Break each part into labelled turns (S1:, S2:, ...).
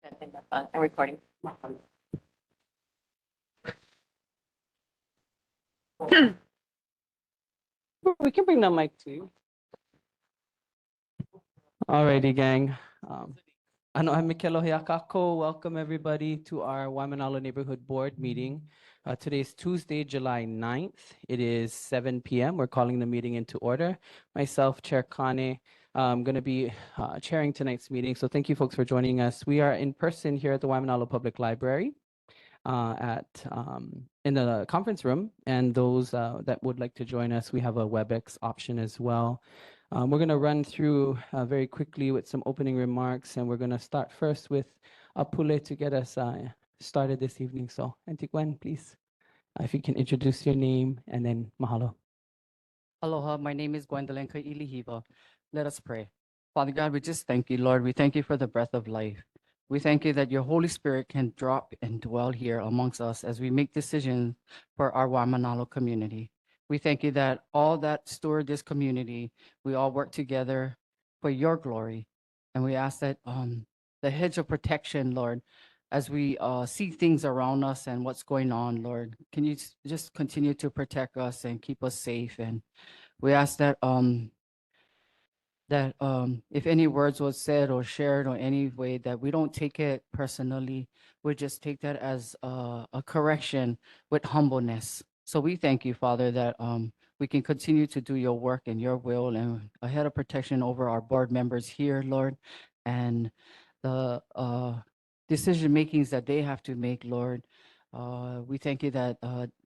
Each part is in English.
S1: I'm recording.
S2: We can bring the mic to you. Alrighty, gang. Ano ang Mikelo Hiakako. Welcome everybody to our Waimanalo Neighborhood Board meeting. Today is Tuesday, July 9th. It is 7 p.m. We're calling the meeting into order. Myself, Chair Kane, I'm going to be chairing tonight's meeting. So thank you folks for joining us. We are in person here at the Waimanalo Public Library in the conference room, and those that would like to join us, we have a WebEx option as well. We're going to run through very quickly with some opening remarks, and we're going to start first with Apule to get us started this evening. So, Auntie Gwen, please, if you can introduce your name and then mahalo.
S3: Aloha, my name is Gwendolyn Kailihiva. Let us pray. Father God, we just thank you, Lord. We thank you for the breath of life. We thank you that your Holy Spirit can drop and dwell here amongst us as we make decisions for our Waimanalo community. We thank you that all that steward this community, we all work together for your glory. And we ask that the hedge of protection, Lord, as we see things around us and what's going on, Lord, can you just continue to protect us and keep us safe? And we ask that if any words was said or shared or any way, that we don't take it personally. We just take that as a correction with humbleness. So we thank you, Father, that we can continue to do your work and your will, and a head of protection over our board members here, Lord, and the decision makings that they have to make, Lord. We thank you that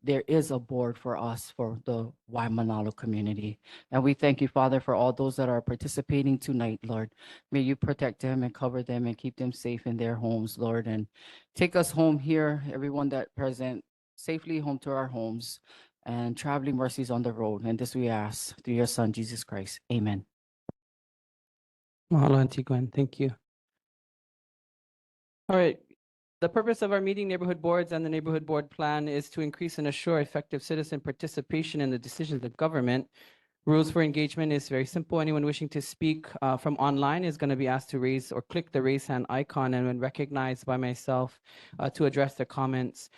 S3: there is a board for us, for the Waimanalo community. And we thank you, Father, for all those that are participating tonight, Lord. May you protect them and cover them and keep them safe in their homes, Lord. And take us home here, everyone that present, safely home to our homes, and traveling mercies on the road. And this we ask through your Son, Jesus Christ. Amen.
S2: Mahalo, Auntie Gwen. Thank you. All right. The purpose of our meeting, neighborhood boards and the neighborhood board plan, is to increase and assure effective citizen participation in the decisions of government. Rules for engagement is very simple. Anyone wishing to speak from online is going to be asked to raise or click the raise hand icon, and when recognized by myself, to address their comments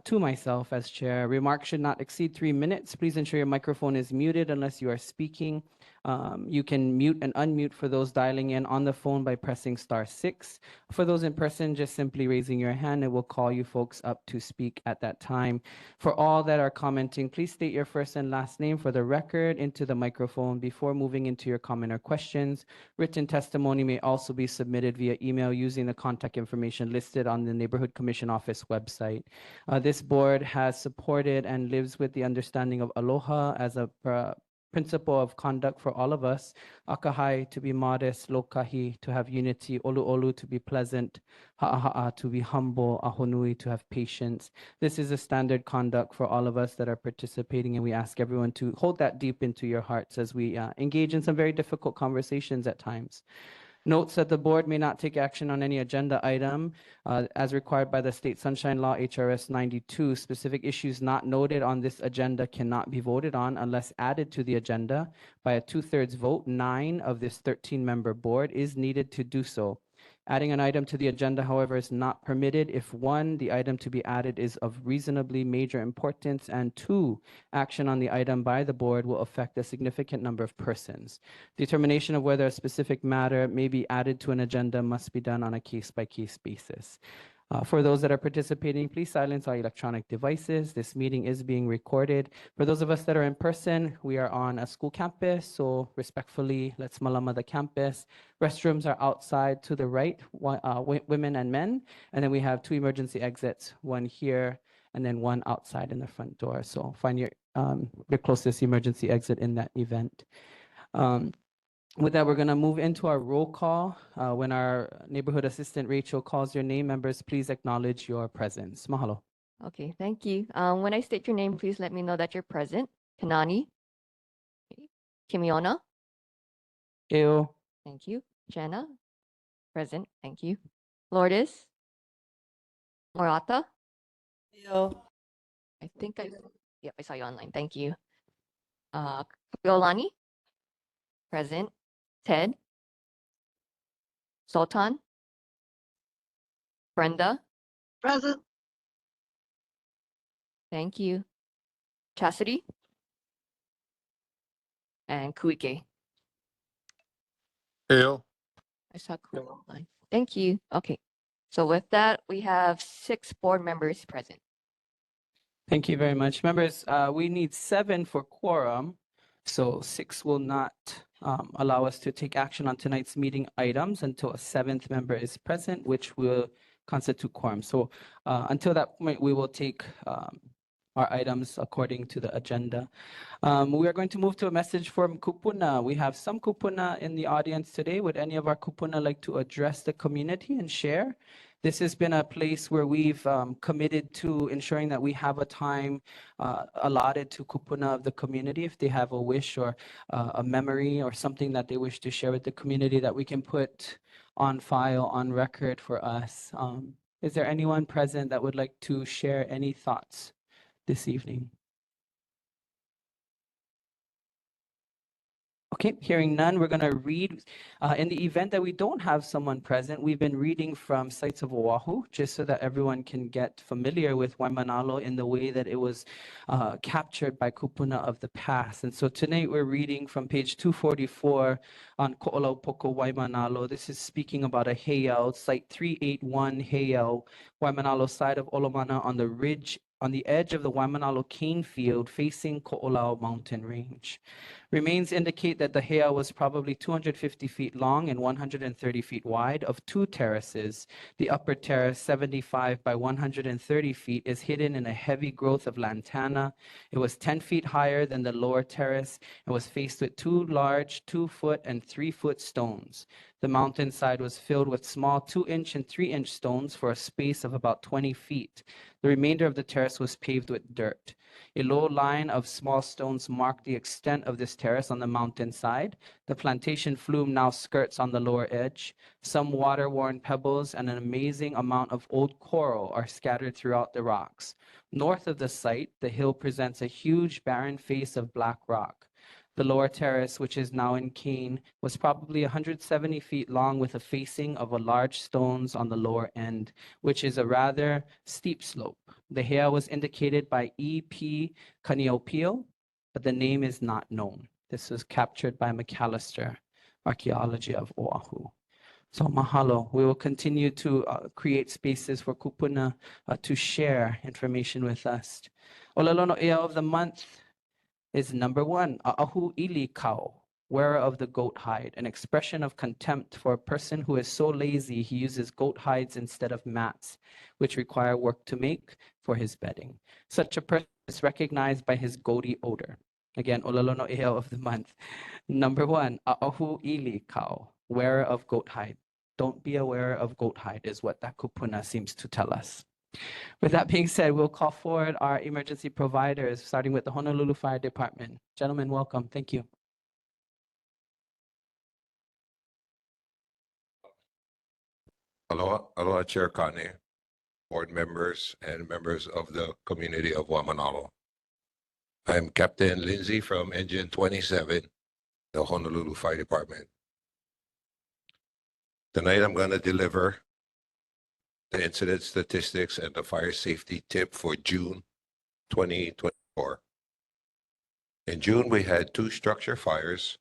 S2: to myself as chair. Remarks should not exceed 3 minutes. Please ensure your microphone is muted unless you are speaking. You can mute and unmute for those dialing in on the phone by pressing *6. For those in person, just simply raising your hand and we'll call you folks up to speak at that time. For all that are commenting, please state your first and last name for the record into the microphone before moving into your comment or questions. Written testimony may also be submitted via email using the contact information listed on the Neighborhood Commission Office website. This board has supported and lives with the understanding of aloha as a principle of conduct for all of us. Akahai, to be modest. Lokahi, to have unity. Olu olu, to be pleasant. Ha'aha'a, to be humble. Ahonui, to have patience. This is a standard conduct for all of us that are participating, and we ask everyone to hold that deep into your hearts as we engage in some very difficult conversations at times. Notes that the board may not take action on any agenda item as required by the State Sunshine Law, HRS 92. Specific issues not noted on this agenda cannot be voted on unless added to the agenda by a 2/3 vote. 9 of this 13-member board is needed to do so. Adding an item to the agenda, however, is not permitted if 1, the item to be added is of reasonably major importance, and 2, action on the item by the board will affect a significant number of persons. Determination of whether a specific matter may be added to an agenda must be done on a case-by-case basis. For those that are participating, please silence all electronic devices. This meeting is being recorded. For those of us that are in person, we are on a school campus, so respectfully, let's malama the campus. Restrooms are outside to the right, women and men, and then we have 2 emergency exits, one here and then one outside in the front door. So find your closest emergency exit in that event. With that, we're going to move into our roll call. When our neighborhood assistant Rachel calls your name, members, please acknowledge your presence. Mahalo.
S1: Okay, thank you. When I state your name, please let me know that you're present. Kanani. Okay. Kimiona.
S2: Eo.
S1: Thank you. Jenna. Present. Thank you. Lourdes. Morata. I think I saw you online. Thank you. Yolani. Present. Ted. Sultan. Brenda,
S4: Present.
S1: thank you. Chastity, and Kuike.
S5: Hail.
S1: I saw Kuike online. Thank you. Okay. So with that, we have 6 board members present.
S2: Thank you very much. Members, we need 7 for quorum, so 6 will not allow us to take action on tonight's meeting items until a 7th member is present, which will constitute quorum. So until that point, we will take our items according to the agenda. We are going to move to a message from Kupuna. We have some Kupuna in the audience today. Would any of our Kupuna like to address the community and share? This has been a place where we've committed to ensuring that we have a time allotted to Kupuna of the community if they have a wish or a memory or something that they wish to share with the community that we can put on file, on record for us. Is there anyone present that would like to share any thoughts this evening? Okay, hearing none, we're going to read. In the event that we don't have someone present, we've been reading from Sites of Oahu, just so that everyone can get familiar with Waimanalo in the way that it was captured by kupuna of the past. And so tonight we're reading from page 244 on Ko'olaupoko Waimanalo. This is speaking about a heiau, Site 381 heiau, Waimanalo side of Olomana on the ridge, on the edge of the Waimanalo cane field facing Ko'olau mountain range. Remains indicate that the heiau was probably 250 feet long and 130 feet wide of 2 terraces. The upper terrace, 75 by 130 feet, is hidden in a heavy growth of lantana. It was 10 feet higher than the lower terrace and was faced with 2 large 2-foot and 3-foot stones. The mountainside was filled with small 2-inch and 3-inch stones for a space of about 20 feet. The remainder of the terrace was paved with dirt. A low line of small stones marked the extent of this terrace on the mountainside. The plantation flume now skirts on the lower edge. Some water-worn pebbles and an amazing amount of old coral are scattered throughout the rocks. North of the site, the hill presents a huge barren face of black rock. The lower terrace, which is now in cane, was probably 170 feet long with a facing of a large stones on the lower end, which is a rather steep slope. The heiau was indicated by E.P. Kaniopio, but the name is not known. This was captured by McAllister, Archaeology of Oahu. So mahalo. We will continue to create spaces for kupuna to share information with us. Olalono Ea of the month is number 1, A'ahu Ili Kau, wearer of the goat hide, an expression of contempt for a person who is so lazy he uses goat hides instead of mats, which require work to make for his bedding. Such a person is recognized by his goaty odor. Again, Olalono Ea of the month. Number 1, A'ahu Ili Kau, wearer of goat hide. Don't be a wearer of goat hide is what that kupuna seems to tell us. With that being said, we'll call forward our emergency providers, starting with the Honolulu Fire Department. Gentlemen, welcome. Thank you.
S5: Aloha, aloha, Chair Kane, board members, and members of the community of Waimanalo. I'm Captain Lindsay from Engine 27, the Honolulu Fire Department. Tonight, I'm going to deliver the incident statistics and the fire safety tip for June 2024. In June, we had 2 structure fires,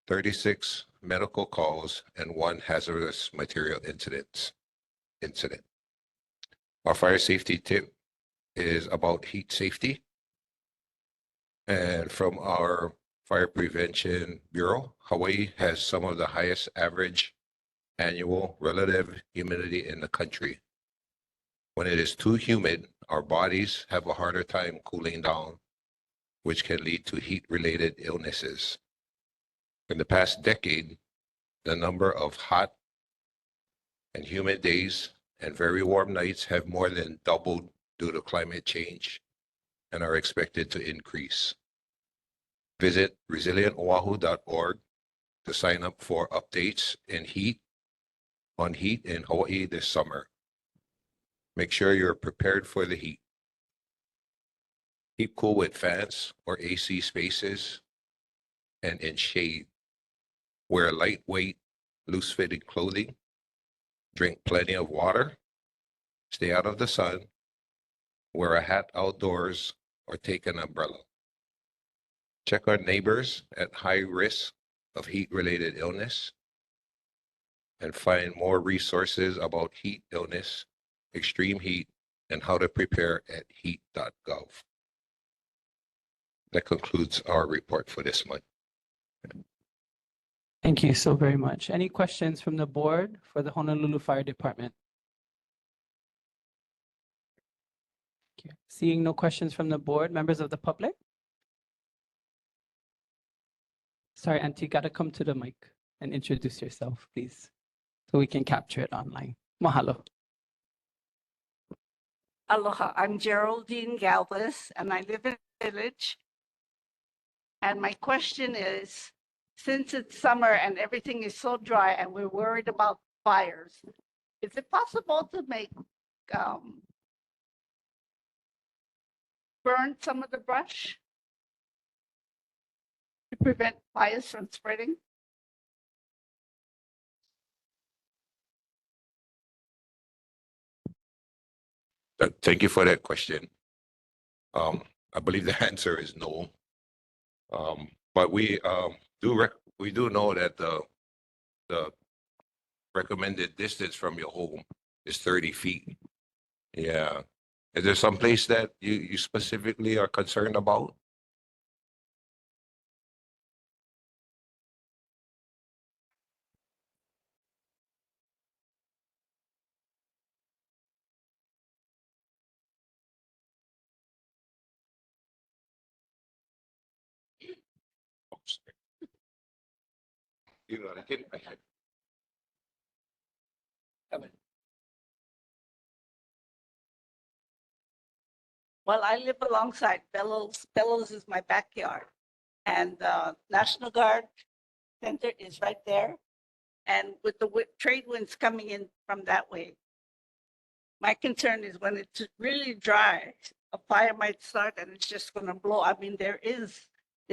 S5: 36 medical calls, and 1 hazardous material incident. Our fire safety tip is about heat safety. And from our Fire Prevention Bureau, Hawaii has some of the highest average annual relative humidity in the country. When it is too humid, our bodies have a harder time cooling down, which can lead to heat-related illnesses. In the past decade, the number of hot and humid days and very warm nights have more than doubled due to climate change and are expected to increase. Visit resilientoahu.org to sign up for updates on heat in Hawaii this summer. Make sure you're prepared for the heat. Keep cool with fans or AC spaces and in shade. Wear lightweight, loose-fitting clothing. Drink plenty of water Stay out of the sun, wear a hat outdoors, or take an umbrella. Check our neighbors at high risk of heat-related illness and find more resources about heat illness, extreme heat, and how to prepare at heat.gov. That concludes our report for this month.
S2: Thank you so very much. Any questions from the board for the Honolulu Fire Department? Okay. Seeing no questions from the board, members of the public? Sorry, Auntie, you got to come to the mic and introduce yourself, please, so we can capture it online. Mahalo.
S4: Aloha, I'm Geraldine Galvez and I live in the village. And my question is, since it's summer and everything is so dry and we're worried about fires, is it possible to make, burn some of the brush to prevent fires from spreading?
S5: Thank you for that question. I believe the answer is no. But we do know that the recommended distance from your home is 30 feet. Yeah. Is there some place that you specifically are concerned about? You know, I can.
S4: Well, I live alongside Bellows. Bellows is my backyard. And the National Guard Center is right there. And with the trade winds coming in from that way, my concern is when it's really dry, a fire might start and it's just going to blow. I mean, they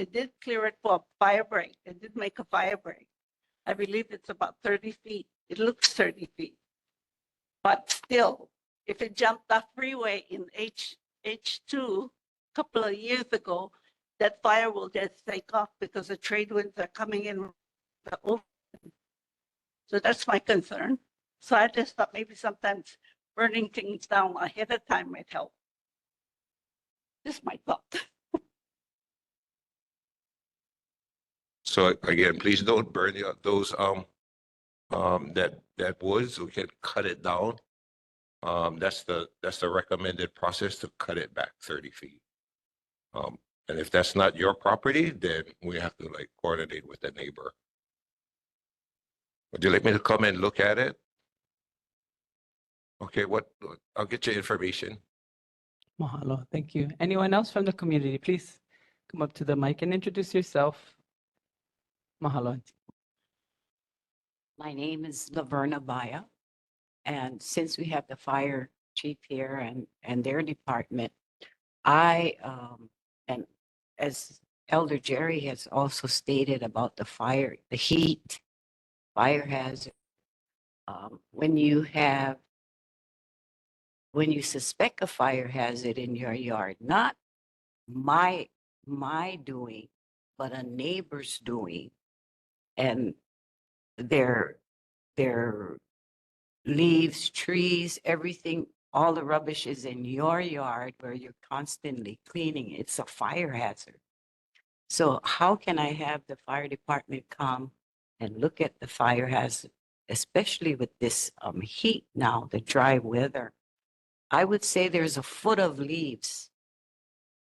S4: did clear it for a fire break. They did make a fire break. I believe it's about 30 feet. It looks 30 feet. But still, if it jumped off freeway in H2 a couple of years ago, that fire will just take off because the trade winds are coming in. So that's my concern. So I just thought maybe sometimes burning things down ahead of time might help. Just my thought.
S5: So again, please don't burn those that wood. So we can cut it down. That's the recommended process, to cut it back 30 feet. And if that's not your property, then we have to like coordinate with the neighbor. Would you like me to come and look at it? Okay, I'll get you information.
S2: Mahalo. Thank you. Anyone else from the community, please come up to the mic and introduce yourself. Mahalo, Auntie.
S6: My name is Laverna Baya, and since we have the fire chief here and their department, and as Elder Jerry has also stated about the fire, the heat, fire hazard. When you suspect a fire hazard in your yard, not my doing, but a neighbor's doing, and their leaves, trees, everything, all the rubbish is in your yard where you're constantly cleaning. It's a fire hazard. So how can I have the fire department come and look at the fire hazard, especially with this heat now, the dry weather? I would say there's a foot of leaves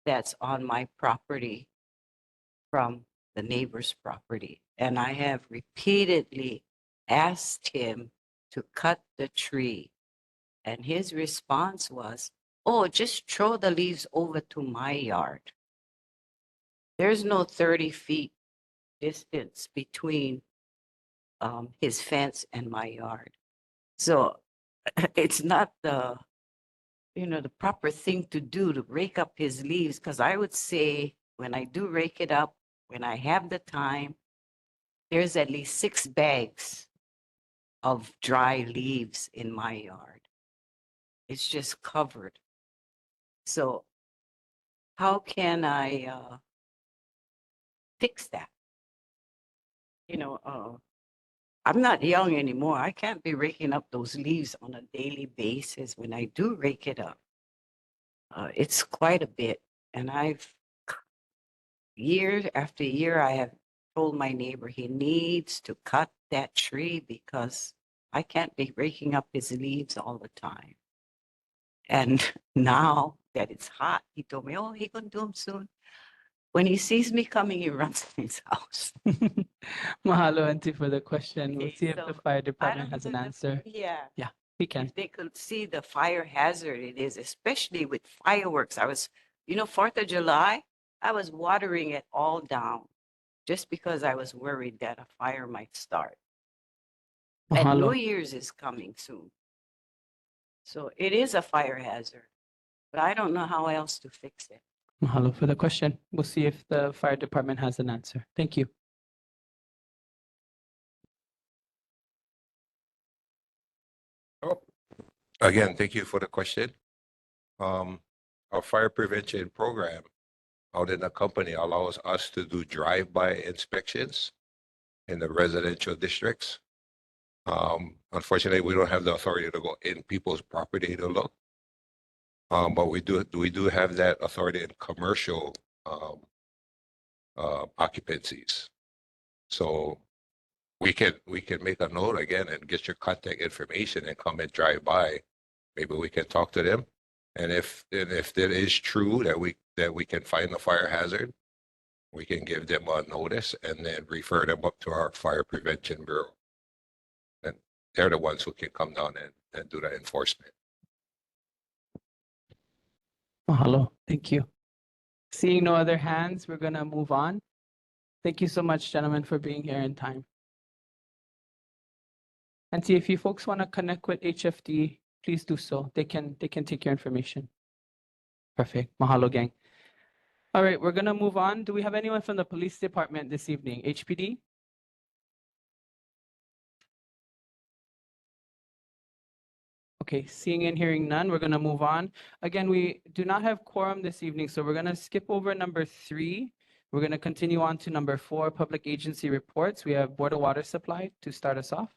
S6: that's on my property from the neighbor's property. And I have repeatedly asked him to cut the tree. And his response was, oh, just throw the leaves over to my yard. There's no 30 feet distance between his fence and my yard. So it's not the proper thing to do to rake up his leaves, because I would say when I do rake it up, when I have the time, there's at least 6 bags of dry leaves in my yard. It's just covered. So how can I fix that? You know, I'm not young anymore. I can't be raking up those leaves on a daily basis. When I do rake it up, it's quite a bit. And year after year, I have told my neighbor he needs to cut that tree because I can't be raking up his leaves all the time. And now that it's hot, he told me, oh, he gonna do them soon. When he sees me coming, he runs to his house.
S2: Mahalo, Auntie, for the question. We'll
S6: Okay,
S2: see if the
S6: so
S2: fire
S6: I
S2: department
S6: don't
S2: has an
S6: know
S2: answer.
S6: Yeah.
S2: We can.
S6: If they could see the fire hazard it is, especially with fireworks. I was, 4th of July, I was watering it all down just because I was worried that a fire might start. And New
S2: Mahalo.
S6: Year's is coming soon. So it is a fire hazard, but I don't know how else to fix it.
S2: Mahalo for the question. We'll see if the fire department has an answer. Thank you.
S5: Again, thank you for the question. Our fire prevention program out in the company allows us to do drive-by inspections in the residential districts. Unfortunately, we don't have the authority to go in people's property to look. But we do have that authority in commercial occupancies. So we can make a note again and get your contact information and come and drive by. Maybe we can talk to them. And if that is true that we can find the fire hazard, we can give them a notice and then refer them up to our fire prevention bureau. And they're the ones who can come down and do the enforcement.
S2: Mahalo. Thank you. Seeing no other hands, we're gonna move on. Thank you so much, gentlemen, for being here in time. And see if you folks want to connect with HFD, please do so. They can take your information. Perfect. Mahalo, gang. All right, we're gonna move on. Do we have anyone from the police department this evening? HPD? Okay, seeing and hearing none, we're gonna move on. Again, we do not have quorum this evening, so we're gonna skip over number 3. We're gonna continue on to number 4, public agency reports. We have Board of Water Supply to start us off.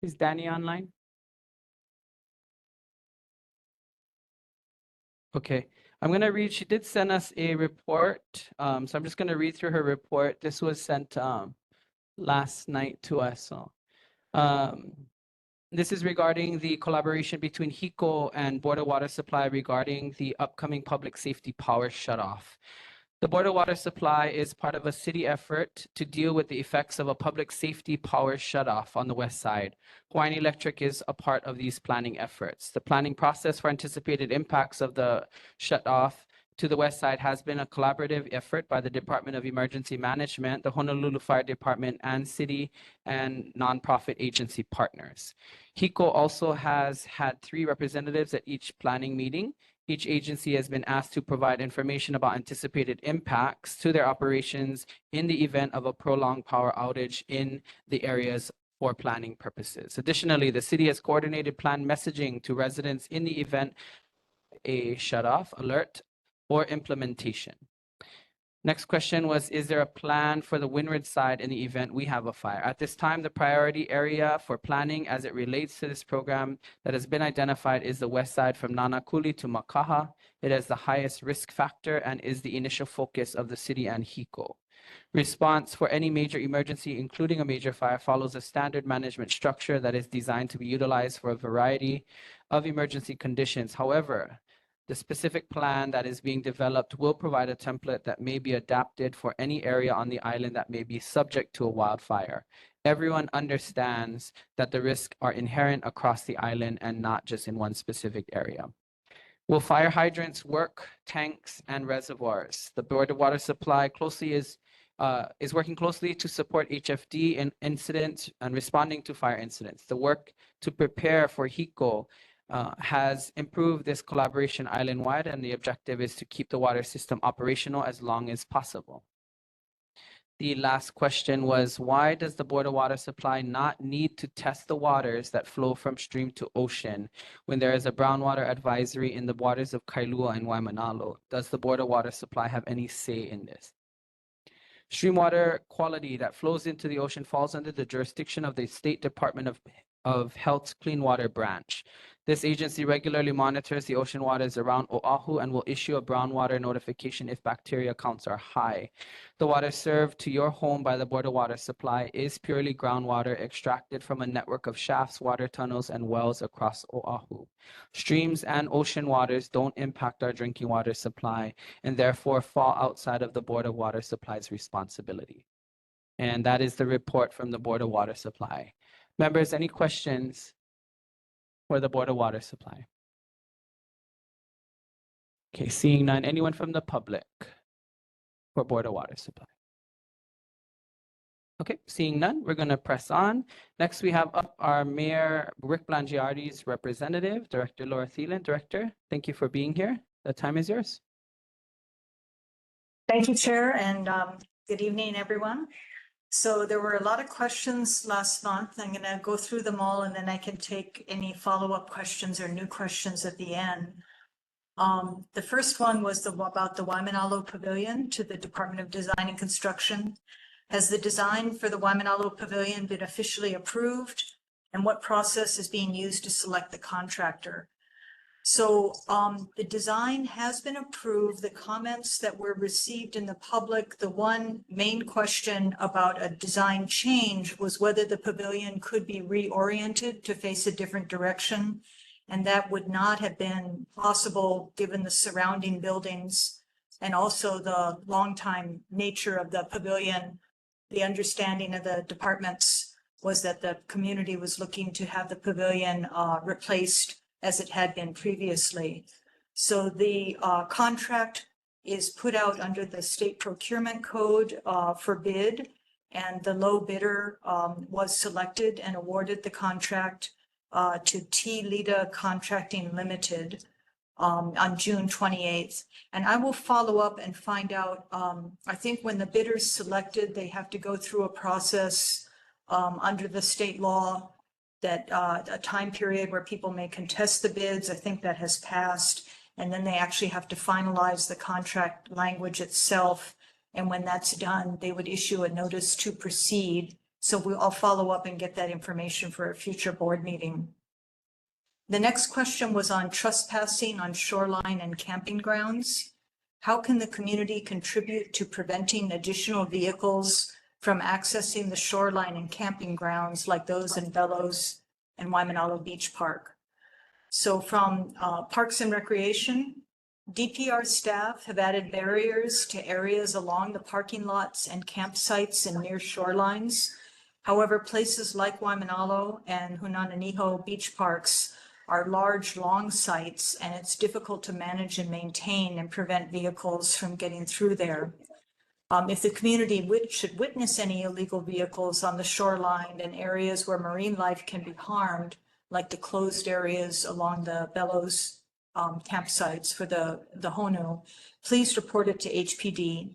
S2: Is Danny online? Okay, I'm gonna read, she did send us a report. So I'm just gonna read through her report. This was sent last night to us. So this is regarding the collaboration between HECO and Board of Water Supply regarding the upcoming public safety power shutoff. The Board of Water Supply is part of a city effort to deal with the effects of a public safety power shutoff on the west side. Hawaiian Electric is a part of these planning efforts. The planning process for anticipated impacts of the shutoff to the west side has been a collaborative effort by the Department of Emergency Management, the Honolulu Fire Department, and city and nonprofit agency partners. HECO also has had 3 representatives at each planning meeting. Each agency has been asked to provide information about anticipated impacts to their operations in the event of a prolonged power outage in the areas for planning purposes. Additionally, the city has coordinated plan messaging to residents in the event a shutoff alert or implementation. Next question was, is there a plan for the windward side in the event we have a fire? At this time, the priority area for planning as it relates to this program that has been identified is the west side from Nanakuli to Makaha. It has the highest risk factor and is the initial focus of the city and HECO. Response for any major emergency, including a major fire, follows a standard management structure that is designed to be utilized for a variety of emergency conditions. However, the specific plan that is being developed will provide a template that may be adapted for any area on the island that may be subject to a wildfire. Everyone understands that the risks are inherent across the island and not just in one specific area. Will fire hydrants work, tanks, and reservoirs? The Board of Water Supply is working closely to support HFD in incidents and responding to fire incidents. The work to prepare for HECO has improved this collaboration island-wide, and the objective is to keep the water system operational as long as possible. The last question was, why does the Board of Water Supply not need to test the waters that flow from stream to ocean when there is a brownwater advisory in the waters of Kailua and Waimanalo? Does the Board of Water Supply have any say in this? Stream water quality that flows into the ocean falls under the jurisdiction of the State Department of Health's Clean Water Branch. This agency regularly monitors the ocean waters around Oahu and will issue a brownwater notification if bacteria counts are high. The water served to your home by the Board of Water Supply is purely groundwater extracted from a network of shafts, water tunnels, and wells across Oahu. Streams and ocean waters don't impact our drinking water supply and therefore fall outside of the Board of Water Supply's responsibility. And that is the report from the Board of Water Supply. Members, any questions for the Board of Water Supply? Okay, seeing none. Anyone from the public for Board of Water Supply? Okay, seeing none, we're going to press on. Next, we have up our Mayor Rick Blangiardi's representative, Director Laura Thielen. Director, thank you for being here. The time is yours.
S7: Thank you, Chair, and good evening, everyone. So there were a lot of questions last month. I'm going to go through them all, and then I can take any follow-up questions or new questions at the end. The first one was about the Waimanalo Pavilion to the Department of Design and Construction. Has the design for the Waimanalo Pavilion been officially approved? And what process is being used to select the contractor? So the design has been approved. The comments that were received in the public, the one main question about a design change was whether the pavilion could be reoriented to face a different direction. And that would not have been possible given the surrounding buildings and also the long-time nature of the pavilion. The understanding of the departments was that the community was looking to have the pavilion replaced as it had been previously. So the contract is put out under the state procurement code for bid, and the low bidder was selected and awarded the contract to T. Lita Contracting Limited on June 28th. And I will follow up and find out, I think when the bidder's selected, they have to go through a process under the state law that a time period where people may contest the bids. I think that has passed. And then they actually have to finalize the contract language itself. And when that's done, they would issue a notice to proceed. So I'll follow up and get that information for a future board meeting. The next question was on trespassing on shoreline and camping grounds. How can the community contribute to preventing additional vehicles from accessing the shoreline and camping grounds like those in Bellows and Waimanalo Beach Park? So from Parks and Recreation, DPR staff have added barriers to areas along the parking lots and campsites and near shorelines. However, places like Waimanalo and Hunananiho Beach Parks are large, long sites, and it's difficult to manage and maintain and prevent vehicles from getting through there. If the community should witness any illegal vehicles on the shoreline and areas where marine life can be harmed, like the closed areas along the Bellows campsites for the Honu, please report it to HPD.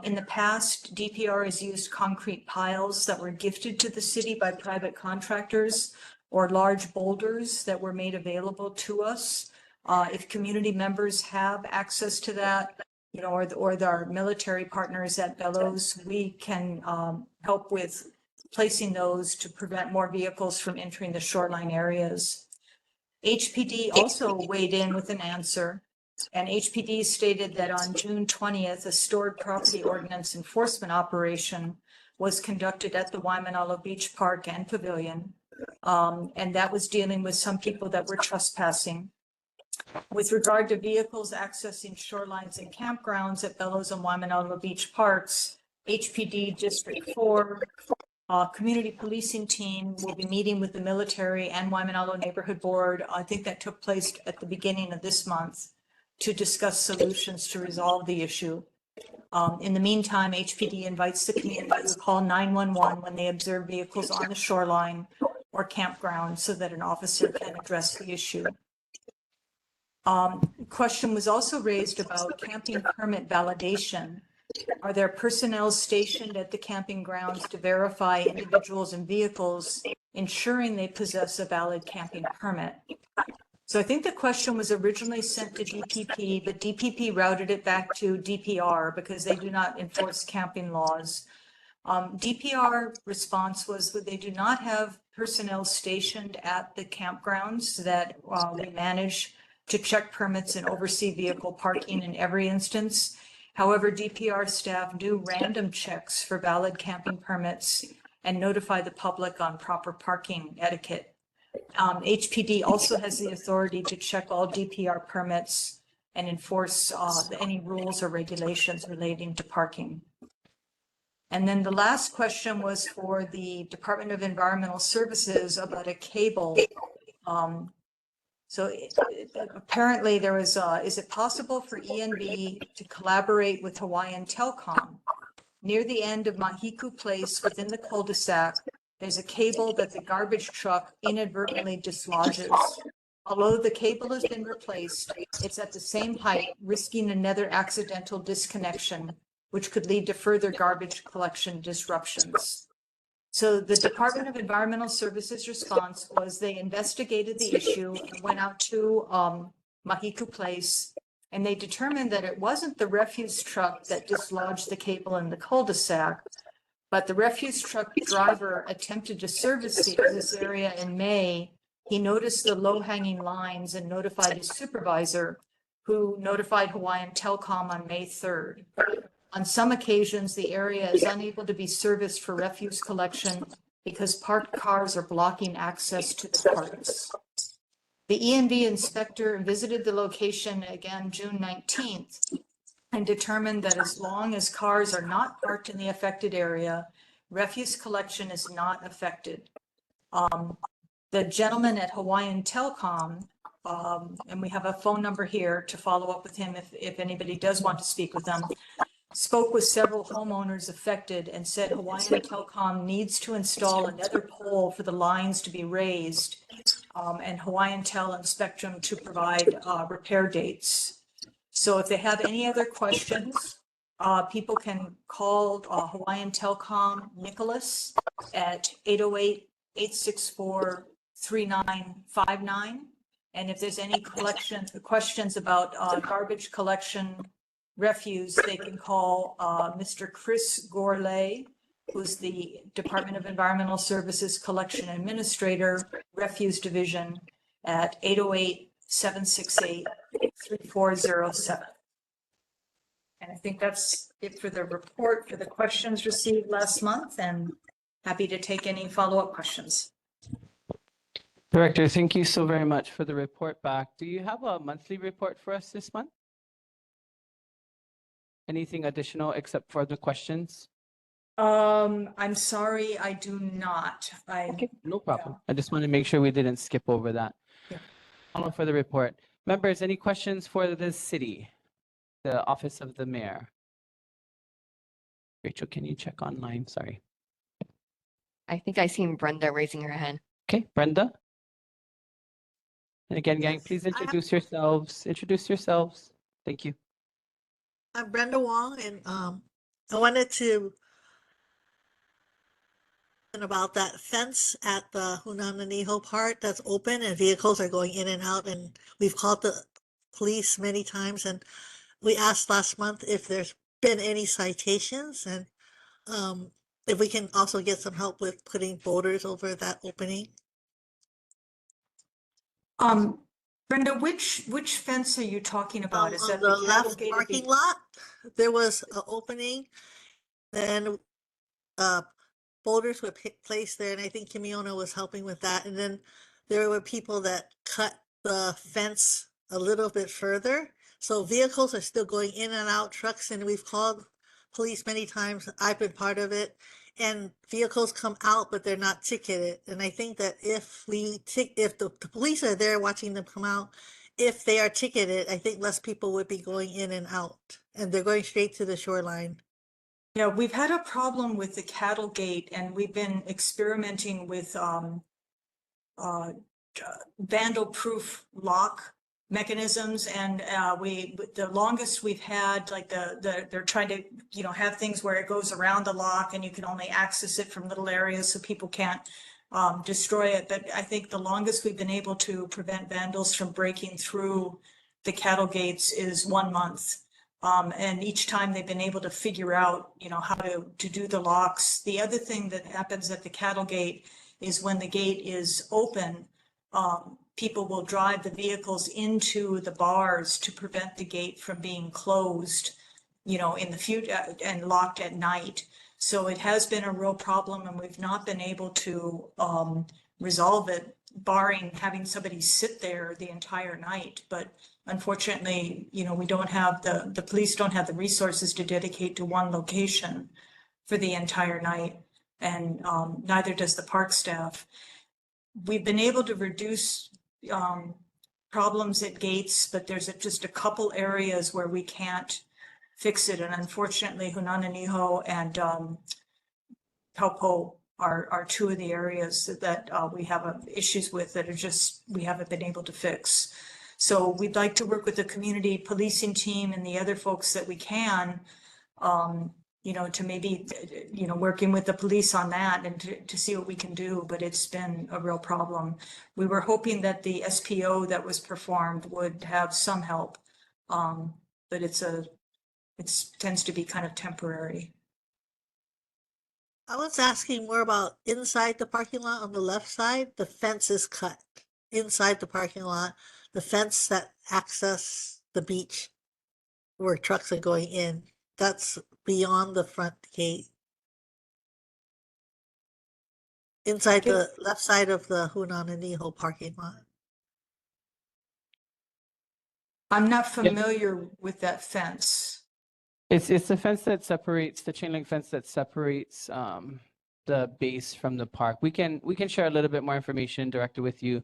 S7: In the past, DPR has used concrete piles that were gifted to the city by private contractors or large boulders that were made available to us. If community members have access to that, you know, or our military partners at Bellows, we can help with placing those to prevent more vehicles from entering the shoreline areas. HPD also weighed in with an answer, and HPD stated that on June 20th, a stored property ordinance enforcement operation was conducted at the Waimanalo Beach Park and Pavilion, and that was dealing with some people that were trespassing. With regard to vehicles accessing shorelines and campgrounds at Bellows and Waimanalo Beach Parks, HPD District 4 community policing team will be meeting with the military and Waimanalo Neighborhood Board. I think that took place at the beginning of this month to discuss solutions to resolve the issue. In the meantime, HPD invites the community to call 911 when they observe vehicles on the shoreline or campground so that an officer can address the issue. Question was also raised about camping permit validation. Are there personnel stationed at the camping grounds to verify individuals and vehicles, ensuring they possess a valid camping permit? So I think the question was originally sent to DPP, but DPP routed it back to DPR because they do not enforce camping laws. DPR response was that they do not have personnel stationed at the campgrounds that we manage to check permits and oversee vehicle parking in every instance. However, DPR staff do random checks for valid camping permits and notify the public on proper parking etiquette. HPD also has the authority to check all DPR permits and enforce any rules or regulations relating to parking. And then the last question was for the Department of Environmental Services about a cable. Apparently there was, is it possible for ENV to collaborate with Hawaiian Telcom? Near the end of Mahiku Place within the cul-de-sac, there's a cable that the garbage truck inadvertently dislodges. Although the cable has been replaced, it's at the same height, risking another accidental disconnection, which could lead to further garbage collection disruptions. So the Department of Environmental Services response was they investigated the issue and went out to Mahiku Place, and they determined that it wasn't the refuse truck that dislodged the cable in the cul-de-sac, but the refuse truck driver attempted to service this area in May. He noticed the low-hanging lines and notified his supervisor, who notified Hawaiian Telcom on May 3rd. On some occasions, the area is unable to be serviced for refuse collection because parked cars are blocking access to the carts. The ENV inspector visited the location again June 19th and determined that as long as cars are not parked in the affected area, refuse collection is not affected. The gentleman at Hawaiian Telcom, and we have a phone number here to follow up with him if anybody does want to speak with them, spoke with several homeowners affected and said Hawaiian Telcom needs to install another pole for the lines to be raised, and Hawaiian Tel and Spectrum to provide repair dates. So if they have any other questions, people can call Hawaiian Telcom Nicholas at 808-864-3959. And if there's any questions about garbage collection, refuse, they can call Mr. Chris Gourlay, who's the Department of Environmental Services Collection Administrator, Refuse Division, at 808-768-3407. And I think that's it for the report for the questions received last month, and happy to take any follow-up questions.
S2: Director, thank you so very much for the report back. Do you have a monthly report for us this month? Anything additional except for the questions?
S7: I'm sorry, I do not.
S2: Okay, no problem. I just want to make sure we didn't skip over that.
S7: Yeah.
S2: Follow for the report. Members, any questions for the city, the office of the mayor? Rachel, can you check online? Sorry.
S1: I think I seen Brenda raising her hand.
S2: Okay, Brenda. And again, gang,
S8: Yes,
S2: please
S8: I have-
S2: introduce yourselves. Introduce yourselves. Thank you.
S8: I'm Brenda Wong, and I wanted to about that fence at the Hunananiho part that's open and vehicles are going in and out, and we've called the police many times, and we asked last month if there's been any citations, and if we can also get some help with putting boulders over that opening.
S7: Brenda, which fence are you talking about? Is
S8: On
S7: that
S8: the
S7: the
S8: left
S7: cattle
S8: parking
S7: gated?
S8: lot, there was an opening, then boulders were placed there, and I think Kimiona was helping with that. And then there were people that cut the fence a little bit further. So vehicles are still going in and out, trucks, and we've called police many times. I've been part of it. And vehicles come out, but they're not ticketed. And I think that if the police are there watching them come out, if they are ticketed, I think less people would be going in and out, and they're going straight to the shoreline.
S7: Yeah, we've had a problem with the cattle gate, and we've been experimenting with vandal-proof lock mechanisms, and the longest we've had, like they're trying to, you know, have things where it goes around the lock and you can only access it from little areas so people can't destroy it. But I think the longest we've been able to prevent vandals from breaking through the cattle gates is 1 month. And each time they've been able to figure out, you know, how to do the locks. The other thing that happens at the cattle gate is when the gate is open, people will drive the vehicles into the bars to prevent the gate from being closed, you know, in the future and locked at night. So it has been a real problem, and we've not been able to resolve it, barring having somebody sit there the entire night. But unfortunately, you know, we don't have the police don't have the resources to dedicate to one location for the entire night, and neither does the park staff. We've been able to reduce problems at gates, but there's just a couple areas where we can't fix it. And unfortunately, Hunananiho and Taupo are two of the areas that we have issues with that are just, we haven't been able to fix. So we'd like to work with the community policing team and the other folks that we can, you know, to maybe, you know, working with the police on that and to see what we can do, but it's been a real problem. We were hoping that the SPO that was performed would have some help, but it tends to be kind of temporary.
S8: I was asking more about inside the parking lot on the left side, the fence is cut. Inside the parking lot, the fence that access the beach where trucks are going in, that's beyond the front gate. Inside
S2: Okay.
S8: the left side of the Hunananiho parking lot.
S7: I'm not familiar with that fence.
S2: It's the fence that separates, the chain link fence that separates the base from the park. We can share a little bit more information directly with you.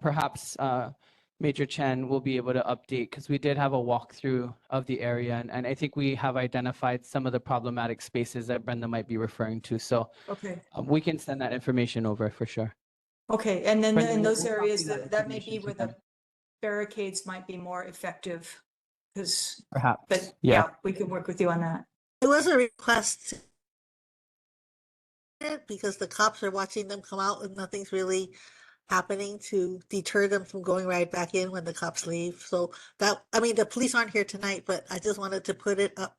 S2: Perhaps Major Chen will be able to update, because we did have a walkthrough of the area, and I think we have identified some of the problematic spaces that Brenda might be referring to. So
S7: Okay.
S2: we can send that information over for sure.
S7: Okay, and then
S2: Brenda,
S7: in
S2: we'll
S7: those areas,
S2: copy that
S7: that may
S2: information
S7: be
S2: to
S7: where
S2: them.
S7: the barricades might be more effective, because,
S2: Perhaps.
S7: but
S2: Yeah.
S7: yeah, we can work with you on that.
S8: It was a request because the cops are watching them come out and nothing's really happening to deter them from going right back in when the cops leave. So that, I mean, the police aren't here tonight, but I just wanted to put it up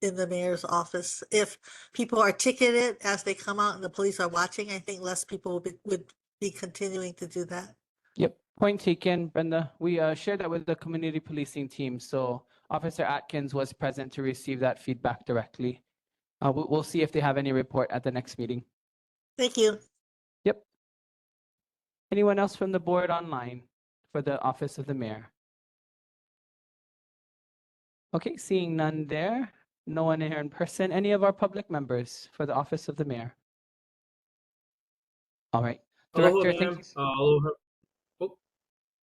S8: in the mayor's office. If people are ticketed as they come out and the police are watching, I think less people would be continuing to do that.
S2: Yep, point taken, Brenda. We shared that with the community policing team, so Officer Atkins was present to receive that feedback directly. We'll see if they have any report at the next meeting.
S8: Thank you.
S2: Yep. Anyone else from the board online for the office of the mayor? Okay, seeing none there. No one here in person. Any of our public members for the office of the mayor? All right.
S9: Aloha,
S2: Director, thank
S9: ma'am.
S2: you.
S9: Aloha. Oh,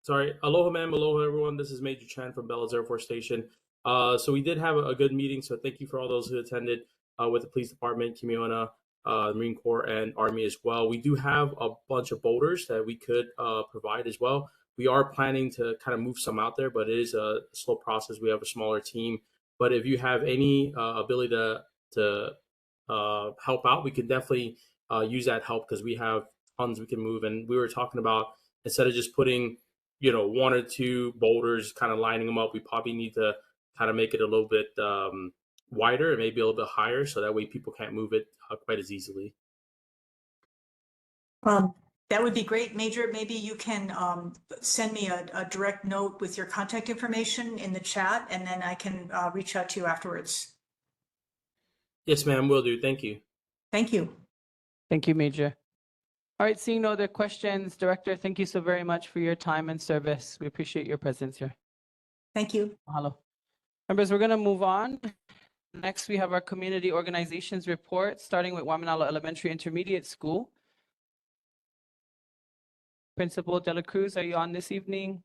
S9: sorry. Aloha, ma'am. Aloha, everyone. This is Major Chan from Bellows Air Force Station. So we did have a good meeting. So thank you for all those who attended with the police department, Kimiona, Marine Corps, and Army as well. We do have a bunch of boulders that we could provide as well. We are planning to kind of move some out there, but it is a slow process. We have a smaller team. But if you have any ability to help out, we could definitely use that help, because we have tons we can move. And we were talking about, instead of just putting, you know, 1 or 2 boulders, kind of lining them up, we probably need to kind of make it a little bit wider and maybe a little bit higher, so that way people can't move it quite as easily.
S7: That would be great, Major. Maybe you can send me a direct note with your contact information in the chat, and then I can reach out to you afterwards.
S9: Yes, ma'am, will do. Thank you.
S7: Thank you.
S2: Thank you, Major. All right, seeing no other questions, Director, thank you so very much for your time and service. We appreciate your presence here.
S7: Thank you.
S2: Mahalo. Members, we're going to move on. Next, we have our community organizations report, starting with Waimanalo Elementary Intermediate School. Principal De La Cruz, are you on this evening?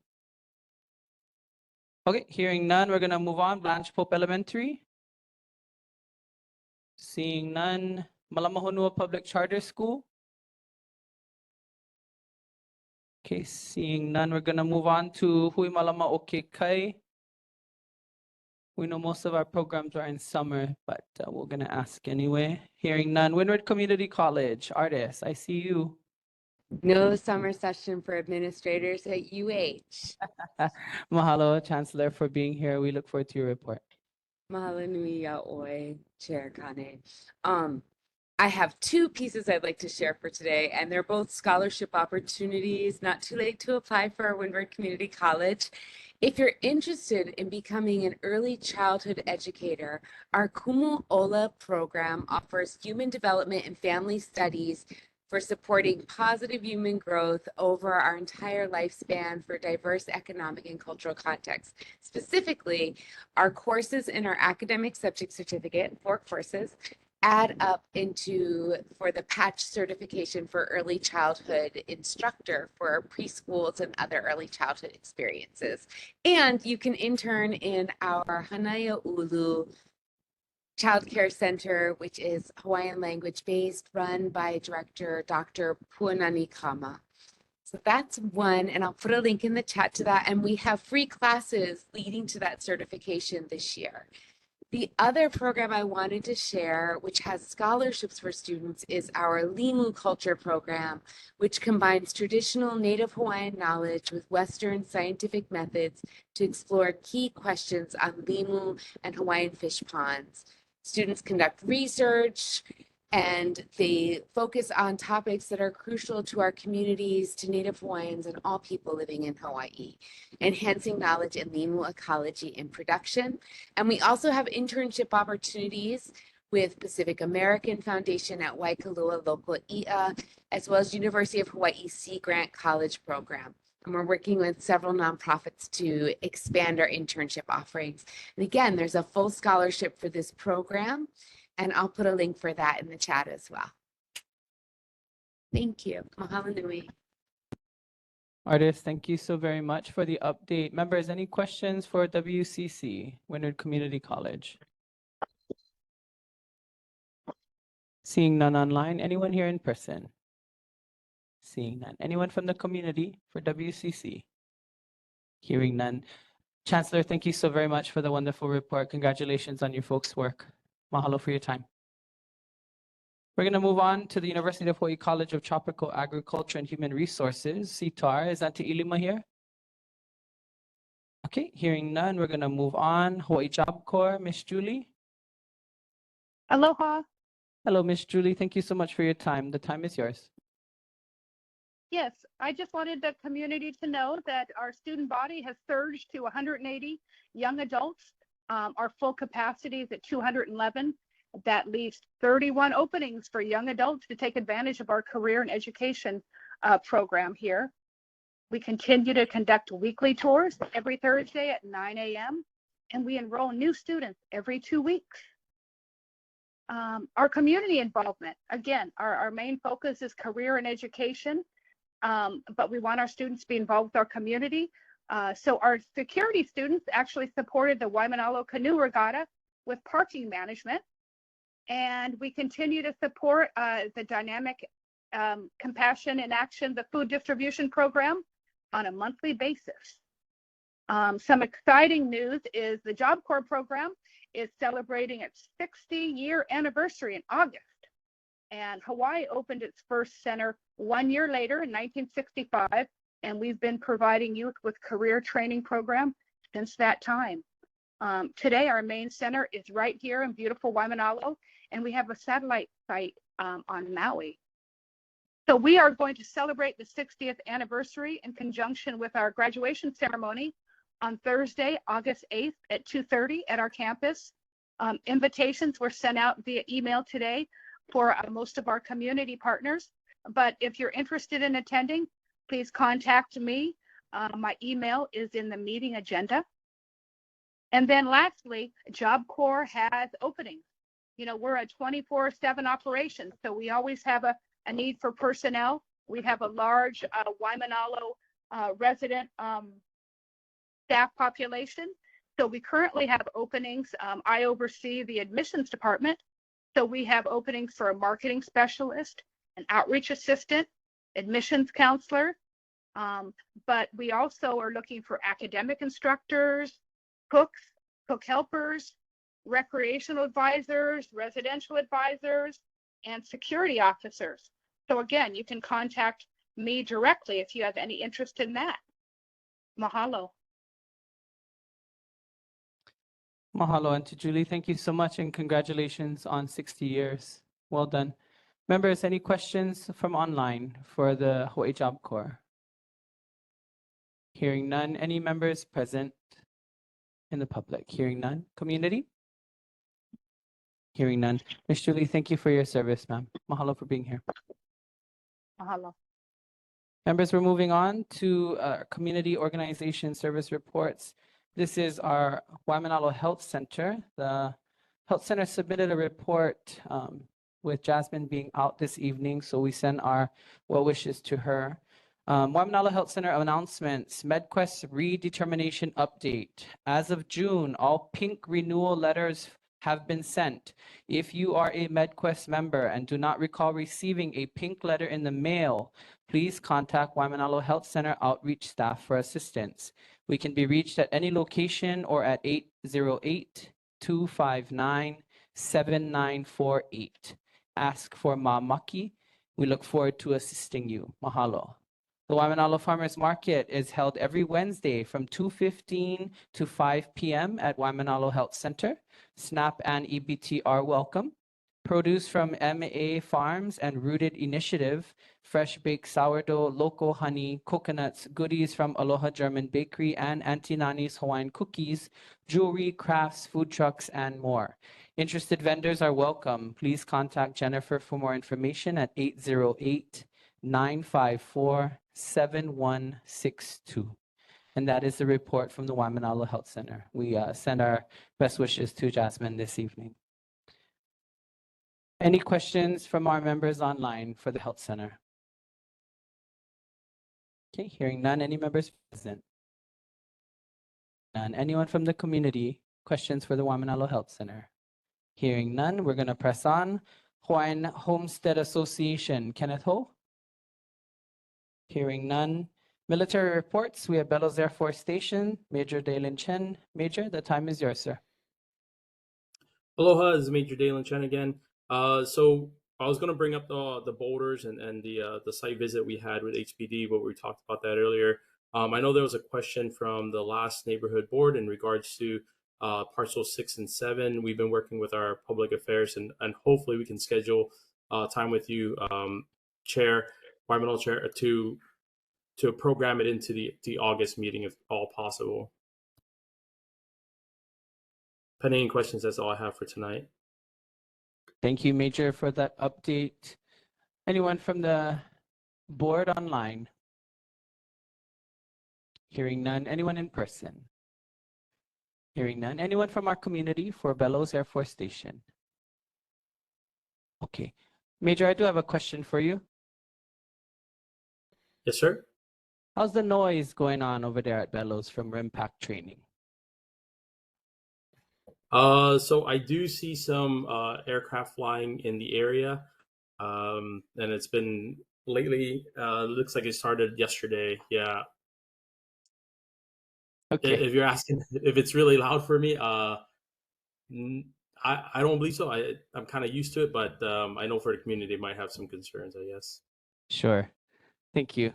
S2: Okay, hearing none, we're going to move on. Blanche Pope Elementary. Seeing none. Malamahonua Public Charter School. Okay, seeing none, we're gonna move on to Hui Malama Okekai. We know most of our programs are in summer, but we're gonna ask anyway. Hearing none, Windward Community College, Artis, I see you.
S10: No summer session for administrators at UH.
S2: Mahalo, Chancellor, for being here. We look forward to your report.
S10: Mahalo nui yaoi, Chair Kane. I have two pieces I'd like to share for today, and they're both scholarship opportunities. Not too late to apply for Windward Community College. If you're interested in becoming an early childhood educator, our Kumu Ola program offers human development and family studies for supporting positive human growth over our entire lifespan for diverse economic and cultural contexts. Specifically, our courses in our academic subject certificate, 4 courses, add up into for the patch certification for early childhood instructor for preschools and other early childhood experiences. And you can intern in our Hanaya Ulu Child Care Center, which is Hawaiian language based, run by director Dr. Puanani Kama. So that's one, and I'll put a link in the chat to that. And we have free classes leading to that certification this year. The other program I wanted to share, which has scholarships for students, is our Limu Culture Program, which combines traditional Native Hawaiian knowledge with Western scientific methods to explore key questions on Limu and Hawaiian fish ponds. Students conduct research, and they focus on topics that are crucial to our communities, to Native Hawaiians, and all people living in Hawaii, enhancing knowledge in Limu ecology and production. And we also have internship opportunities with Pacific American Foundation at Waikalua Local IA, as well as University of Hawaii Sea Grant College Program. And we're working with several nonprofits to expand our internship offerings. And again, there's a full scholarship for this program, and I'll put a link for that in the chat as well. Thank you. Mahalo nui.
S2: Artis, thank you so very much for the update. Members, any questions for WCC, Windward Community College? Seeing none online, anyone here in person? Seeing none. Anyone from the community for WCC? Hearing none. Chancellor, thank you so very much for the wonderful report. Congratulations on your folks' work. Mahalo for your time. We're going to move on to the University of Hawaii College of Tropical Agriculture and Human Resources, CTAR. Is Auntie Ilima here? Okay, hearing none, we're going to move on. Hawaii Job Corps, Miss Julie.
S11: Aloha.
S2: Hello, Miss Julie. Thank you so much for your time. The time is yours.
S11: Yes, I just wanted the community to know that our student body has surged to 180 young adults. Our full capacity is at 211. That leaves 31 openings for young adults to take advantage of our career and education program here. We continue to conduct weekly tours every Thursday at 9 a.m. and we enroll new students every 2 weeks. Our community involvement, again, our main focus is career and education, but we want our students to be involved with our community. So our security students actually supported the Waimanalo Canoe Regatta with parking management. And we continue to support the dynamic Compassion in Action, the food distribution program on a monthly basis. Some exciting news is the Job Corps program is celebrating its 60-year anniversary in August. And Hawaii opened its first center 1 year later in 1965. And we've been providing youth with career training program since that time. Today, our main center is right here in beautiful Waimanalo, and we have a satellite site on Maui. So we are going to celebrate the 60th anniversary in conjunction with our graduation ceremony on Thursday, August 8th at 2:30 at our campus. Invitations were sent out via email today for most of our community partners. But if you're interested in attending, please contact me. My email is in the meeting agenda. And then lastly, Job Corps has openings. You know, we're a 24/7 operation, so we always have a need for personnel. We have a large Waimanalo resident staff population. So we currently have openings. I oversee the admissions department. So we have openings for a marketing specialist, an outreach assistant, admissions counselor, But we also are looking for academic instructors, cooks, cook helpers, recreational advisors, residential advisors, and security officers. So again, you can contact me directly if you have any interest in that. Mahalo.
S2: Mahalo. And to Julie, thank you so much and congratulations on 60 years. Well done. Members, any questions from online for the Hawaii Job Corps? Hearing none. Any members present in the public? Hearing none. Community? Hearing none. Ms. Julie, thank you for your service, ma'am. Mahalo for being here.
S11: Mahalo.
S2: Members, we're moving on to community organization service reports. This is our Waimanalo Health Center. The Health Center submitted a report with Jasmine being out this evening, so we send our well wishes to her. Waimanalo Health Center announcements, MedQuest redetermination update. As of June, all pink renewal letters have been sent. If you are a MedQuest member and do not recall receiving a pink letter in the mail, please contact Waimanalo Health Center outreach staff for assistance. We can be reached at any location or at 808-259-7948. Ask for Ma'amaki. We look forward to assisting you. Mahalo. The Waimanalo Farmers Market is held every Wednesday from 2:15 to 5 p.m. at Waimanalo Health Center. SNAP and EBT are welcome. Produce from MA Farms and Rooted Initiative, fresh baked sourdough, local honey, coconuts, goodies from Aloha German Bakery and Auntie Nani's Hawaiian Cookies, jewelry, crafts, food trucks, and more. Interested vendors are welcome. Please contact Jennifer for more information at 808-954-7162. And that is the report from the Waimanalo Health Center. We send our best wishes to Jasmine this evening. Any questions from our members online for the Health Center? Okay, hearing none. Any members present? None. Anyone from the community? Questions for the Waimanalo Health Center? Hearing none, we're going to press on. Hawaiian Homestead Association, Kenneth Ho? Hearing none. Military reports, we have Bellows Air Force Station, Major Dalen Chen. Major, the time is yours, sir.
S9: Aloha, this is Major Dalen Chen again. So I was going to bring up the boulders and the site visit we had with HPD, but we talked about that earlier. I know there was a question from the last neighborhood board in regards to parcel 6 and 7. We've been working with our public affairs and hopefully we can schedule time with you, Chair, Waimanalo Chair, to program it into the August meeting if all possible. Pending any questions, that's all I have for tonight.
S2: Thank you, Major, for that update. Anyone from the board online? Hearing none. Anyone in person? Hearing none. Anyone from our community for Bellows Air Force Station? Okay. Major, I do have a question for you.
S9: Yes, sir.
S2: How's the noise going on over there at Bellows from RIMPAC training?
S9: So I do see some aircraft flying in the area, and it's been lately. Looks like it started yesterday. Yeah.
S2: Okay.
S9: If you're asking if it's really loud for me, I don't believe so. I'm kind of used to it, but I know for the community it might have some concerns, I guess.
S2: Sure. Thank you.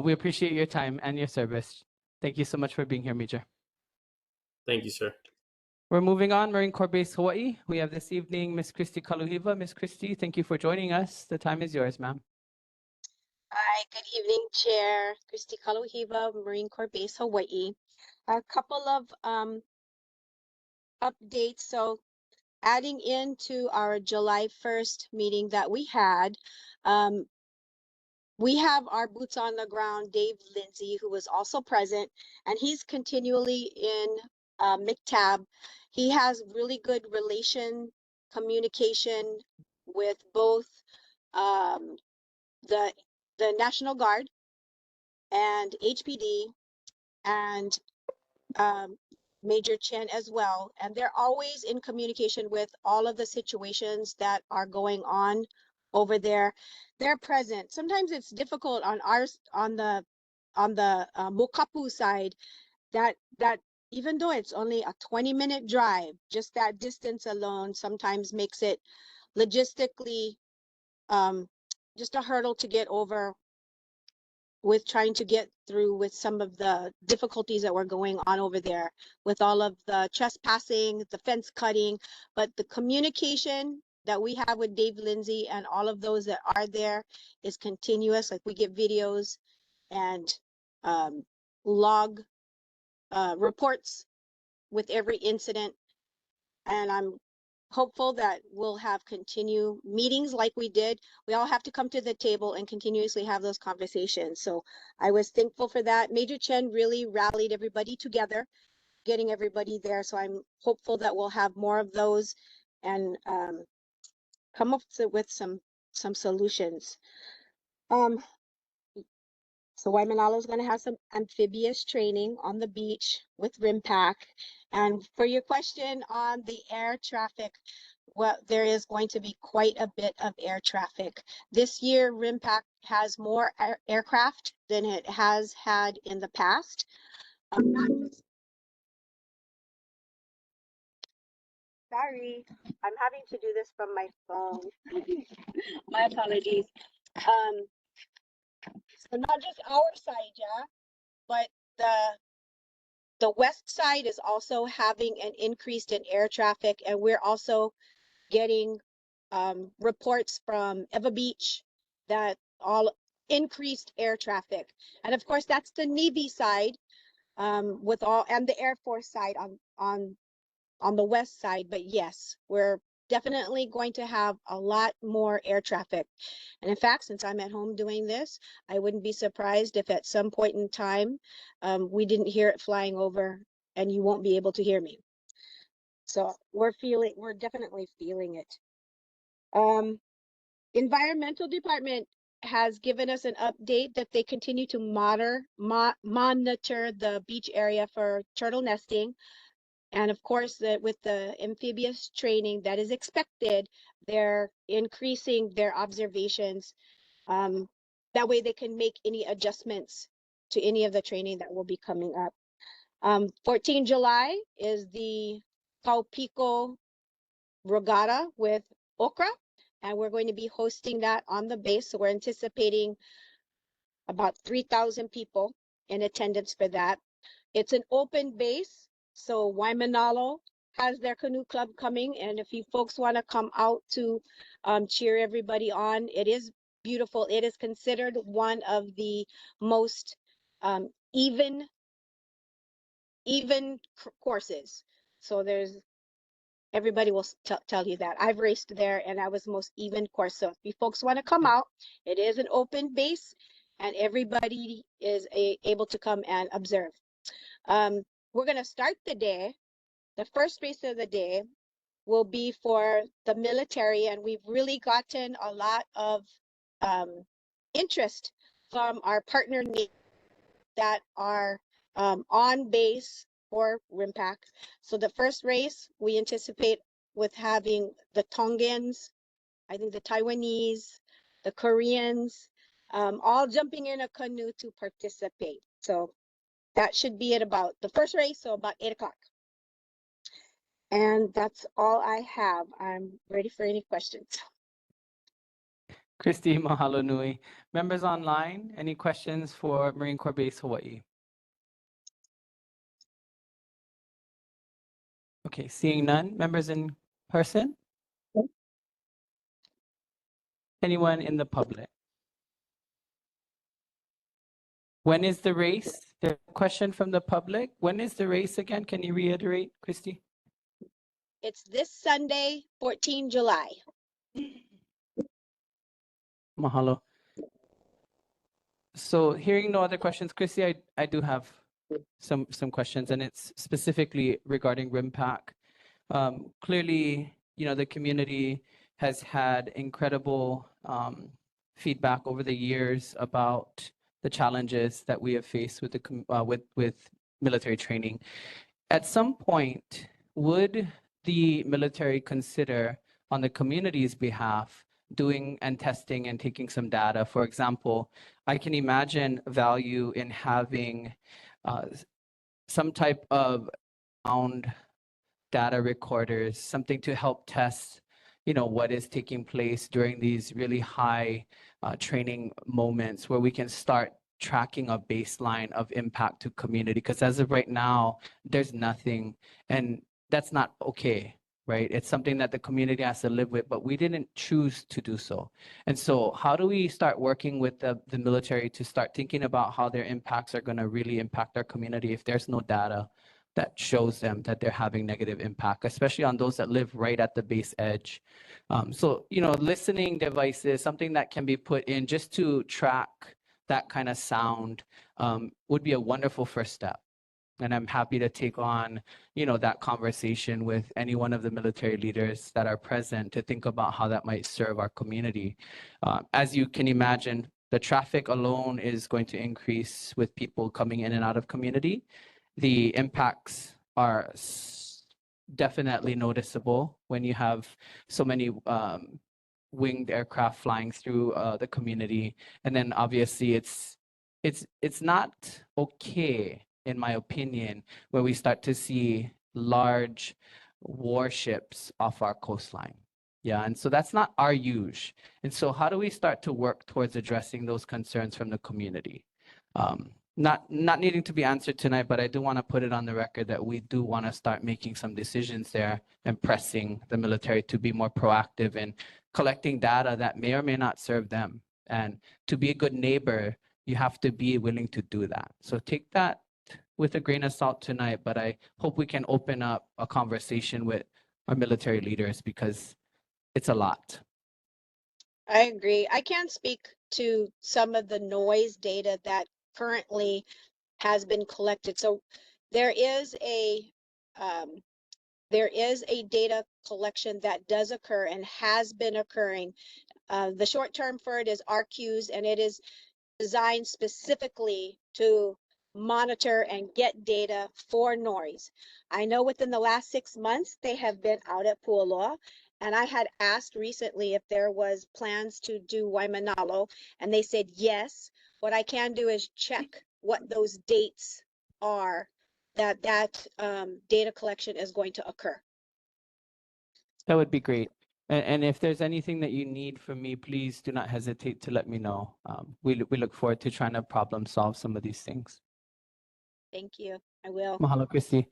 S2: We appreciate your time and your service. Thank you so much for being here, Major.
S9: Thank you, sir.
S2: We're moving on. Marine Corps Base, Hawaii. We have this evening Miss Christy Kaluhiva. Miss Christy, thank you for joining us. The time is yours, ma'am.
S12: Hi, good evening, Chair. Christy Kaluhiva, Marine Corps Base, Hawaii. A couple of updates. So adding into our July 1st meeting that we had, we have our boots on the ground, Dave Lindsay, who was also present, and he's continually in MCTAB. He has really good communication with both the National Guard and HPD and Major Chen as well. And they're always in communication with all of the situations that are going on over there. They're present. Sometimes it's difficult on the Mokapu side, that even though it's only a 20-minute drive, just that distance alone sometimes makes it logistically just a hurdle to get over with trying to get through with some of the difficulties that were going on over there with all of the trespassing, the fence cutting, but the communication that we have with Dave Lindsay and all of those that are there is continuous. Like we get videos and log reports with every incident. And I'm hopeful that we'll have continue meetings like we did. We all have to come to the table and continuously have those conversations. So I was thankful for that. Major Chen really rallied everybody together, getting everybody there. So I'm hopeful that we'll have more of those and come up with some solutions. So Waimanalo is going to have some amphibious training on the beach with RIMPAC. And for your question on the air traffic, well, there is going to be quite a bit of air traffic. This year, RIMPAC has more aircraft than it has had in the past. Sorry, I'm having to do this from my phone. My apologies. So not just our side, yeah, but the west side is also having an increase in air traffic, and we're also getting reports from Eva Beach that all increased air traffic. And of course, that's the Navy side with all, and the Air Force side on the west side. But yes, we're definitely going to have a lot more air traffic. And in fact, since I'm at home doing this, I wouldn't be surprised if at some point in time we didn't hear it flying over and you won't be able to hear me. So we're definitely feeling it. Environmental department has given us an update that they continue to monitor the beach area for turtle nesting. And of course, that with the amphibious training that is expected, they're increasing their observations. That way they can make any adjustments to any of the training that will be coming up. 14 July is the Kaupico Regatta with Okra, and we're going to be hosting that on the base. So we're anticipating about 3,000 people in attendance for that. It's an open base, so Waimanalo has their canoe club coming, and if you folks want to come out to cheer everybody on, it is beautiful. It is considered one of the most even courses. So everybody will tell you that. I've raced there and I was the most even course. So if you folks want to come out, it is an open base and everybody is able to come and observe. We're going to start the day. The first race of the day will be for the military, and we've really gotten a lot of interest from our partner that are on base for RIMPAC. So the first race we anticipate with having the Tongans, I think the Taiwanese, the Koreans, all jumping in a canoe to participate. So that should be at about the first race, so about 8 o'clock. And that's all I have. I'm ready for any questions.
S2: Christy, mahalo nui. Members online, any questions for Marine Corps Base Hawaii? Okay, seeing none. Members in person? Anyone in the public? When is the race? There's a question from the public. When is the race again? Can you reiterate, Christy?
S12: It's this Sunday, 14 July.
S2: Mahalo. So hearing no other questions, Christy, I do have some questions, and it's specifically regarding RIMPAC. Clearly, the community has had incredible feedback over the years about the challenges that we have faced with with military training. At some point, would the military consider, on the community's behalf, doing and testing and taking some data. For example, I can imagine value in having some type of sound data recorders, something to help test, what is taking place during these really high training moments where we can start tracking a baseline of impact to community. Because as of right now, there's nothing, and that's not okay, right? It's something that the community has to live with, but we didn't choose to do so. And so how do we start working with the military to start thinking about how their impacts are going to really impact our community if there's no data that shows them that they're having negative impact, especially on those that live right at the base edge. So, listening devices, something that can be put in just to track that kind of sound would be a wonderful first step. And I'm happy to take on, that conversation with any one of the military leaders that are present to think about how that might serve our community. As you can imagine, the traffic alone is going to increase with people coming in and out of community. The impacts are definitely noticeable when you have so many winged aircraft flying through the community. And then obviously it's not okay, in my opinion, when we start to see large warships off our coastline. Yeah, and so that's not our use. And so how do we start to work towards addressing those concerns from the community? Not needing to be answered tonight, but I do want to put it on the record that we do want to start making some decisions there and pressing the military to be more proactive in collecting data that may or may not serve them. And to be a good neighbor, you have to be willing to do that. So take that with a grain of salt tonight, but I hope we can open up a conversation with our military leaders because it's a lot.
S12: I agree. I can't speak to some of the noise data that currently has been collected. So there is a data collection that does occur and has been occurring. The short term for it is RQs, and it is designed specifically to monitor and get data for noise. I know within the last 6 months, they have been out at Pualoa, and I had asked recently if there was plans to do Waimanalo, and they said yes. What I can do is check what those dates are that data collection is going to occur.
S2: That would be great. And if there's anything that you need from me, please do not hesitate to let me know. We look forward to trying to problem solve some of these things.
S12: Thank you. I will.
S2: Mahalo, Christy.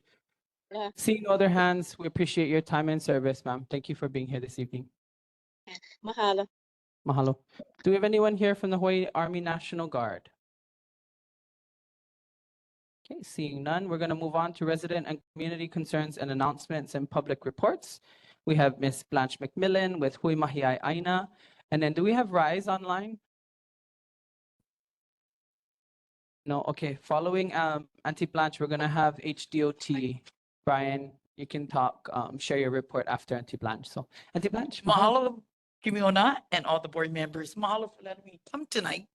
S12: Yeah.
S2: Seeing no other hands, we appreciate your time and service, ma'am. Thank you for being here this evening.
S12: Mahalo.
S2: Mahalo. Do we have anyone here from the Hawaii Army National Guard? Okay, seeing none, we're going to move on to resident and community concerns and announcements and public reports. We have Ms. Blanche McMillan with Hui Mahiai Aina. And then do we have Rise online? No, okay. Following Auntie Blanche, we're going to have HDOT. Brian, you can talk, share your report after Auntie Blanche. So Auntie Blanche.
S13: Mahalo, Kimiona, and all the board members. Mahalo for letting me come tonight.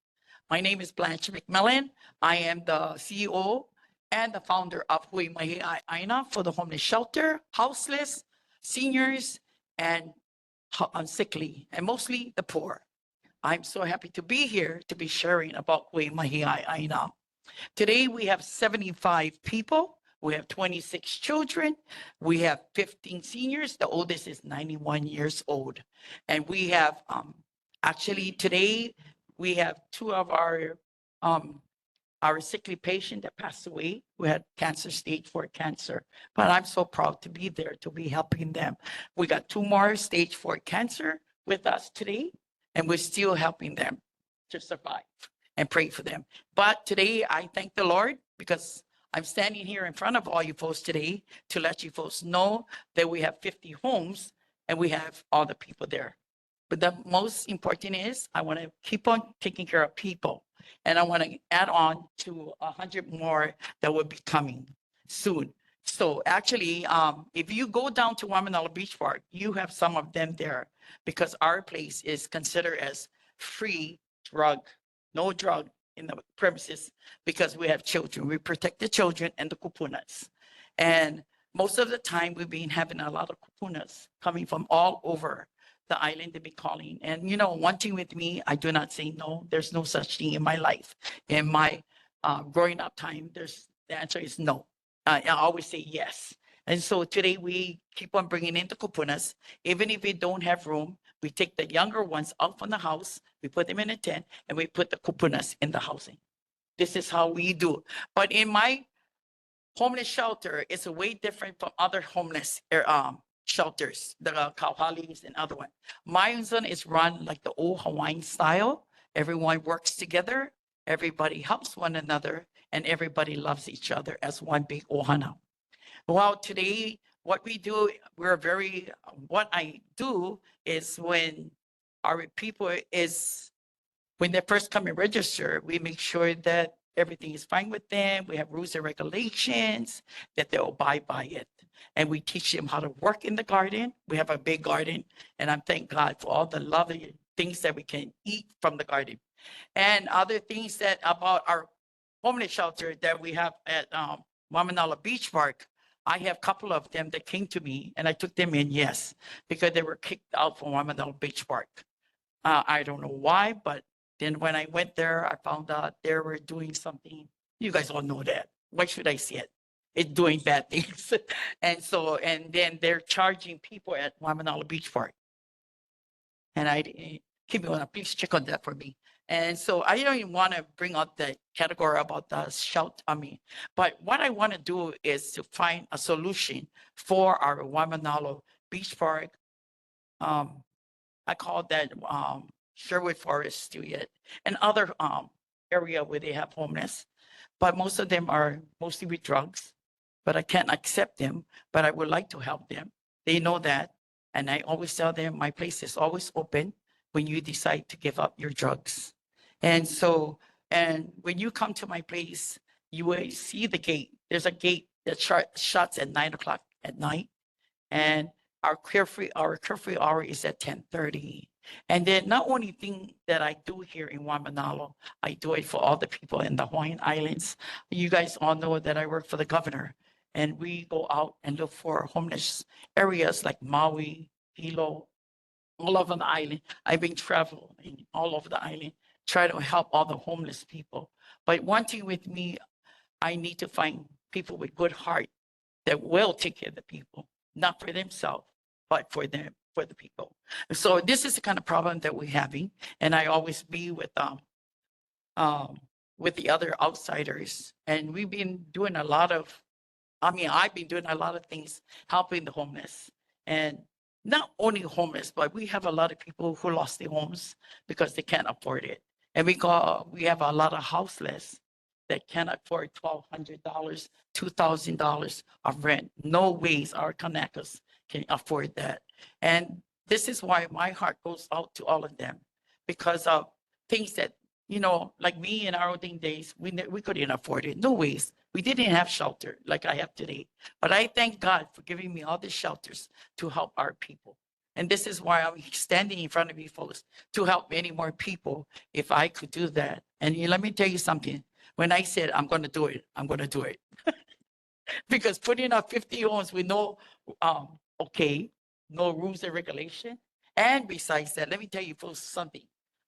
S13: My name is Blanche McMillan. I am the CEO and the founder of Hui Mahiai Aina for the homeless shelter, houseless, seniors, and sickly, and mostly the poor. I'm so happy to be here to be sharing about Hui Mahiai Aina. Today we have 75 people. We have 26 children. We have 15 seniors. The oldest is 91 years old. And we have, actually today, we have two of our sickly patient that passed away who had cancer, stage 4 cancer. But I'm so proud to be there to be helping them. We got 2 more stage 4 cancer with us today, and we're still helping them to survive and pray for them. But today I thank the Lord because I'm standing here in front of all you folks today to let you folks know that we have 50 homes and we have all the people there. But the most important is I want to keep on taking care of people. And I want to add on to 100 more that will be coming soon. So actually, if you go down to Waimanalo Beach Park, you have some of them there because our place is considered as free drug, no drug in the premises because we have children. We protect the children and the kupunas. And most of the time we've been having a lot of kupunas coming from all over the island they've been calling. And you know, one thing with me, I do not say no. There's no such thing in my life. In my growing up time, the answer is no. I always say yes. And so today we keep on bringing in the kupunas. Even if we don't have room, we take the younger ones out from the house, we put them in a tent, and we put the kupunas in the housing. This is how we do. But in my homeless shelter, it's way different from other homeless shelters, the Kauhalis and other one. My one is run like the old Hawaiian style. Everyone works together, everybody helps one another, and everybody loves each other as one big ohana. Well, today, what we do, what I do is when our people when they first come and register, we make sure that everything is fine with them. We have rules and regulations that they'll abide by it. And we teach them how to work in the garden. We have a big garden, and I'm thank God for all the lovely things that we can eat from the garden. And other things that about our homeless shelter that we have at Waimanalo Beach Park, I have a couple of them that came to me and I took them in, yes, because they were kicked out from Waimanalo Beach Park. I don't know why, but then when I went there, I found out they were doing something. You guys all know that. Why should I say it? It's doing bad things. And then they're charging people at Waimanalo Beach Park. And Kim, please check on that for me. And so I don't even want to bring up the category about the but what I want to do is to find a solution for our Waimanalo Beach Park. I call that Sherwood Forest still yet, and other area where they have homeless, but most of them are mostly with drugs. But I can't accept them. But I would like to help them. They know that, and I always tell them my place is always open when you decide to give up your drugs. And so, and when you come to my place, you will see the gate. There's a gate that shuts at 9 o'clock at night, and our curfew hour is at 10:30. And then not only thing that I do here in Waimanalo, I do it for all the people in the Hawaiian Islands. You guys all know that I work for the governor, and we go out and look for homeless areas like Maui, Hilo, all over the island. I've been traveling all over the island, try to help all the homeless people. But one thing with me, I need to find people with good heart that will take care of the people, not for themselves, but for them, for the people. So this is the kind of problem that we're having. And I always be with the other outsiders. And we've been doing a lot of, I've been doing a lot of things helping the homeless. And not only homeless, but we have a lot of people who lost their homes because they can't afford it. And we have a lot of houseless that can't afford $1,200, $2,000 of rent. No ways our Kanakas can afford that. And this is why my heart goes out to all of them, because of things that, like me in our olden days, we couldn't afford it. No ways. We didn't have shelter like I have today. But I thank God for giving me all the shelters to help our people. And this is why I'm standing in front of you folks to help many more people if I could do that. And let me tell you something. When I said I'm going to do it, I'm going to do it. Because putting up 50 homes with no rules and regulation. And besides that, let me tell you folks something.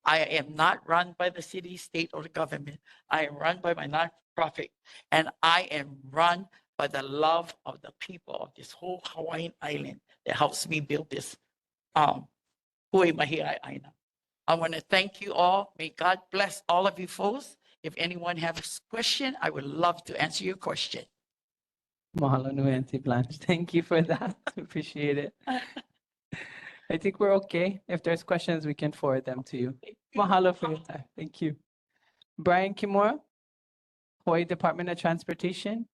S13: I am not run by the city, state, or the government. I am run by my nonprofit, and I am run by the love of the people of this whole Hawaiian island that helps me build this Hui Mahiai Aina. I want to thank you all. May God bless all of you folks. If anyone has a question, I would love to answer your question.
S2: Mahalo nui, Auntie Blanche. Thank you for that. Appreciate it. I think we're okay. If there's questions, we can forward them to you. Mahalo for your time. Thank you. Brian Kimura, Hawaii Department of Transportation.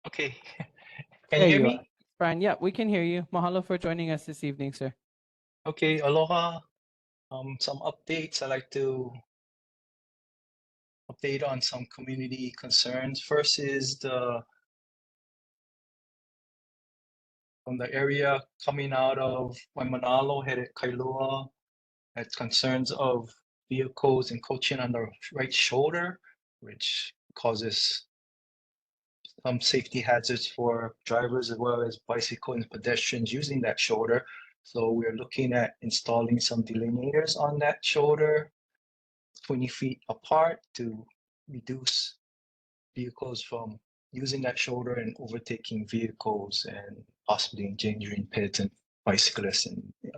S14: Okay. Can
S2: There
S14: you hear
S2: you
S14: me?
S2: are. Brian, yeah, we can hear you. Mahalo for joining us this evening, sir.
S14: Okay, aloha. Some updates. I'd like to update on some community concerns. First is the from the area coming out of Waimanalo, headed Kailua, had concerns of vehicles encroaching on the right shoulder, which causes some safety hazards for drivers as well as bicycle and pedestrians using that shoulder. So we're looking at installing some delineators on that shoulder, 20 feet apart, to reduce vehicles from using that shoulder and overtaking vehicles and possibly endangering pets and bicyclists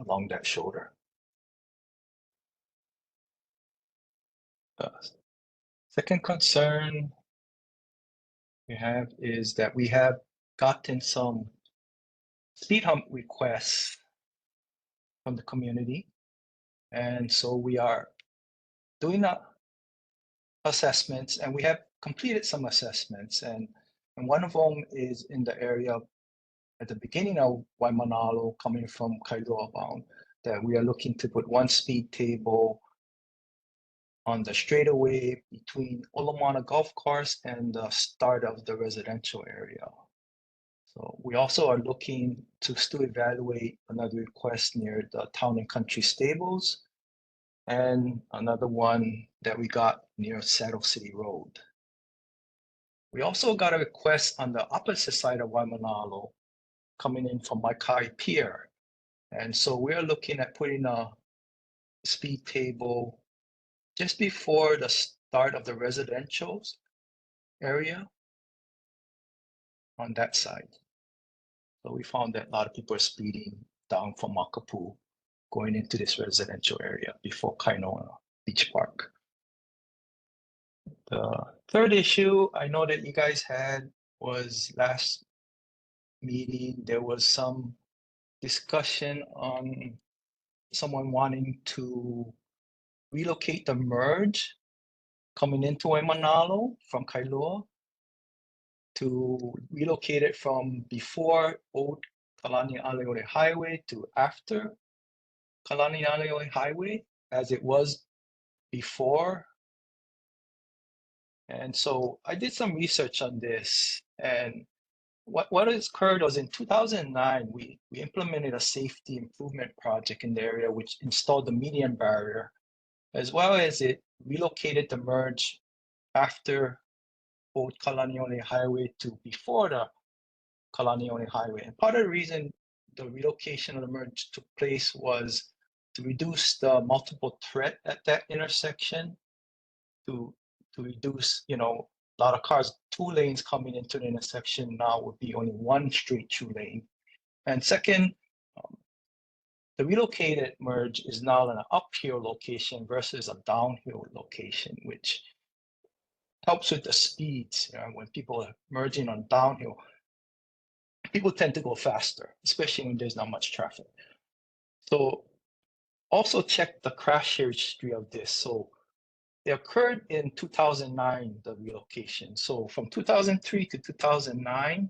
S14: along that shoulder. Second concern we have is that we have gotten some speed hump requests from the community. And so we are doing assessments, and we have completed some assessments. And one of them is in the area at the beginning of Waimanalo, coming from Kailua bound, that we are looking to put one speed table on the straightaway between Olomana Golf Course and the start of the residential area. So we also are looking to still evaluate another request near the Town and Country Stables, and another one that we got near Saddle City Road. We also got a request on the opposite side of Waimanalo, coming in from Maikai Pier. And so we're looking at putting a speed table just before the start of the residential area on that side. So we found that a lot of people are speeding down from Makapu, going into this residential area before Kainoa Beach Park. The third issue I know that you guys had was last meeting, there was some discussion on someone wanting to relocate the merge coming into Waimanalo from Kailua, to relocate it from before Old Kalani Aleole Highway to after Kalani Aleole Highway, as it was before. And so I did some research on this, and what has occurred was in 2009, we implemented a safety improvement project in the area, which installed the median barrier, as well as it relocated the merge after Old Kalaniole Highway to before the Kalaniole Highway. And part of the reason the relocation of the merge took place was to reduce the multiple threat at that intersection, to reduce, a lot of cars, 2 lanes coming into the intersection now would be only 1 straight 2 lane. And second, the relocated merge is now in an uphill location versus a downhill location, which helps with the speeds. When people are merging on downhill, people tend to go faster, especially when there's not much traffic. So also check the crash history of this. So it occurred in 2009, the relocation. So from 2003 to 2009,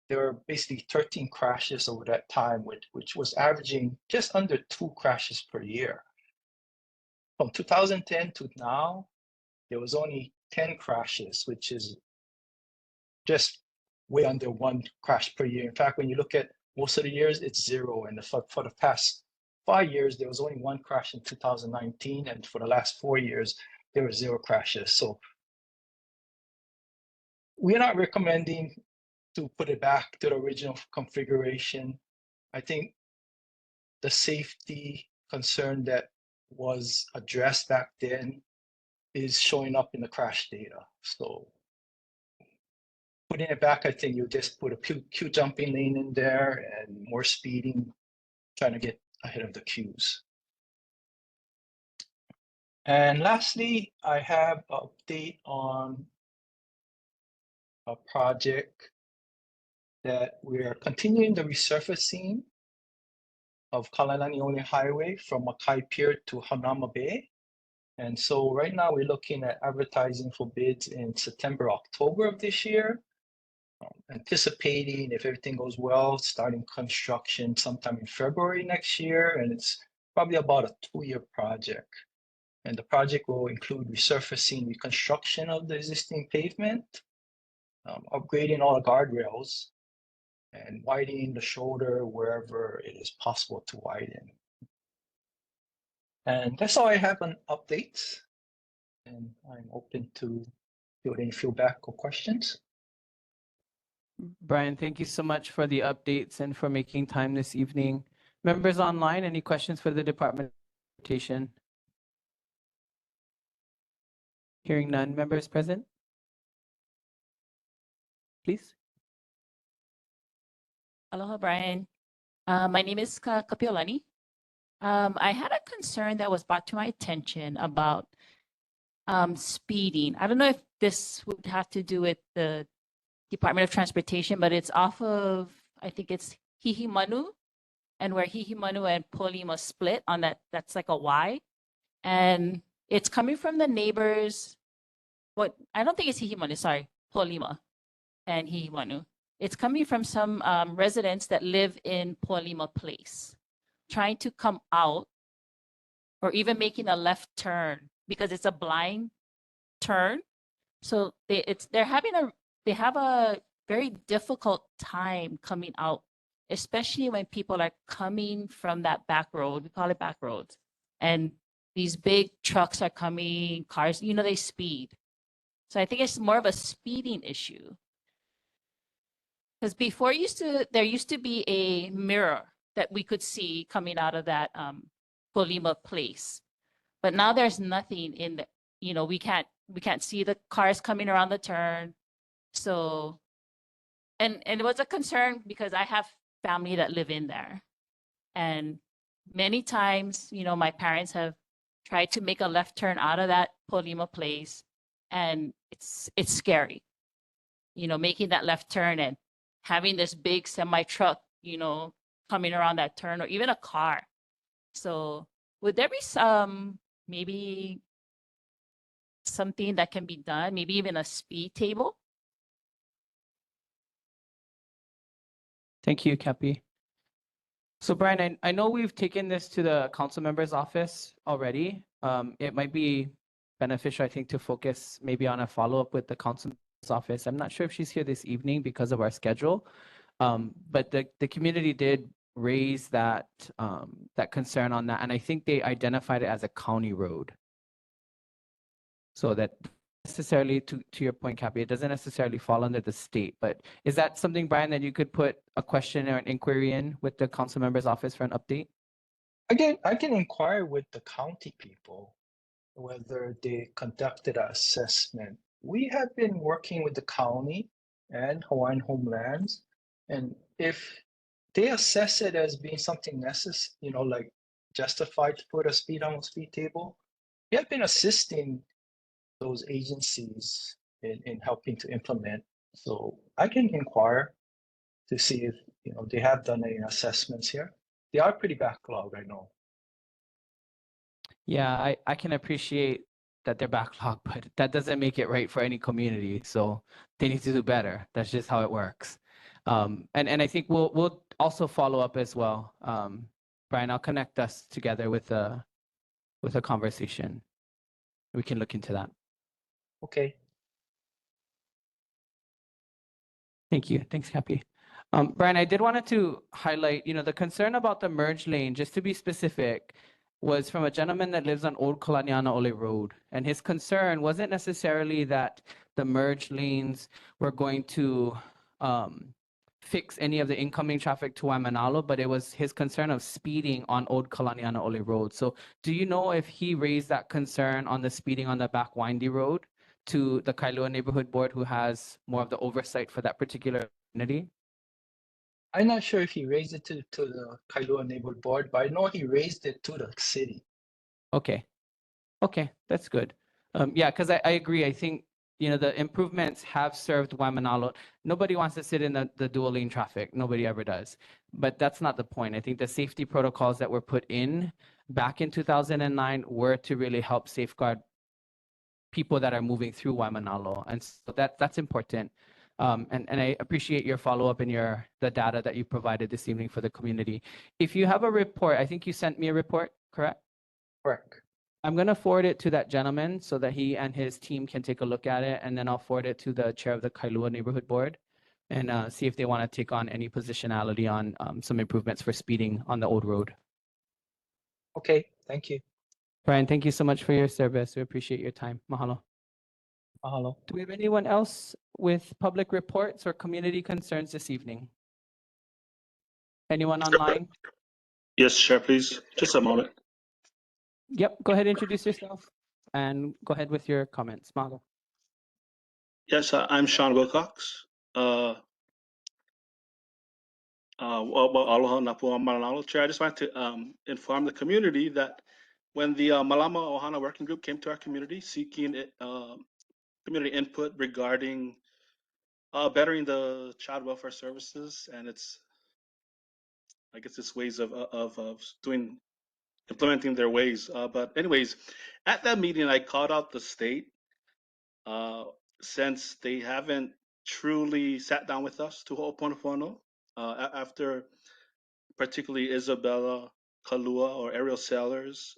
S14: there were basically 13 crashes over that time, which was averaging just under 2 crashes per year. From 2010 to now, there was only 10 crashes, which is just way under 1 crash per year. In fact, when you look at most of the years, it's 0. And for the past 5 years, there was only 1 crash in 2019. And for the last 4 years, there were 0 crashes. So we're not recommending to put it back to the original configuration. I think the safety concern that was addressed back then is showing up in the crash data. So putting it back, I think you just put a queue jumping lane in there and more speeding, trying to get ahead of the queues. And lastly, I have an update on a project that we are continuing the resurfacing of Kalalaniole Highway from Makai Pier to Hanama Bay. And so right now we're looking at advertising for bids in September, October of this year. Anticipating, if everything goes well, starting construction sometime in February next year. And it's probably about a 2-year project. And the project will include resurfacing, reconstruction of the existing pavement, upgrading all the guardrails, and widening the shoulder wherever it is possible to widen. And that's all I have on updates. And I'm open to field any feedback or questions.
S2: Brian, thank you so much for the updates and for making time this evening. Members online, any questions for the Department of Transportation? Hearing none. Members present? Please.
S15: Aloha, Brian. My name is Kapiolani. I had a concern that was brought to my attention about speeding. I don't know if this would have to do with the Department of Transportation, but it's off of, I think it's Hihimanu, and where Hihimanu and Polima split on that's like a Y. And it's coming from the neighbors. I don't think it's Hihimanu, sorry, Polima and Hihimanu. It's coming from some residents that live in Polima Place, trying to come out or even making a left turn because it's a blind turn. So they have a very difficult time coming out, especially when people are coming from that back road. We call it back roads. And these big trucks are coming, cars, they speed. So I think it's more of a speeding issue. Because before there used to be a mirror that we could see coming out of that Polima Place. But now there's nothing in the, we can't see the cars coming around the turn. So, and it was a concern because I have family that live in there. And many times, my parents have tried to make a left turn out of that Polima Place, and it's scary, making that left turn and having this big semi truck, coming around that turn, or even a car. So would there be maybe something that can be done, maybe even a speed table?
S2: Thank you, Cappy. So Brian, I know we've taken this to the council member's office already. It might be beneficial, I think, to focus maybe on a follow-up with the council member's office. I'm not sure if she's here this evening because of our schedule, but the community did raise that concern on that, and I think they identified it as a county road. So that necessarily, to your point, Cappy, it doesn't necessarily fall under the state, but is that something, Brian, that you could put a question or an inquiry in with the council member's office for an update?
S14: I can inquire with the county people whether they conducted an assessment. We have been working with the county and Hawaiian Homelands, and if they assess it as being something necessary, like justified to put a speed table, we have been assisting those agencies in helping to implement. So I can inquire to see if they have done any assessments here. They are pretty backlogged, I know.
S2: Yeah, I can appreciate that they're backlogged, but that doesn't make it right for any community. So they need to do better. That's just how it works. And I think we'll also follow up as well. Brian, I'll connect us together with a conversation. We can look into that.
S14: Okay.
S2: Thank you. Thanks, Cappy. Brian, I did wanted to highlight, the concern about the merge lane, just to be specific, was from a gentleman that lives on Old Kalaniana Ole Road. And his concern wasn't necessarily that the merge lanes were going to fix any of the incoming traffic to Waimanalo, but it was his concern of speeding on Old Kalaniana Ole Road. So do you know if he raised that concern on the speeding on the back windy road to the Kailua Neighborhood Board, who has more of the oversight for that particular community?
S14: I'm not sure if he raised it to the Kailua Neighborhood Board, but I know he raised it to the city.
S2: Okay. Okay, that's good. Yeah, because I agree. I think, the improvements have served Waimanalo. Nobody wants to sit in the dual lane traffic. Nobody ever does. But that's not the point. I think the safety protocols that were put in back in 2009 were to really help safeguard people that are moving through Waimanalo. And so that's important. And I appreciate your follow-up and the data that you provided this evening for the community. If you have a report, I think you sent me a report, correct?
S14: Correct.
S2: I'm going to forward it to that gentleman so that he and his team can take a look at it, and then I'll forward it to the chair of the Kailua Neighborhood Board and see if they want to take on any positionality on some improvements for speeding on the old road.
S14: Okay, thank you.
S2: Brian, thank you so much for your service. We appreciate your time. Mahalo.
S14: Mahalo.
S2: Do we have anyone else with public reports or community concerns this evening? Anyone online?
S16: Yes, Chair, please. Just a moment.
S2: Yep, go ahead, introduce yourself and go ahead with your comments. Mahalo.
S16: Yes, I'm Sean Wilcox. Aloha na pua Waimanalo. Chair, I just want to inform the community that when the Malama Ohana Working Group came to our community seeking community input regarding bettering the child welfare services and its, I guess, its ways of implementing their ways. But anyways, at that meeting, I called out the state since they haven't truly sat down with us to Ho'oponopono after particularly Isabella Kalua or Ariel Sellers.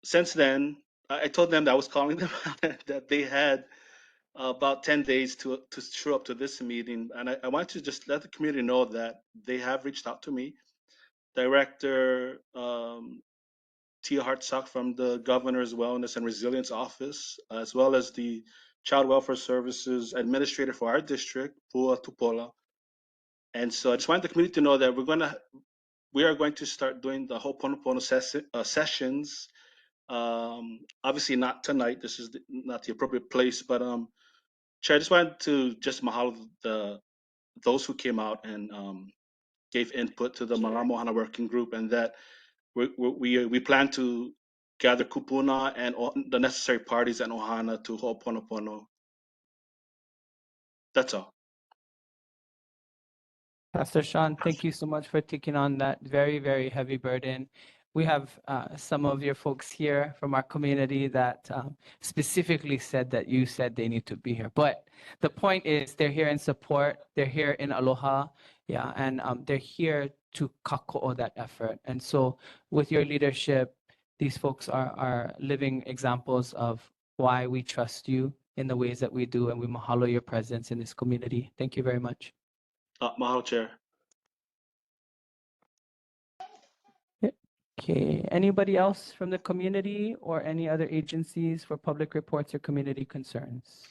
S16: Since then, I told them that I was calling them that they had about 10 days to show up to this meeting. And I want to just let the community know that they have reached out to me. Director Tia Hartsock from the Governor's Wellness and Resilience Office, as well as the Child Welfare Services Administrator for our district, Pua Tupola. And so I just wanted the community to know that we are going to start doing the Ho'oponopono sessions. Obviously not tonight. This is not the appropriate place, but Chair, I just wanted to just mahalo those who came out and gave input to the Malama Ohana Working Group, and that we plan to gather kupuna and the necessary parties at Ohana to Ho'oponopono. That's all.
S2: Pastor Sean, thank you so much for taking on that very, very heavy burden. We have some of your folks here from our community that specifically said that you said they need to be here. But the point is they're here in support, they're here in aloha, yeah, and they're here to kako'o that effort. And so with your leadership, these folks are living examples of why we trust you in the ways that we do, and we mahalo your presence in this community. Thank you very much.
S16: Mahalo, Chair.
S2: Okay, anybody else from the community or any other agencies for public reports or community concerns?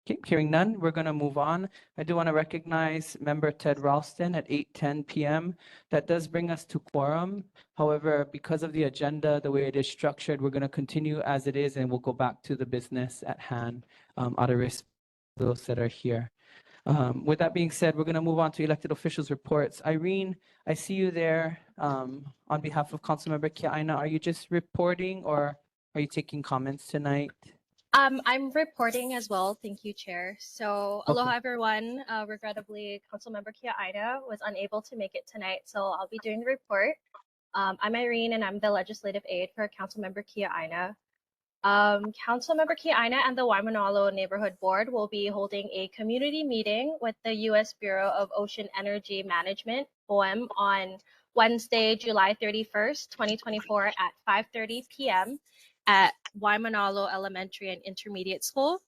S2: Okay, hearing none, we're going to move on. I do want to recognize Member Ted Ralston at 8:10 p.m. That does bring us to quorum. However, because of the agenda, the way it is structured, we're going to continue as it is and we'll go back to the business at hand out of respect for those that are here. With that being said, we're going to move on to elected officials reports. Irene, I see you there on behalf of Councilmember Kiaina. Are you just reporting or are you taking comments tonight?
S17: I'm reporting as well. Thank you, Chair. So aloha, everyone. Regrettably, Councilmember Kiaina was unable to make it tonight, so I'll be doing the report. I'm Irene, and I'm the legislative aide for Councilmember Kiaina. Councilmember Kiaina and the Waimanalo Neighborhood Board will be holding a community meeting with the U.S. Bureau of Ocean Energy Management, BOEM, on Wednesday, July 31st, 2024 at 5:30 p.m. at Waimanalo Elementary and Intermediate School.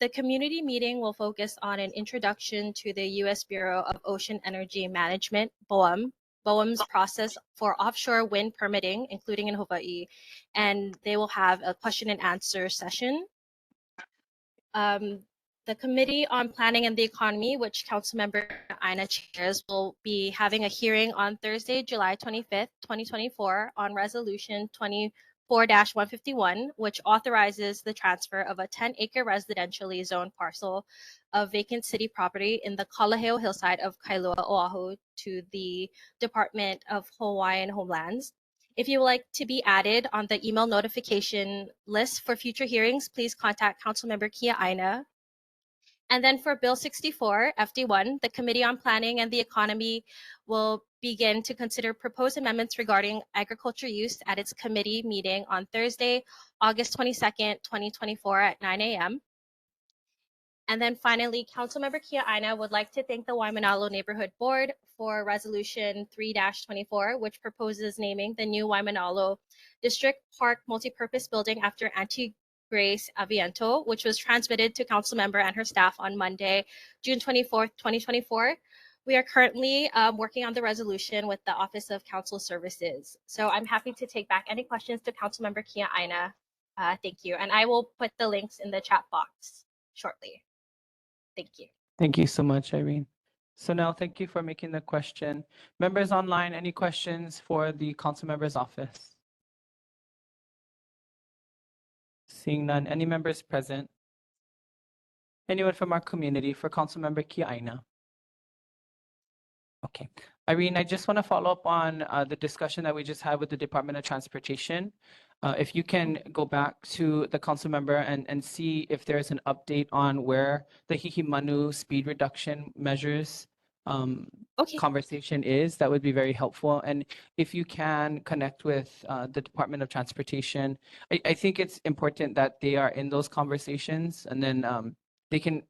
S17: The community meeting will focus on an introduction to the U.S. Bureau of Ocean Energy Management, BOEM's process for offshore wind permitting, including in Hawaii, and they will have a question and answer session. The Committee on Planning and the Economy, which Councilmember Aina chairs, will be having a hearing on Thursday, July 25th, 2024 on Resolution 24-151, which authorizes the transfer of a 10-acre residentially zoned parcel of vacant city property in the Kalaheo hillside of Kailua, Oahu to the Department of Hawaiian Homelands. If you would like to be added on the email notification list for future hearings, please contact Councilmember Kiaina. And then for Bill 64, FD1, the Committee on Planning and the Economy will begin to consider proposed amendments regarding agriculture use at its committee meeting on Thursday, August 22nd, 2024 at 9 a.m. And then finally, Councilmember Kiaina would like to thank the Waimanalo Neighborhood Board for Resolution 3-24, which proposes naming the new Waimanalo District Park Multipurpose Building after Grace Aviento, which was transmitted to council member and her staff on Monday, June 24th, 2024. We are currently working on the resolution with the Office of Council Services. So I'm happy to take back any questions to Councilmember Kia Aina. Thank you. And I will put the links in the chat box shortly. Thank you.
S2: Thank you so much, Irene. So now, thank you for making the question. Members online, any questions for the council member's office? Seeing none, any members present? Anyone from our community for council member Kia Aina? Okay. Irene, I just want to follow up on the discussion that we just had with the Department of Transportation. If you can go back to the council member and see if there's an update on where the Hihimanu speed reduction measures conversation is, that would be very helpful. And if you can connect with the Department of Transportation, I think it's important that they are in those conversations, and then they can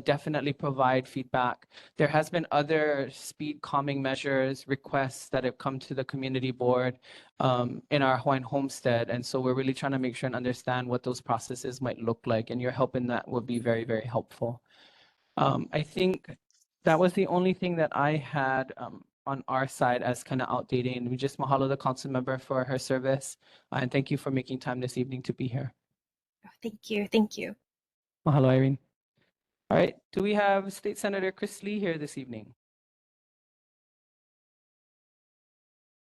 S2: definitely provide feedback. There has been other speed calming measures, requests that have come to the community board in our Hawaiian homestead. And so we're really trying to make sure and understand what those processes might look like. And your help in that would be very, very helpful. I think that was the only thing that I had on our side as kind of outdating. We just mahalo the council member for her service. And thank you for making time this evening to be here.
S17: Thank you. Thank you.
S2: Mahalo, Irene. All right, do we have State Senator Chris Lee here this evening?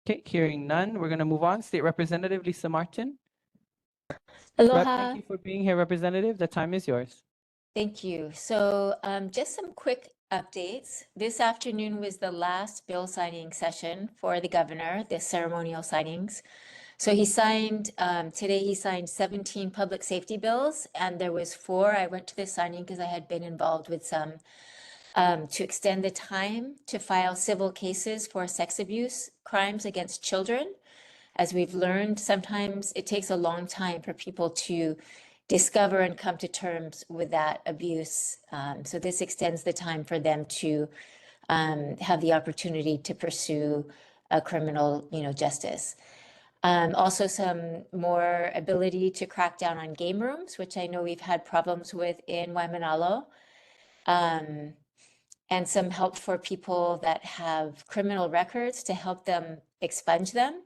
S2: Okay, hearing none, we're going to move on. State Representative Lisa Martin.
S18: Aloha.
S2: Rep, thank you for being here, Representative. The time is yours.
S18: Thank you. So just some quick updates. This afternoon was the last bill signing session for the governor, the ceremonial signings. So he signed, today he signed 17 public safety bills, and there was 4. I went to the signing because I had been involved with some, to extend the time to file civil cases for sex abuse crimes against children. As we've learned, sometimes it takes a long time for people to discover and come to terms with that abuse. So this extends the time for them to have the opportunity to pursue a criminal, justice. Also some more ability to crack down on game rooms, which I know we've had problems with in Waimanalo. And some help for people that have criminal records to help them expunge them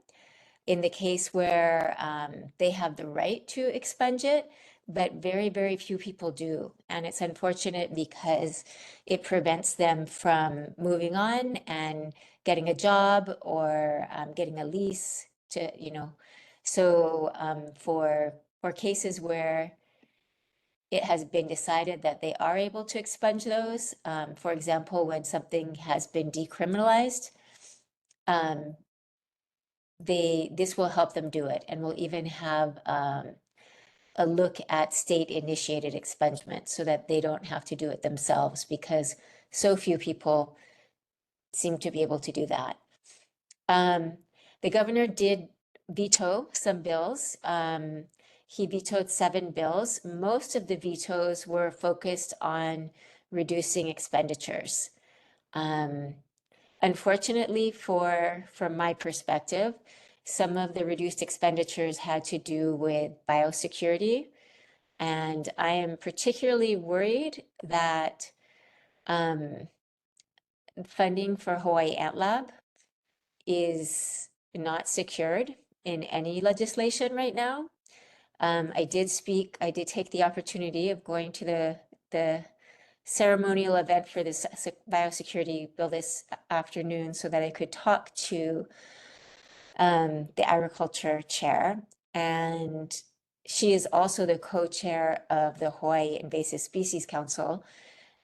S18: in the case where they have the right to expunge it, but very, very few people do. And it's unfortunate because it prevents them from moving on and getting a job or getting a lease to, So for cases where it has been decided that they are able to expunge those, for example, when something has been decriminalized, this will help them do it, and we'll even have a look at state-initiated expungement so that they don't have to do it themselves, because so few people seem to be able to do that. The governor did veto some bills. He vetoed 7 bills. Most of the vetoes were focused on reducing expenditures. Unfortunately, from my perspective, some of the reduced expenditures had to do with biosecurity. And I am particularly worried that funding for Hawaii Ant Lab is not secured in any legislation right now. I did take the opportunity of going to the ceremonial event for this biosecurity bill this afternoon so that I could talk to the agriculture chair, and she is also the co-chair of the Hawaii Invasive Species Council.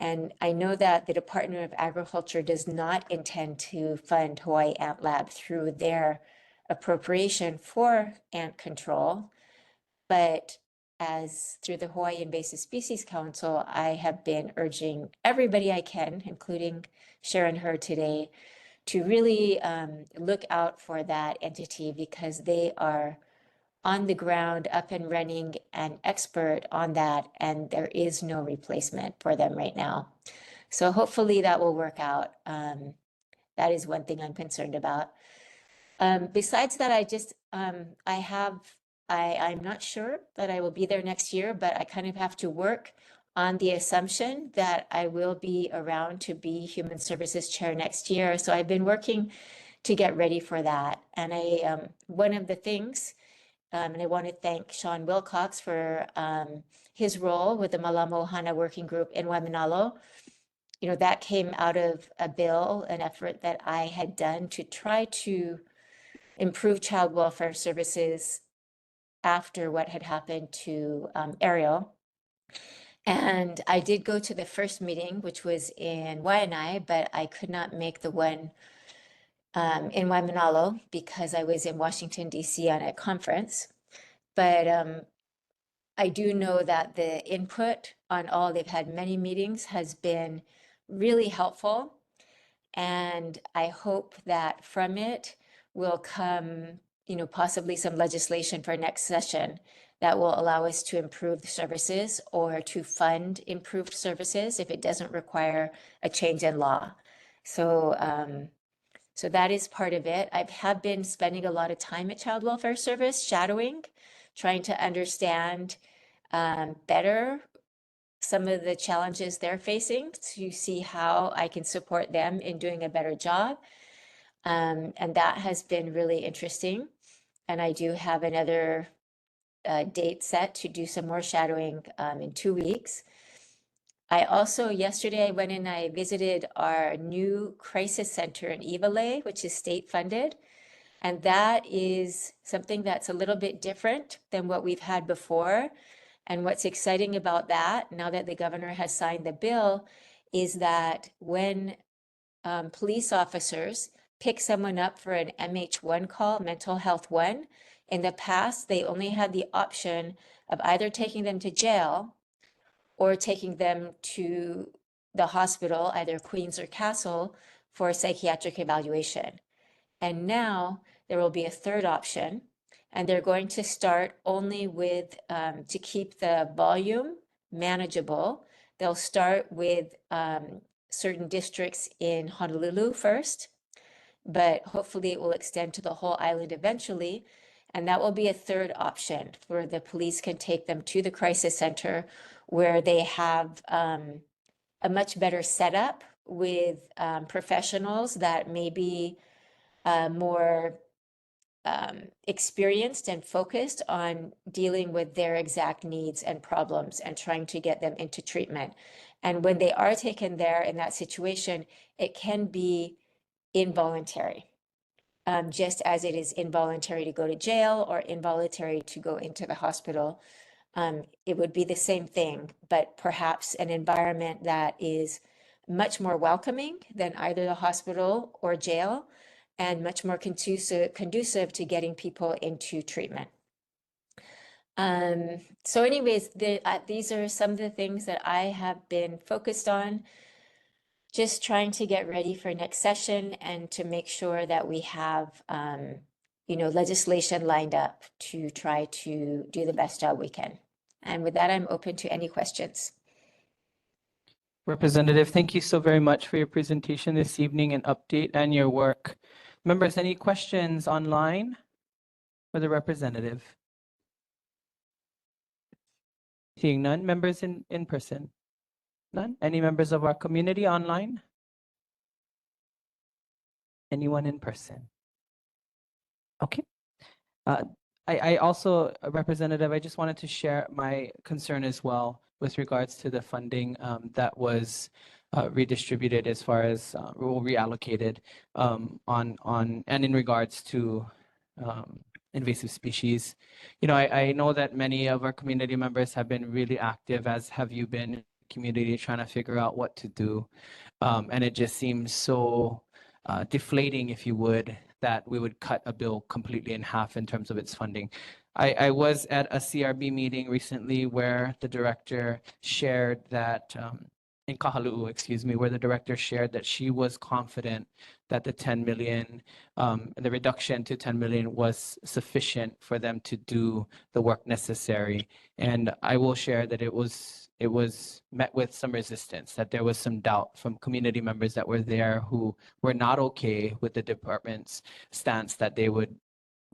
S18: And I know that the Department of Agriculture does not intend to fund Hawaii Ant Lab through their appropriation for ant control, but as through the Hawaii Invasive Species Council, I have been urging everybody I can, including Sharon Hurd today, to really look out for that entity, because they are on the ground, up and running, and expert on that, and there is no replacement for them right now. So hopefully that will work out. That is one thing I'm concerned about. Besides that, I have I'm not sure that I will be there next year, but I kind of have to work on the assumption that I will be around to be Human Services Chair next year. So I've been working to get ready for that. And one of the things, and I want to thank Sean Wilcox for his role with the Malamo Hana Working Group in Waimanalo. You know, that came out of a bill, an effort that I had done to try to improve child welfare services after what had happened to Ariel. And I did go to the first meeting, which was in Waianae, but I could not make the one in Waimanalo because I was in Washington, D.C. on a conference. But I do know that the input on all, they've had many meetings, has been really helpful. And I hope that from it will come, you know, possibly some legislation for next session that will allow us to improve the services or to fund improved services if it doesn't require a change in law. So, so that is part of it. I have been spending a lot of time at Child Welfare Service, shadowing, trying to understand better some of the challenges they're facing to see how I can support them in doing a better job. And that has been really interesting. And I do have another date set to do some more shadowing in 2 weeks. I also, yesterday, I went and I visited our new crisis center in Ivalai, which is state funded. And that is something that's a little bit different than what we've had before. And what's exciting about that, now that the governor has signed the bill, is that when police officers pick someone up for an MH1 call, mental health 1, in the past, they only had the option of either taking them to jail or taking them to the hospital, either Queens or Castle, for a psychiatric evaluation. And now there will be a third option, and they're going to start only with, to keep the volume manageable, they'll start with certain districts in Honolulu first, but hopefully it will extend to the whole island eventually. And that will be a third option where the police can take them to the crisis center where they have a much better setup with professionals that may be more experienced and focused on dealing with their exact needs and problems and trying to get them into treatment. And when they are taken there in that situation, it can be involuntary, just as it is involuntary to go to jail or involuntary to go into the hospital. It would be the same thing, but perhaps an environment that is much more welcoming than either the hospital or jail, and much more conducive to getting people into treatment. So anyways, these are some of the things that I have been focused on, just trying to get ready for next session and to make sure that we have, you know, legislation lined up to try to do the best job we can. And with that, I'm open to any questions.
S2: Representative, thank you so very much for your presentation this evening and update and your work. Members, any questions online for the representative? Seeing none. Members in person? None? Any members of our community online? Anyone in person? Okay. I also, Representative, I just wanted to share my concern as well with regards to the funding that was redistributed as far as reallocated and in regards to invasive species. You know, I know that many of our community members have been really active, as have you been in the community, trying to figure out what to do. And it just seems so deflating, if you would, that we would cut a bill completely in half in terms of its funding. I was at a CRB meeting recently where the director shared that, in Kahaluu, excuse me, where the director shared that she was confident that the 10 million, the reduction to 10 million was sufficient for them to do the work necessary. And I will share that it was met with some resistance, that there was some doubt from community members that were there who were not okay with the department's stance that they would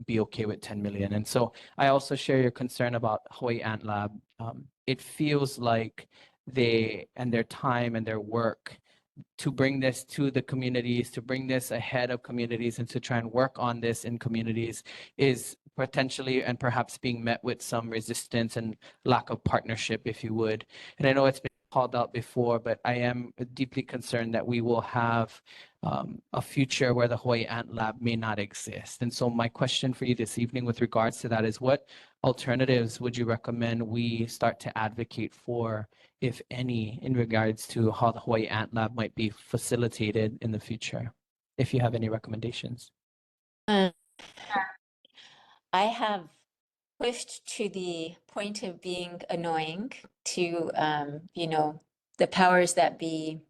S2: be okay with 10 million. And so I also share your concern about Hawaii Ant Lab. It feels like they and their time and their work to bring this to the communities, to bring this ahead of communities and to try and work on this in communities is potentially and perhaps being met with some resistance and lack of partnership, if you would. And I know it's been called out before, but I am deeply concerned that we will have a future where the Hawaii Ant Lab may not exist. And so my question for you this evening with regards to that is, what alternatives would you recommend we start to advocate for, if any, in regards to how the Hawaii Ant Lab might be facilitated in the future, if you have any recommendations?
S18: I have pushed to the point of being annoying to, you know, the powers that be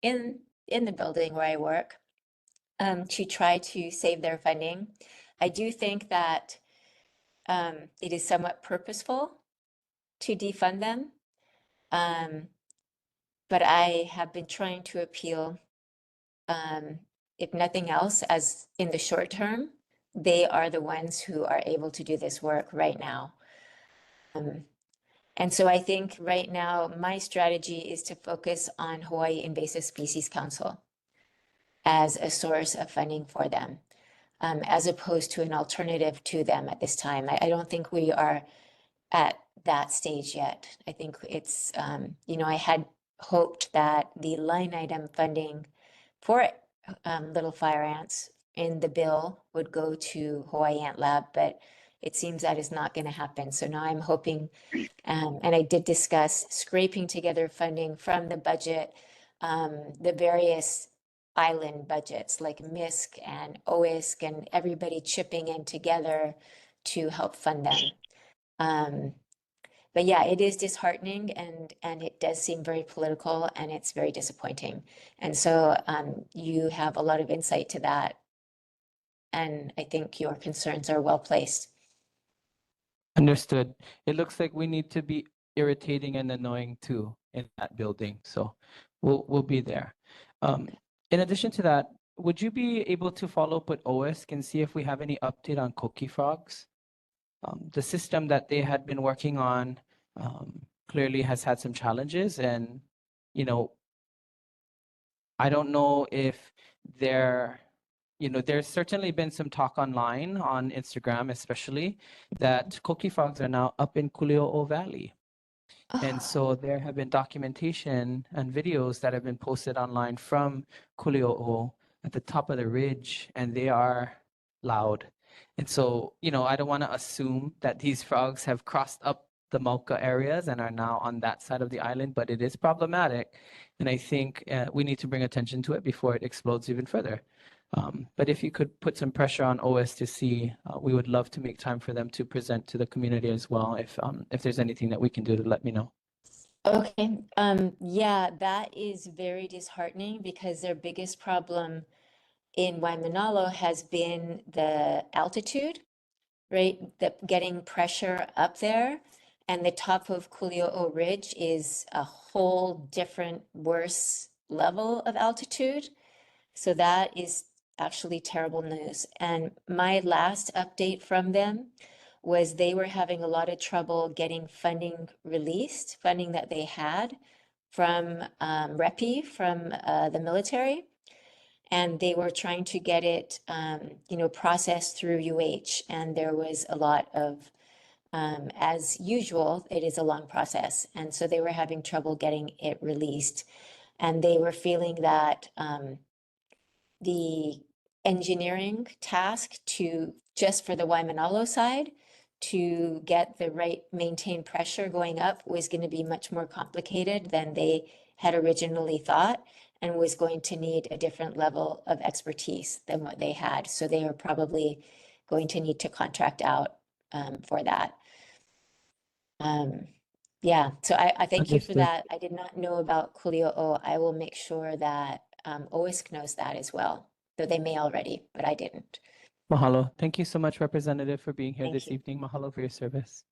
S18: in the building where I work, to try to save their funding. I do think that it is somewhat purposeful to defund them. But I have been trying to appeal, if nothing else, as in the short term, they are the ones who are able to do this work right now. And so I think right now my strategy is to focus on Hawaii Invasive Species Council as a source of funding for them, as opposed to an alternative to them at this time. I don't think we are at that stage yet. I think it's, you know, I had hoped that the line item funding for little fire ants in the bill would go to Hawaii Ant Lab, but it seems that is not going to happen. So now I'm hoping, and I did discuss scraping together funding from the budget, the various island budgets like MISC and OISC and everybody chipping in together to help fund them. But yeah, it is disheartening and it does seem very political and it's very disappointing. And so you have a lot of insight to that. And I think your concerns are well placed.
S2: Understood. It looks like we need to be irritating and annoying too in that building. So we'll be there. In addition to that, would you be able to follow up with OISC and see if we have any update on coqui frogs? The system that they had been working on clearly has had some challenges, and you know, I don't know if there, you know, there's certainly been some talk online on Instagram, especially, that coqui frogs are now up in Kuli'o'o Valley. And so there have been documentation and videos that have been posted online from Kuli'o'o at the top of the ridge, and they are loud. And so, you know, I don't want to assume that these frogs have crossed up the Mauka areas and are now on that side of the island, but it is problematic. And I think we need to bring attention to it before it explodes even further. But if you could put some pressure on OS to see, we would love to make time for them to present to the community as well. If there's anything that we can do, to let me know.
S18: Okay. Yeah, that is very disheartening because their biggest problem in Waimanalo has been the altitude, right? Getting pressure up there. And the top of Kuli'o'o Ridge is a whole different, worse level of altitude. So that is actually terrible news. And my last update from them was they were having a lot of trouble getting funding released, funding that they had from REPI, from the military. And they were trying to get it, you know, processed through UH. And there was a lot of, as usual, it is a long process. And so they were having trouble getting it released. And they were feeling that the engineering task to, just for the Waimanalo side, to get the right maintained pressure going up was going to be much more complicated than they had originally thought, and was going to need a different level of expertise than what they had. So they are probably going to need to contract out for that. Yeah, so I thank you for
S2: Understood.
S18: that. I did not know about Kuli'o'o. I will make sure that OISC knows that as well, though they may already, but I didn't.
S2: Mahalo. Thank you so much, Representative, for being here
S18: Thank
S2: this
S18: you.
S2: evening. Mahalo for your service.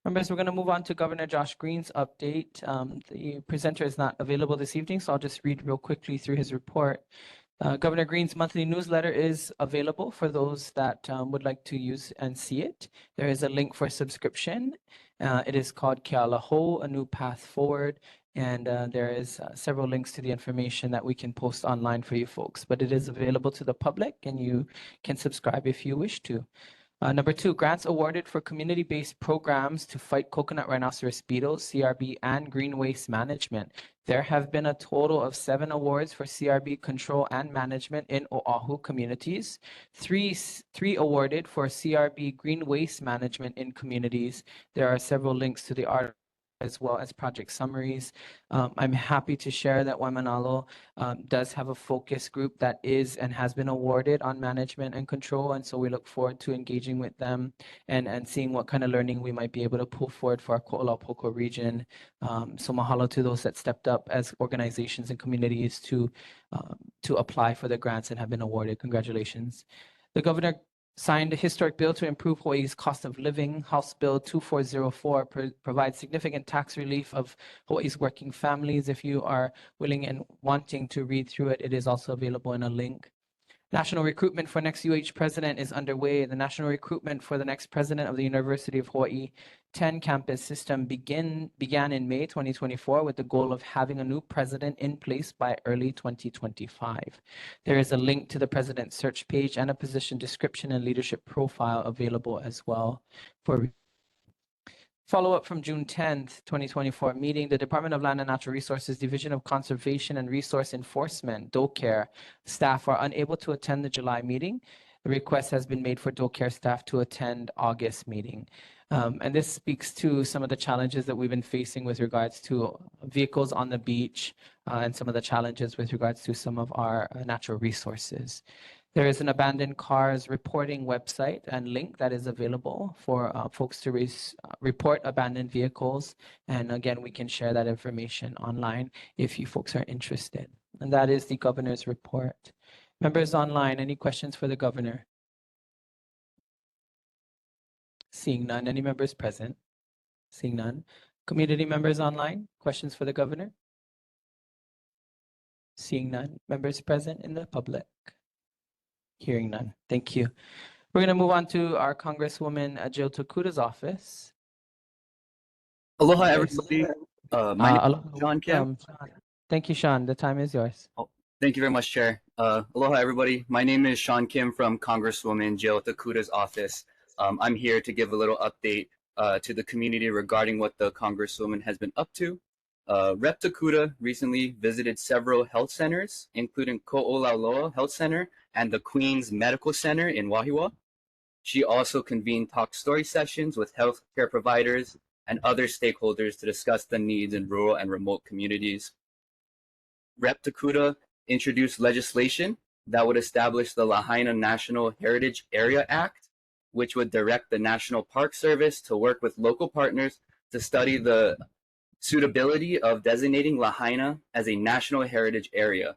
S2: Members, we're going to move on to Governor Josh Green's update. The presenter is not available this evening, so I'll just read real quickly through his report. Governor Green's monthly newsletter is available for those that would like to use and see it. There is a link for subscription. It is called Kialaho, A New Path Forward. And there is several links to the information that we can post online for you folks. But it is available to the public and you can subscribe if you wish to. Number 2, grants awarded for community-based programs to fight coconut rhinoceros beetles, CRB, and green waste management. There have been a total of 7 awards for CRB control and management in Oahu communities, three awarded for CRB green waste management in communities. There are several links to the article as well as project summaries. I'm happy to share that Waimanalo does have a focus group that is and has been awarded on management and control. And so we look forward to engaging with them and seeing what kind of learning we might be able to pull forward for our Ko'olapoko region. So mahalo to those that stepped up as organizations and communities to apply for the grants and have been awarded. Congratulations. The governor signed a historic bill to improve Hawaii's cost of living. House Bill 2404 provides significant tax relief of Hawaii's working families. If you are willing and wanting to read through it, it is also available in a link. National recruitment for next UH president is underway. The national recruitment for the next president of the University of Hawaii 10 campus system began in May 2024 with the goal of having a new president in place by early 2025. There is a link to the president's search page and a position description and leadership profile available as well for follow-up from June 10th, 2024 meeting. The Department of Land and Natural Resources Division of Conservation and Resource Enforcement, DOCARE, staff are unable to attend the July meeting. A request has been made for DOCARE staff to attend August meeting. And this speaks to some of the challenges that we've been facing with regards to vehicles on the beach and some of the challenges with regards to some of our natural resources. There is an abandoned cars reporting website and link that is available for folks to report abandoned vehicles. And again, we can share that information online if you folks are interested. And that is the governor's report. Members online, any questions for the governor? Seeing none. Any members present? Seeing none. Community members online, questions for the governor? Seeing none. Members present in the public? Hearing none. Thank you. We're going to move on to our Congresswoman Jill Tokuda's office.
S19: Aloha, everybody. My name
S2: Aloha.
S19: is Sean Kim.
S2: Sean. Thank you, Sean. The time is yours.
S19: Oh, thank you very much, Chair. Aloha, everybody. My name is Sean Kim from Congresswoman Jill Tokuda's office. I'm here to give a little update to the community regarding what the Congresswoman has been up to. Rep Tokuda recently visited several health centers, including Ko'olauloa Health Center and the Queens Medical Center in Wahiawa. She also convened talk story sessions with healthcare providers and other stakeholders to discuss the needs in rural and remote communities. Rep Tokuda introduced legislation that would establish the Lahaina National Heritage Area Act, which would direct the National Park Service to work with local partners to study the suitability of designating Lahaina as a national heritage area.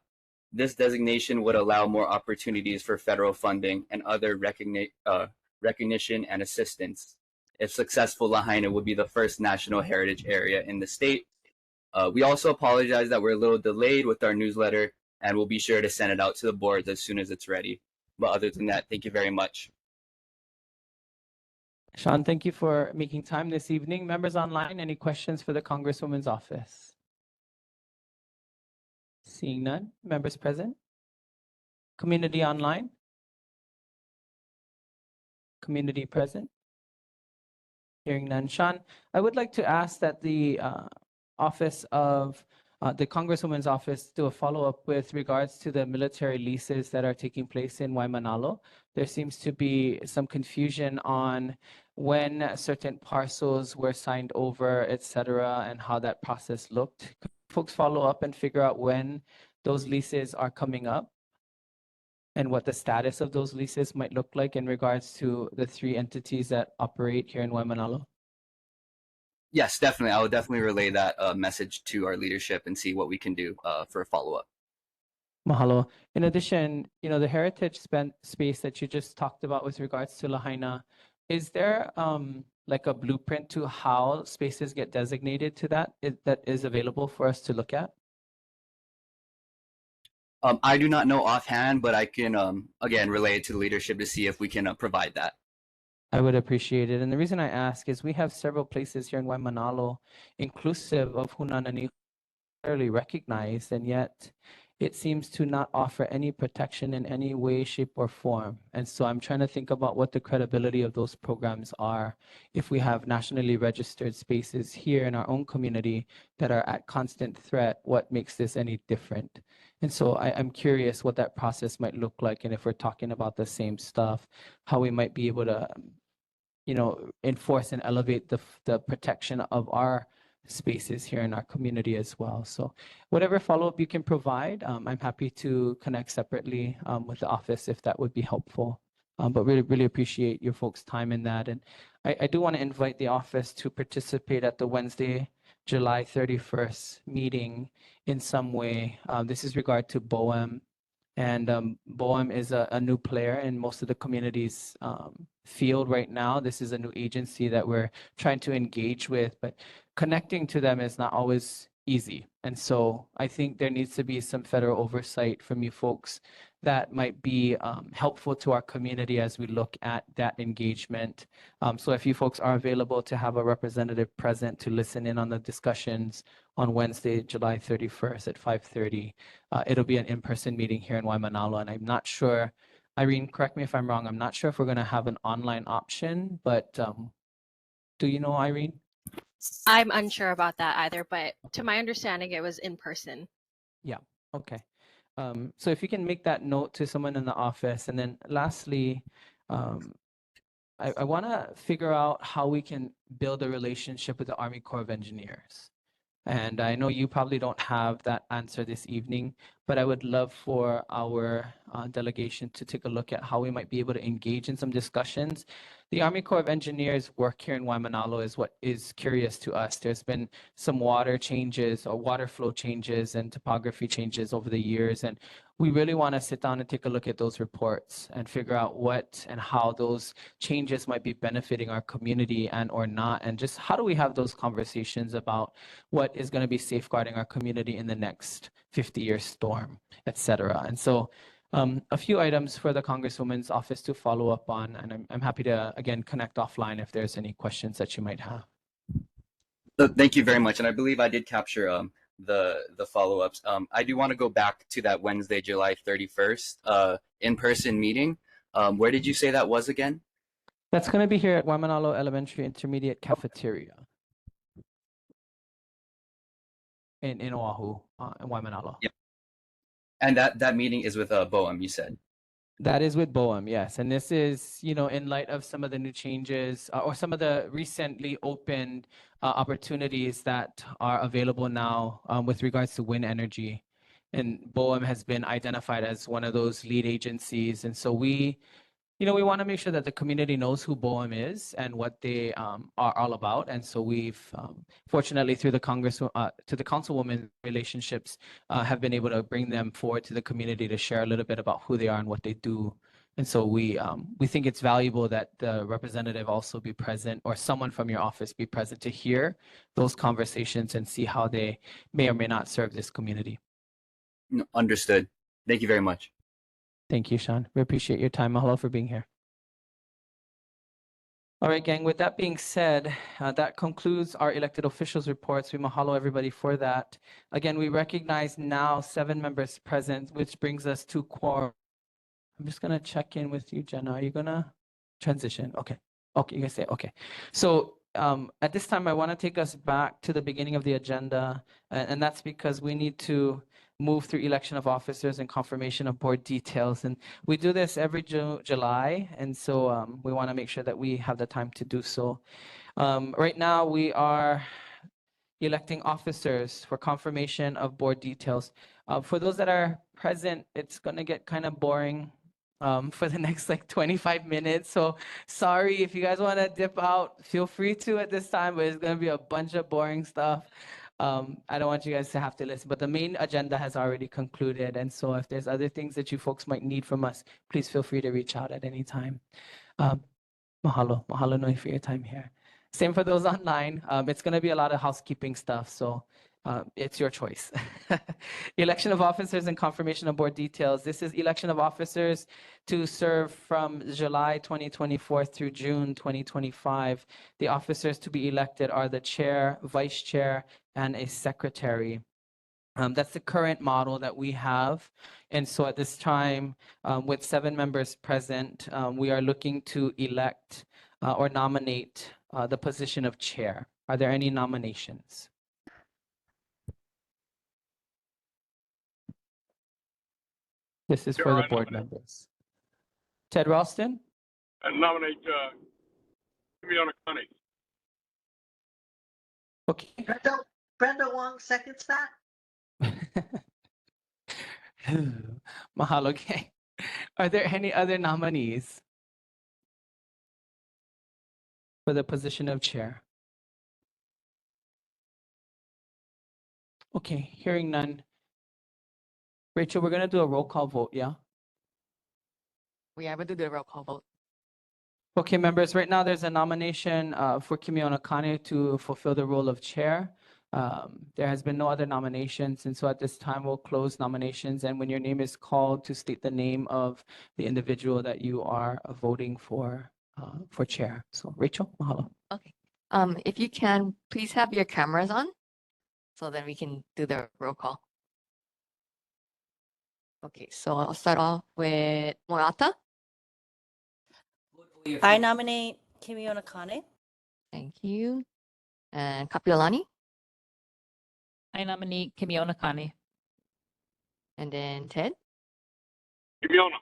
S19: This designation would allow more opportunities for federal funding and other recognition and assistance. If successful, Lahaina would be the first national heritage area in the state. We also apologize that we're a little delayed with our newsletter, and we'll be sure to send it out to the boards as soon as it's ready. But other than that, thank you very much.
S2: Sean, thank you for making time this evening. Members online, any questions for the Congresswoman's office? Seeing none. Members present? Community online? Community present? Hearing none. Sean, I would like to ask that the office of the Congresswoman's office do a follow-up with regards to the military leases that are taking place in Waimanalo. There seems to be some confusion on when certain parcels were signed over, et cetera, and how that process looked. Could folks follow up and figure out when those leases are coming up and what the status of those leases might look like in regards to the 3 entities that operate here in Waimanalo?
S19: Yes, definitely. I would definitely relay that message to our leadership and see what we can do for a follow-up.
S2: Mahalo. In addition, the heritage space that you just talked about with regards to Lahaina, is there like a blueprint to how spaces get designated to that is available for us to look at?
S19: I do not know offhand, but I can again relay it to the leadership to see if we can provide that.
S2: I would appreciate it. And the reason I ask is we have several places here in Waimanalo, inclusive of Hunanani, fairly recognized, and yet it seems to not offer any protection in any way, shape, or form. And so I'm trying to think about what the credibility of those programs are if we have nationally registered spaces here in our own community that are at constant threat. What makes this any different? And so I'm curious what that process might look like, and if we're talking about the same stuff, how we might be able to enforce and elevate the protection of our spaces here in our community as well. So whatever follow-up you can provide, I'm happy to connect separately with the office if that would be helpful. But really, really appreciate your folks' time in that. And I do want to invite the office to participate at the Wednesday, July 31st meeting in some way. This is regard to BOEM. And BOEM is a new player in most of the community's field right now. This is a new agency that we're trying to engage with, but connecting to them is not always easy. And so I think there needs to be some federal oversight from you folks that might be helpful to our community as we look at that engagement. So if you folks are available to have a representative present to listen in on the discussions on Wednesday, July 31st at 5:30, it'll be an in-person meeting here in Waimanalo. And I'm not sure, Irene, correct me if I'm wrong, I'm not sure if we're going to have an online option, but do you know, Irene?
S17: I'm unsure about that either, but to my understanding, it was in person.
S2: Yeah, okay. So if you can make that note to someone in the office. And then lastly, I want to figure out how we can build a relationship with the Army Corps of Engineers. And I know you probably don't have that answer this evening, but I would love for our delegation to take a look at how we might be able to engage in some discussions. The Army Corps of Engineers work here in Waimanalo is what is curious to us. There's been some water changes or water flow changes and topography changes over the years. And we really want to sit down and take a look at those reports and figure out what and how those changes might be benefiting our community and or not. And just how do we have those conversations about what is going to be safeguarding our community in the next 50-year storm, et cetera. And so a few items for the Congresswoman's office to follow up on, and I'm happy to, again, connect offline if there's any questions that you might have.
S19: Thank you very much. And I believe I did capture the follow-ups. I do want to go back to that Wednesday, July 31st in-person meeting. Where did you say that was again?
S2: That's going to be here at Waimanalo Elementary Intermediate Cafeteria in Oahu, in Waimanalo.
S19: Yep. And that meeting is with BOEM, you said?
S2: That is with BOEM, yes. And this is, in light of some of the new changes or some of the recently opened opportunities that are available now with regards to wind energy. And BOEM has been identified as one of those lead agencies. And so we want to make sure that the community knows who BOEM is and what they are all about. And so we've, fortunately, through the Councilwoman relationships, have been able to bring them forward to the community to share a little bit about who they are and what they do. And so we think it's valuable that the representative also be present, or someone from your office be present, to hear those conversations and see how they may or may not serve this community.
S19: Understood. Thank you very much.
S2: Thank you, Sean. We appreciate your time. Mahalo for being here. All right, gang, with that being said, that concludes our elected officials reports. We mahalo everybody for that. Again, we recognize now 7 members present, which brings us to quorum. I'm just going to check in with you, Jenna. Are you going to transition? Okay. Okay, you can say, okay. So at this time, I want to take us back to the beginning of the agenda, and that's because we need to move through election of officers and confirmation of board details. And we do this every July, and so we want to make sure that we have the time to do so. Right now, we are electing officers for confirmation of board details. For those that are present, it's going to get kind of boring for the next 25 minutes. So sorry, if you guys want to dip out, feel free to at this time, but it's going to be a bunch of boring stuff. I don't want you guys to have to listen, but the main agenda has already concluded. And so if there's other things that you folks might need from us, please feel free to reach out at any time. Mahalo nui for your time here. Same for those online. It's going to be a lot of housekeeping stuff. So It's your choice. Election of officers and confirmation of board details. This is election of officers to serve from July 2024 through June 2025. The officers to be elected are the chair, vice chair, and a secretary. That's the current model that we have. And so at this time, with 7 members present, we are looking to elect or nominate the position of chair. Are there any nominations? This is for the board members. Ted Ralston?
S20: I nominate Kimeona Connie.
S2: Okay.
S8: Brenda Wong seconds that.
S2: Mahalo, gang. Are there any other nominees for the position of chair? Okay, hearing none. Rachel, we're going to do a roll call vote, yeah?
S1: We are able to do a roll call vote.
S2: Okay, members, right now there's a nomination for Kimeona Kane to fulfill the role of chair. There has been no other nominations, and so at this time we'll close nominations. And when your name is called, to state the name of the individual that you are voting for chair. So, Rachel, mahalo.
S1: Okay. If you can, please have your cameras on, so then we can do the roll call. Okay, so I'll start off with Moata.
S21: I nominate Kimeona Kane.
S1: Thank you. And Kapiolani.
S15: I nominate Kimeona Kane.
S1: And then Ted.
S20: Kimeona.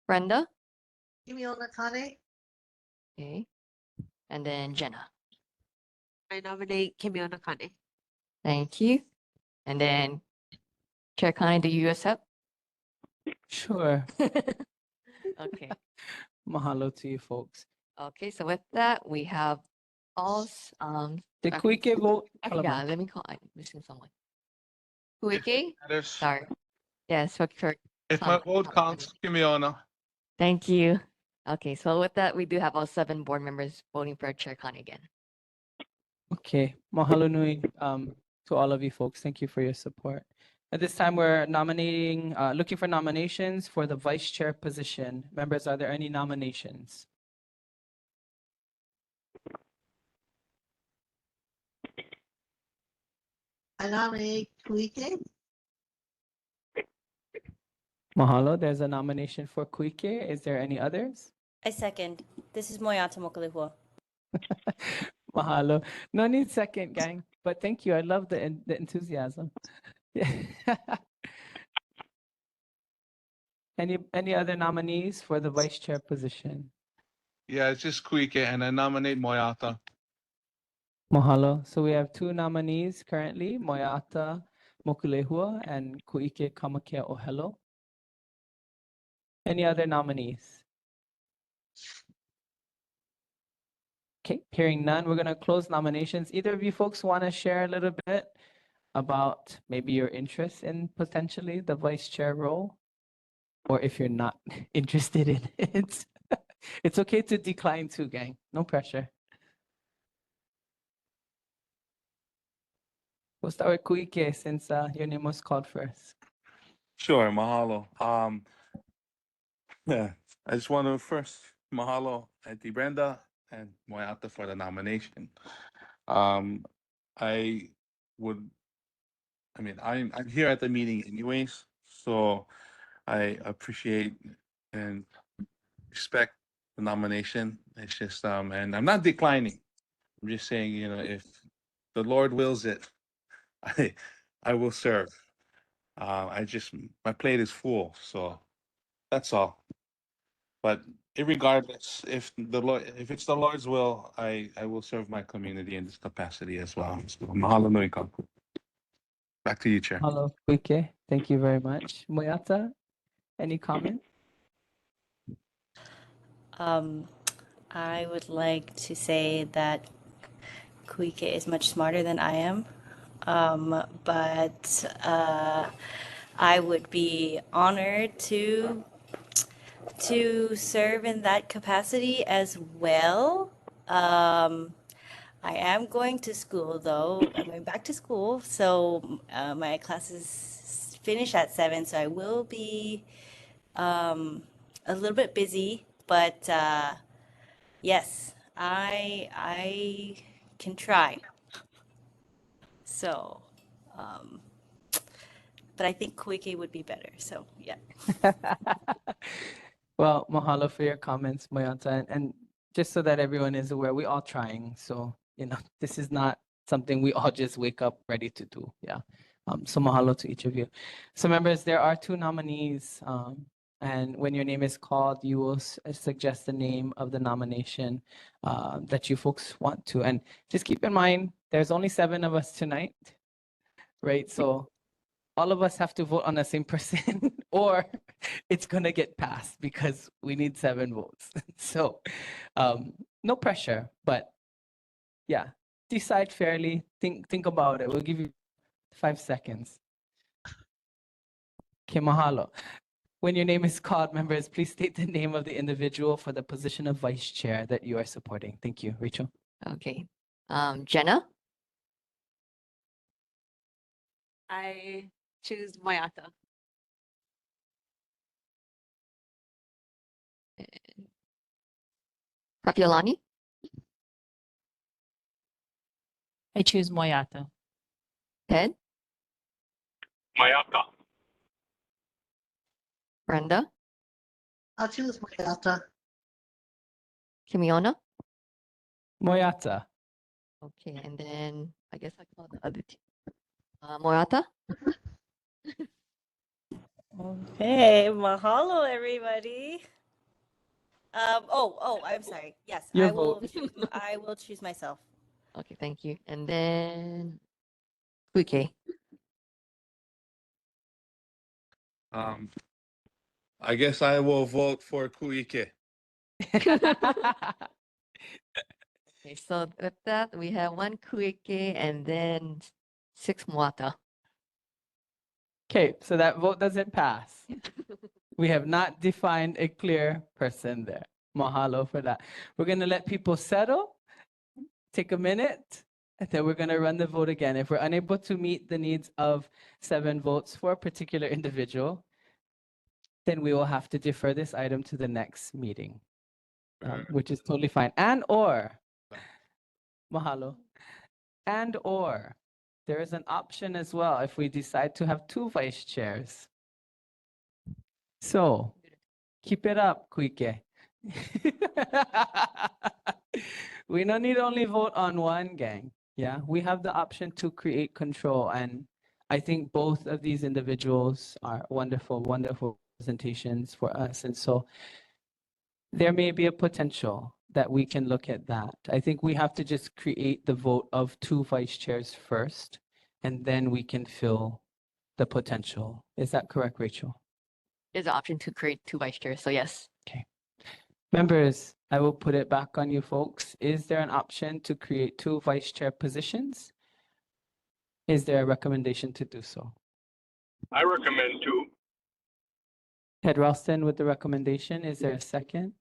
S1: Brenda.
S8: Kimeona Kane.
S1: Okay. And then Jenna.
S22: I nominate Kimeona Kane.
S1: Thank you. And then Chair Kane, do you accept?
S2: Sure.
S1: Okay.
S2: Mahalo to you folks.
S1: Okay, so with that, we have all
S2: The Kuike vote.
S1: yeah, let me call. I'm missing someone. Kuike? Sorry. Yes, for
S20: If my vote counts, Kimeona.
S1: Thank you. Okay, so with that, we do have all 7 board members voting for Chair Khan again.
S2: Okay, mahalo nui to all of you folks. Thank you for your support. At this time, we're nominating, looking for nominations for the vice chair position. Members, are there any nominations?
S8: I nominate Kuike.
S2: Mahalo, there's a nomination for Kuike. Is there any others?
S21: I second. This is Moyata Mokalihua.
S2: Mahalo. No need second, gang. But thank you. I love the enthusiasm. Any other nominees for the vice chair position?
S20: Yeah, it's just Kuike, and I nominate Moyata.
S2: Mahalo. So we have 2 nominees currently, Moyata Mokulehua and Kuike Kamakea Ohelo. Any other nominees? Okay, hearing none, we're going to close nominations. Either of you folks want to share a little bit about maybe your interest in potentially the vice chair role? Or if you're not interested in it, it's okay to decline too, gang. No pressure. We'll start with Kuike since your name was called first.
S20: Sure, mahalo. Yeah, I just want to first mahalo Auntie Brenda and Moyata for the nomination. I'm here at the meeting anyways, so I appreciate and respect the nomination. It's just and I'm not declining. I'm just saying, if the Lord wills it, I will serve. My plate is full, so that's all. But irregardless, if it's the Lord's will, I will serve my community in this capacity as well. So, mahalo nui kaku. Back to you, Chair.
S2: Hello, Kuike. Thank you very much. Moyata, any comment?
S21: I would like to say that Kuike is much smarter than I am. But I would be honored to serve in that capacity as well. I am going to school though. I'm going back to school, so my classes finish at 7, so I will be a little bit busy. But yes, I can try. So, um, but I think Koike would be better. So yeah.
S2: Well, mahalo for your comments, Mayanta. And just so that everyone is aware, we're all trying. So, this is not something we all just wake up ready to do. Yeah. So mahalo to each of you. So members, there are 2 nominees. And when your name is called, you will suggest the name of the nomination that you folks want to. And just keep in mind, there's only 7 of us tonight, right? So all of us have to vote on the same person or it's going to get passed because we need 7 votes. So no pressure, but yeah, decide fairly. Think about it. We'll give you 5 seconds. Okay, mahalo. When your name is called, members, please state the name of the individual for the position of vice chair that you are supporting. Thank you, Rachel.
S1: Okay. Jenna,
S22: I choose Mayata.
S1: Rapiolani,
S15: I choose Moyata.
S1: Ted,
S14: Mayata.
S1: Brenda,
S8: I'll choose Mayata.
S1: Kimiona.
S2: Moyata.
S1: Okay, and then I guess I call the other team. Morata,
S21: Okay, mahalo everybody. I'm sorry. Yes,
S2: Your
S21: I will
S2: vote.
S21: I will choose myself.
S1: okay, thank you. And then Kuike.
S20: I guess I will vote for Kuike.
S1: Okay, so with that, we have 1 Kuike and then 6 Moata.
S2: Okay, so that vote doesn't pass. We have not defined a clear person there. Mahalo for that. We're going to let people settle, take a minute, and then we're going to run the vote again. If we're unable to meet the needs of 7 votes for a particular individual, then we will have to defer this item to the next meeting, which is totally fine. Mahalo. There is an option as well if we decide to have 2 vice chairs. So keep it up, Kuike. We don't need only vote on 1, gang. Yeah, we have the option to create control. And I think both of these individuals are wonderful, wonderful presentations for us. And so there may be a potential that we can look at that. I think we have to just create the vote of 2 vice chairs first, and then we can fill the potential. Is that correct, Rachel?
S1: There's an option to create 2 vice chairs, so yes.
S2: Okay. Members, I will put it back on you folks. Is there an option to create 2 vice chair positions? Is there a recommendation to do so?
S14: I recommend 2.
S2: Ted Ralston with the recommendation. Is there a second?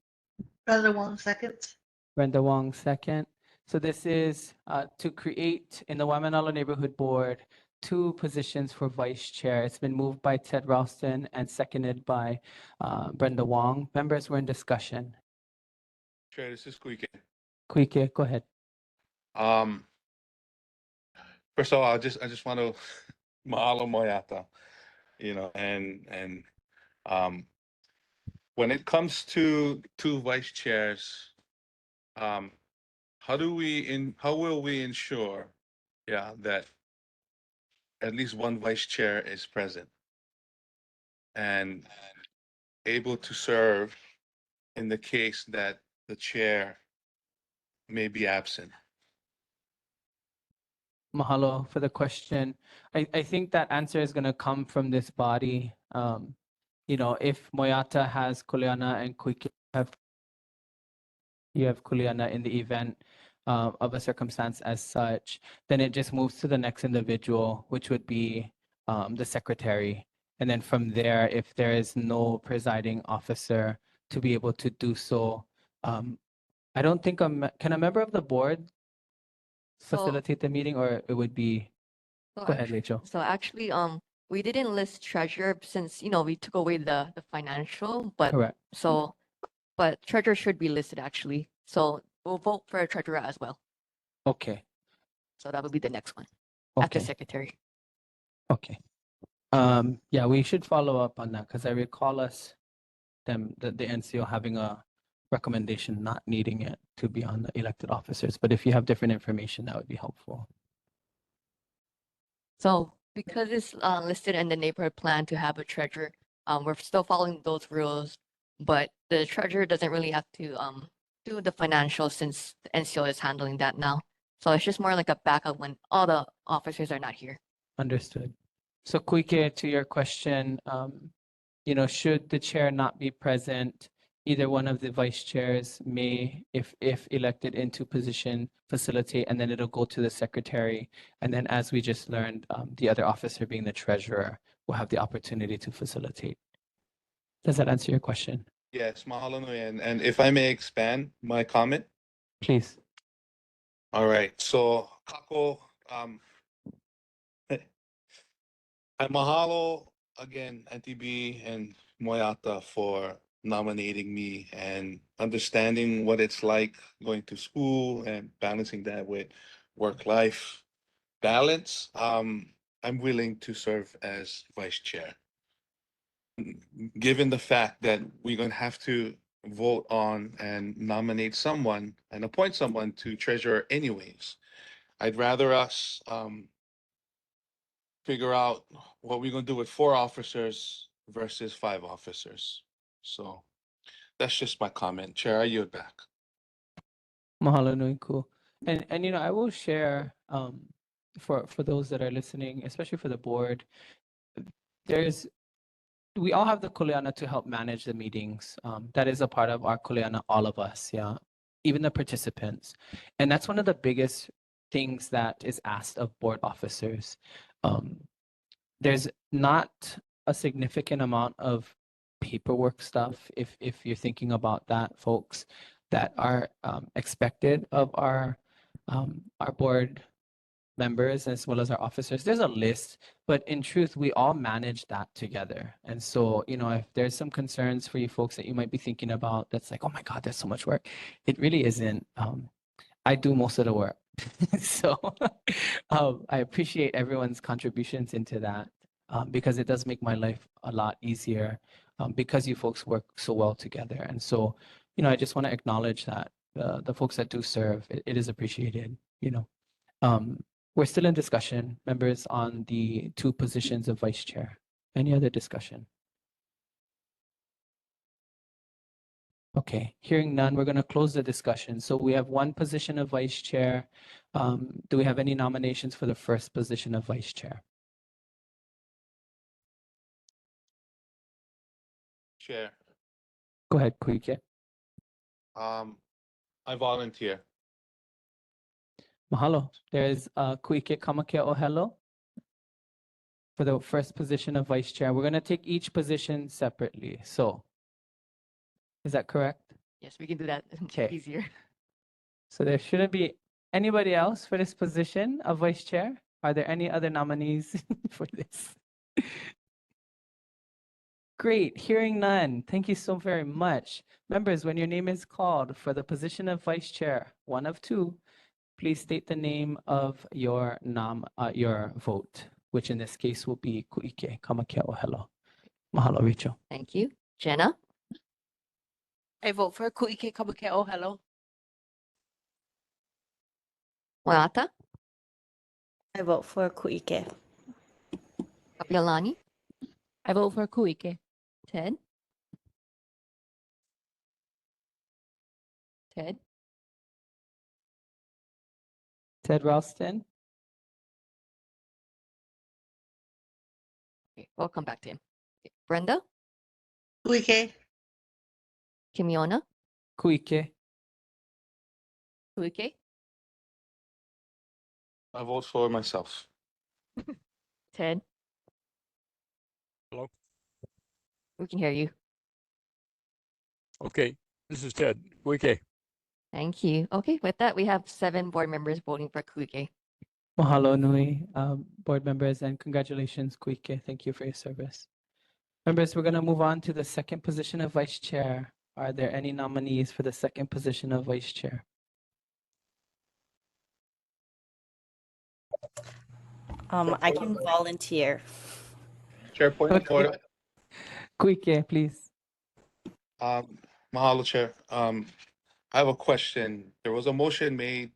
S8: Brother Wong seconds.
S2: Brenda Wong, second. So this is to create in the Waimanalo Neighborhood Board 2 positions for vice chair. It's been moved by Ted Ralston and seconded by Brenda Wong. Members, we're in discussion.
S20: Chair, this is Kuike.
S2: Kuike, go ahead.
S20: First of all, I just want to mahalo Moyata, and when it comes to 2 vice chairs, how will we ensure, that at least 1 vice chair is present and able to serve in the case that the chair may be absent?
S2: Mahalo for the question. I think that answer is going to come from this body. If Moyata has Kuleana and Kuike you have Kuleana in the event of a circumstance as such, then it just moves to the next individual, which would be the secretary. And then from there, if there is no presiding officer to be able to do so, I don't think can a member of the board
S1: So-
S2: facilitate the meeting, or it would be,
S1: So
S2: go ahead,
S1: actu-
S2: Rachel.
S1: So actually, we didn't list treasurer since, we took away the financial, but
S2: Correct.
S1: but treasurer should be listed actually. So we'll vote for a treasurer as well.
S2: Okay,
S1: So that would be the next one
S2: okay,
S1: after secretary.
S2: okay. Yeah, we should follow up on that because I recall the NCO having a recommendation not needing it to be on the elected officers. But if you have different information, that would be helpful.
S1: So because it's listed in the neighborhood plan to have a treasurer, we're still following those rules, but the treasurer doesn't really have to do the financials since the NCO is handling that now. So it's just more like a backup when all the officers are not here.
S2: Understood. So Kuike, to your question, should the chair not be present, either one of the vice chairs may, if elected into position, facilitate, and then it'll go to the secretary. And then as we just learned, the other officer being the treasurer will have the opportunity to facilitate. Does that answer your question?
S20: Yes, mahalo nui. And if I may expand my comment.
S2: Please.
S20: All right, so kako, I mahalo again, Auntie B and Moyata for nominating me and understanding what it's like going to school and balancing that with work-life balance. I'm willing to serve as vice chair. Given the fact that we're going to have to vote on and nominate someone and appoint someone to treasurer anyways, I'd rather us figure out what we're gonna do with 4 officers versus 5 officers. So that's just my comment. Chair, I yield back.
S2: Mahalo nui ku. And I will share for those that are listening, especially for the board, we all have the kuleana to help manage the meetings. That is a part of our kuleana, all of us, yeah, even the participants. And that's one of the biggest things that is asked of board officers. There's not a significant amount of paperwork stuff, if you're thinking about that, folks, that are expected of our board members as well as our officers. There's a list, but in truth, we all manage that together. And so, if there's some concerns for you folks that you might be thinking about, that's like, oh my God, there's so much work. It really isn't. I do most of the work. So I appreciate everyone's contributions into that because it does make my life a lot easier because you folks work so well together. And so, I just want to acknowledge that the folks that do serve, it is appreciated, We're still in discussion, members, on the 2 positions of vice chair. Any other discussion? Okay, hearing none, we're going to close the discussion. So we have 1 position of vice chair. Do we have any nominations for the first position of vice chair?
S20: Chair,
S2: Go ahead, Kuike.
S20: I volunteer.
S2: Mahalo. There is Kuike Kamakea Ohelo for the first position of vice chair. We're going to take each position separately. So, is that correct?
S1: Yes, we can do that
S2: Okay.
S1: easier.
S2: So there shouldn't be anybody else for this position of vice chair. Are there any other nominees for this? Great, hearing none. Thank you so very much. Members, when your name is called for the position of vice chair, 1 of 2, please state the name of your vote, which in this case will be Kuike Kamakea Ohelo. Mahalo, Rachel.
S1: Thank you. Jenna,
S22: I vote for Kuike Kamakea Ohelo.
S1: Moata,
S21: I vote for Kuike.
S1: Kapiolani,
S15: I vote for Kuike.
S1: Ted. Ted,
S2: Ted Ralston.
S1: okay, we'll come back to him. Okay, Brenda,
S8: Kuike.
S1: Kimiona,
S2: Kuike.
S1: Kuike,
S20: I vote for myself.
S1: Ted.
S3: Hello?
S1: We can hear you.
S3: Okay, this is Ted. Kuike.
S1: Thank you. Okay, with that, we have 7 board members voting for Kuike.
S2: Mahalo nui, board members, and congratulations, Kuike. Thank you for your service. Members, we're going to move on to the second position of vice chair. Are there any nominees for the second position of vice chair?
S21: I can volunteer.
S20: Chair, point of order.
S2: Kuike, please.
S20: Mahalo, Chair. I have a question. There was a motion made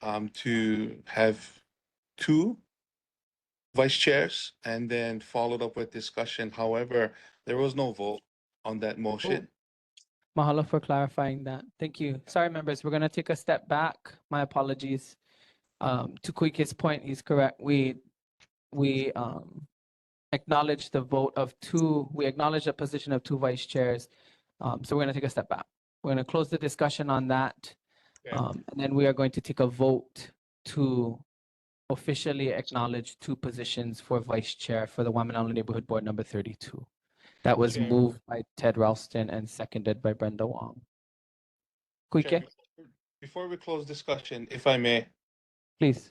S20: to have 2 vice chairs and then followed up with discussion. However, there was no vote on that motion.
S2: Mahalo for clarifying that. Thank you. Sorry, members, we're going to take a step back. My apologies. To Kuike's point, he's correct. We acknowledge the vote of 2. We acknowledge the position of 2 vice chairs. So we're going to take a step back. We're going to close the discussion on that. And then we are going to take a vote to officially acknowledge 2 positions for vice chair for the Waimanalo Neighborhood Board number 32. That was
S20: Chair.
S2: moved by Ted Ralston and seconded by Brenda Wong. Kuike,
S20: Chair, before we close discussion, if I may,
S2: please.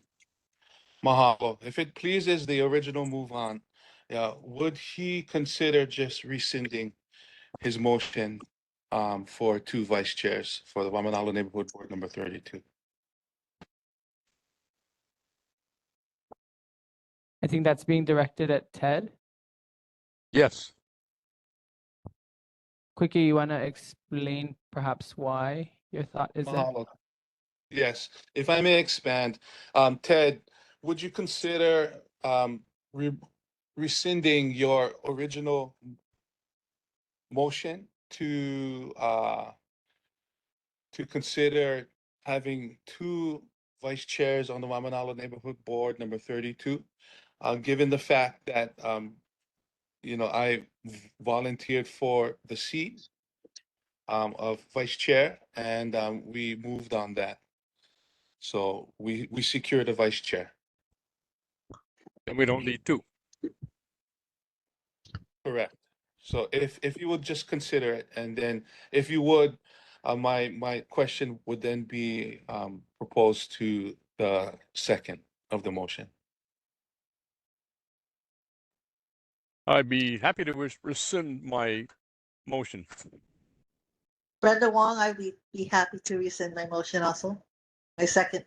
S20: Mahalo, if it pleases the original move on, would he consider just rescinding his motion for 2 vice chairs for the Waimanalo Neighborhood Board number 32?
S2: I think that's being directed at Ted.
S3: Yes.
S2: Kuike, you want to explain perhaps why your thought is that?
S20: Mahalo. Yes, if I may expand, Ted, would you consider rescinding your original motion to consider having 2 vice chairs on the Waimanalo Neighborhood Board number 32, given the fact that I volunteered for the seat of vice chair, and we moved on that. So we secured a vice chair.
S3: And we don't need 2.
S20: Correct. So if you would just consider it, and then if you would, my question would then be proposed to the second of the motion.
S3: I'd be happy to rescind my motion.
S8: Brenda Wong, I would be happy to rescind my motion also. My second.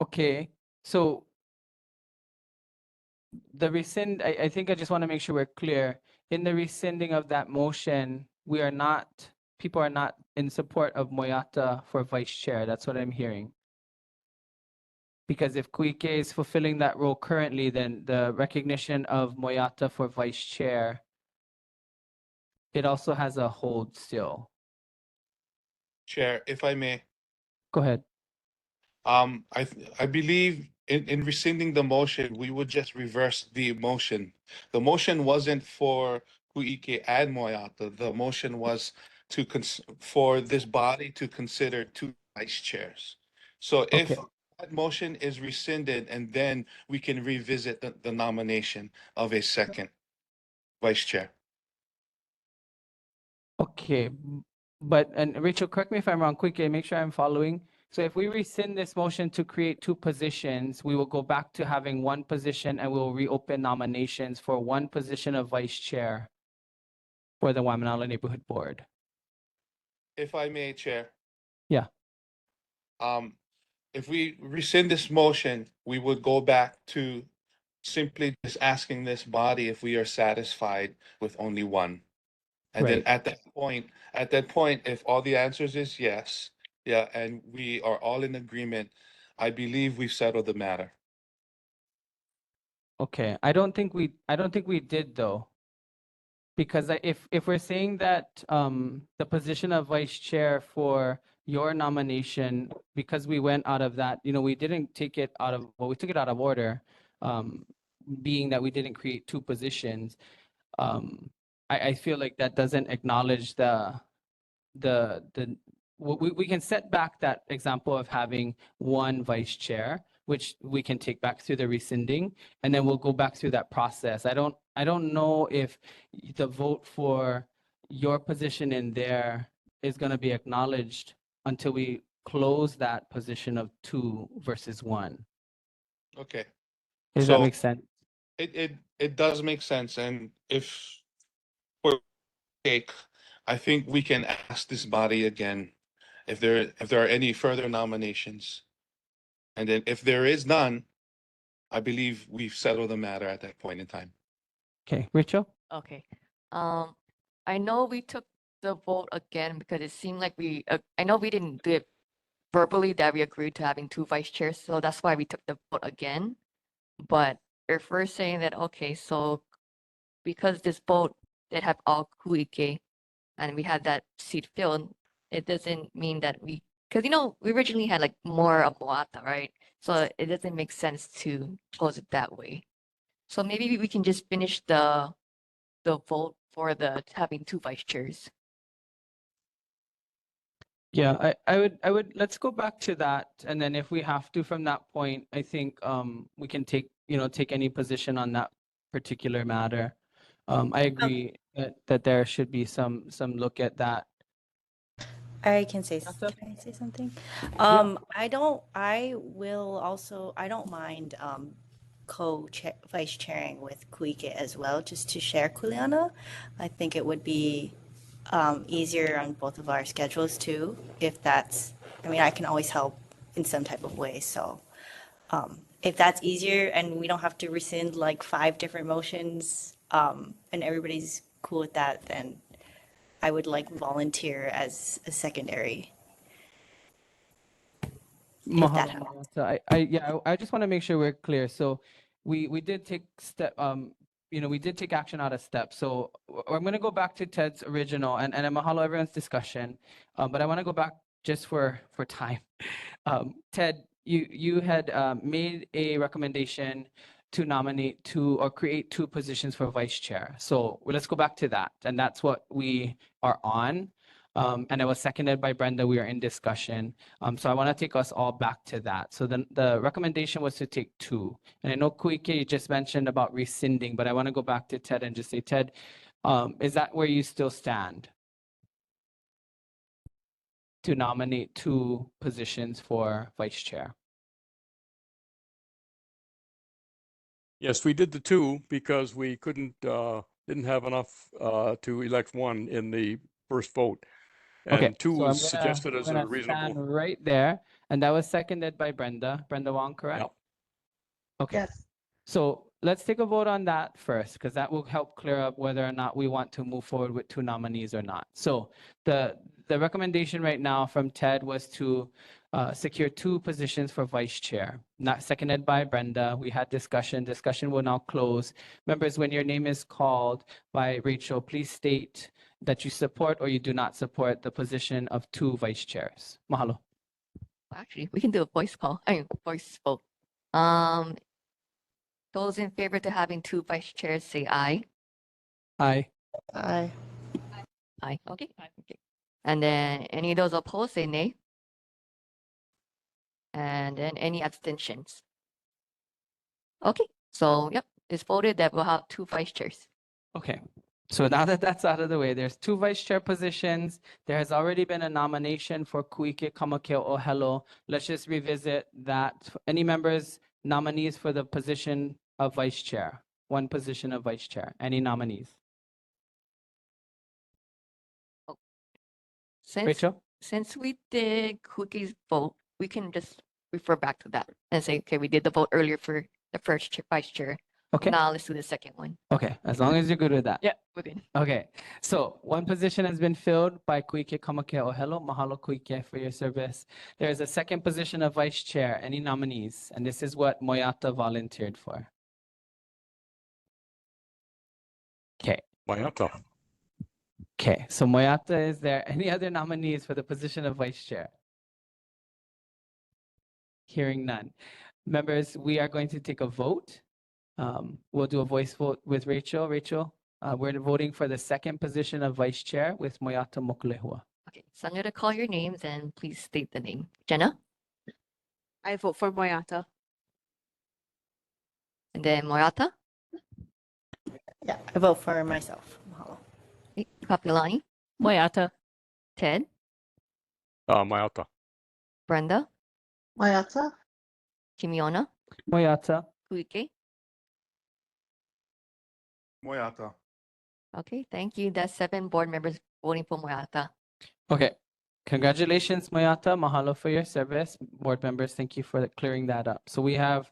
S2: Okay, so the rescind, I think I just want to make sure we're clear. In the rescinding of that motion, people are not in support of Moyata for vice chair. That's what I'm hearing. Because if Kuike is fulfilling that role currently, then the recognition of Moyata for vice chair, it also has a hold still.
S20: Chair, if I may,
S2: Go ahead.
S20: I believe in rescinding the motion, we would just reverse the motion. The motion wasn't for Kuike and Moyata. The motion was for this body to consider 2 vice chairs. So if
S2: Okay.
S20: that motion is rescinded, and then we can revisit the nomination of a second vice chair.
S2: Okay, but, and Rachel, correct me if I'm wrong, quickly, make sure I'm following. So if we rescind this motion to create 2 positions, we will go back to having 1 position and we'll reopen nominations for 1 position of vice chair for the Waimanalo Neighborhood Board.
S20: If I may, Chair.
S2: Yeah.
S20: If we rescind this motion, we would go back to simply just asking this body if we are satisfied with only 1. And then
S2: Right.
S20: at that point, if all the answers is yes, and we are all in agreement, I believe we've settled the matter.
S2: Okay, I don't think we did though. Because if we're saying that the position of vice chair for your nomination, because we went out of that, we didn't take it out of, well, we took it out of order, being that we didn't create 2 positions. I feel like that doesn't acknowledge we can set back that example of having 1 vice chair, which we can take back through the rescinding, and then we'll go back through that process. I don't know if the vote for your position in there is going to be acknowledged until we close that position of 2 versus 1.
S20: Okay.
S2: Does that
S20: So
S2: make sense?
S20: it does make sense. And if for sake, I think we can ask this body again if there are any further nominations. And then if there is none, I believe we've settled the matter at that point in time.
S2: Okay, Rachel?
S1: Okay. I know we took the vote again because it seemed like I know we didn't do it verbally that we agreed to having 2 vice chairs, so that's why we took the vote again. But if we're saying that, okay, so because this vote did have all Kuike and we had that seat filled, it doesn't mean that because we originally had like more of Moata, right? So it doesn't make sense to close it that way. So maybe we can just finish the vote for having 2 vice chairs.
S2: Yeah, I would let's go back to that, and then if we have to from that point, I think we can take any position on that particular matter. I agree that there should be some look at that.
S21: I can say,
S2: That's up.
S21: can I say something?
S2: Yeah.
S21: I don't mind vice chairing with Kuike as well, just to share Kuleana. I think it would be easier on both of our schedules too, if I can always help in some type of way. So if that's easier and we don't have to rescind like 5 different motions, and everybody's cool with that, then I would like volunteer as a secondary. If that
S2: Mahalo, Malata. I just want to make sure we're clear. So we did take we did take action out of step. So I'm going to go back to Ted's original and mahalo everyone's discussion. But I want to go back just for time. Ted, you had made a recommendation to nominate 2 or create 2 positions for vice chair. So let's go back to that. And that's what we are on. And it was seconded by Brenda. We are in discussion. So I want to take us all back to that. So the recommendation was to take 2. And I know Kuike just mentioned about rescinding, but I want to go back to Ted and just say, Ted, is that where you still stand? To nominate 2 positions for vice chair?
S3: Yes, we did the 2 because we didn't have enough to elect 1 in the first vote.
S2: Okay,
S3: And 2
S2: so
S3: was suggested as a
S2: stand
S3: reasonable.
S2: right there, and that was seconded by Brenda. Brenda Wong, correct?
S3: Yeah.
S2: Okay.
S21: Yes.
S2: So let's take a vote on that first, because that will help clear up whether or not we want to move forward with 2 nominees or not. So the recommendation right now from Ted was to secure 2 positions for vice chair, not seconded by Brenda. We had discussion. Discussion will now close. Members, when your name is called by Rachel, please state that you support or you do not support the position of 2 vice chairs. Mahalo.
S1: Actually, we can do a voice call. Voice vote. Those in favor to having 2 vice chairs say aye.
S2: Aye.
S21: Aye.
S1: Aye. Okay. Okay. And then any of those opposed say nay. And then any abstentions. Okay. So yep, it's voted that we'll have 2 vice chairs.
S2: Okay. So now that that's out of the way, there's 2 vice chair positions. There has already been a nomination for Kuike Kamakeo Ohelo. Let's just revisit that. Any members, nominees for the position of vice chair? 1 position of vice chair. Any nominees? Rachel?
S1: Since we did Kuike's vote, we can just refer back to that and say, okay, we did the vote earlier for the first vice chair.
S2: Okay.
S1: Now let's do the second one.
S2: Okay, as long as you're good with that.
S1: Yeah, we're good.
S2: Okay, so 1 position has been filled by Kuike Kamakeo Ohelo. Mahalo Kuike for your service. There is a 2nd position of vice chair. Any nominees? And this is what Moyata volunteered for. Okay.
S3: Moyata.
S2: Okay, so Moyata, is there any other nominees for the position of vice chair? Hearing none. Members, we are going to take a vote. We'll do a voice vote with Rachel. Rachel, we're voting for the 2nd position of vice chair with Moyata Mokulehua.
S1: Okay, so I'm going to call your names and please state the name. Jenna?
S22: I vote for Moyata.
S1: And then Moyata?
S21: Yeah, I vote for myself. Mahalo.
S1: Okay, Kapilani?
S15: Moyata.
S1: Ted?
S3: Mayata.
S1: Brenda,
S8: Mayata?
S1: Kimiona,
S2: Moyata.
S1: Kuike.
S20: Moyata.
S1: Okay, thank you. That's 7 board members voting for Moyata.
S2: Okay. Congratulations, Moyata. Mahalo for your service. Board members, thank you for clearing that up. So we have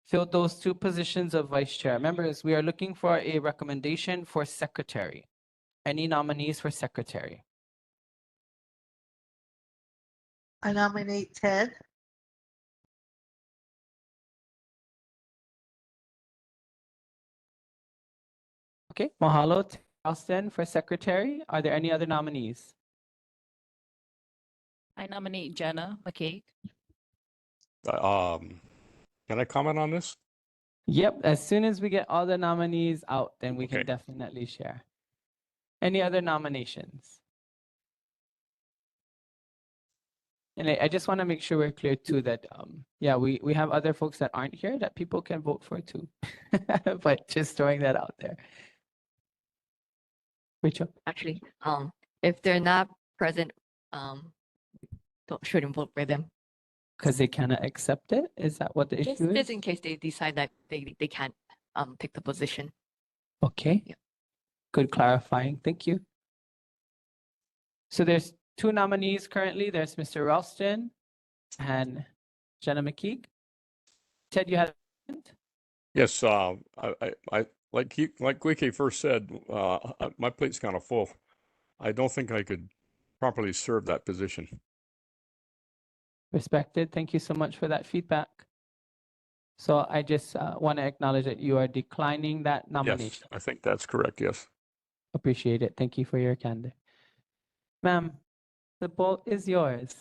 S2: filled those 2 positions of vice chair. Members, we are looking for a recommendation for secretary. Any nominees for secretary?
S8: I nominate Ted.
S2: Okay, mahalo to Austin for secretary. Are there any other nominees?
S15: I nominate Jenna McCaig.
S3: Can I comment on this?
S2: Yep, as soon as we get all the nominees out, then we can
S3: Okay.
S2: definitely share. Any other nominations? And I just want to make sure we're clear too that, yeah, we have other folks that aren't here that people can vote for too. But just throwing that out there. Rachel?
S1: Actually, if they're not present, shouldn't vote for them.
S2: Because they cannot accept it? Is that what the
S1: Just,
S2: issue
S1: just
S2: is?
S1: in case they decide that they can't take the position.
S2: Okay.
S1: Yeah.
S2: Good clarifying. Thank you. So there's 2 nominees currently. There's Mr. Ralston and Jenna McKeague. Ted, you had a comment?
S3: Yes, I like Guike first said, my plate's kind of full. I don't think I could properly serve that position.
S2: Respected. Thank you so much for that feedback. So I just want to acknowledge that you are declining that
S3: Yes,
S2: nomination.
S3: I think that's correct. Yes.
S2: Appreciate it. Thank you for your candor. Ma'am, the ball is yours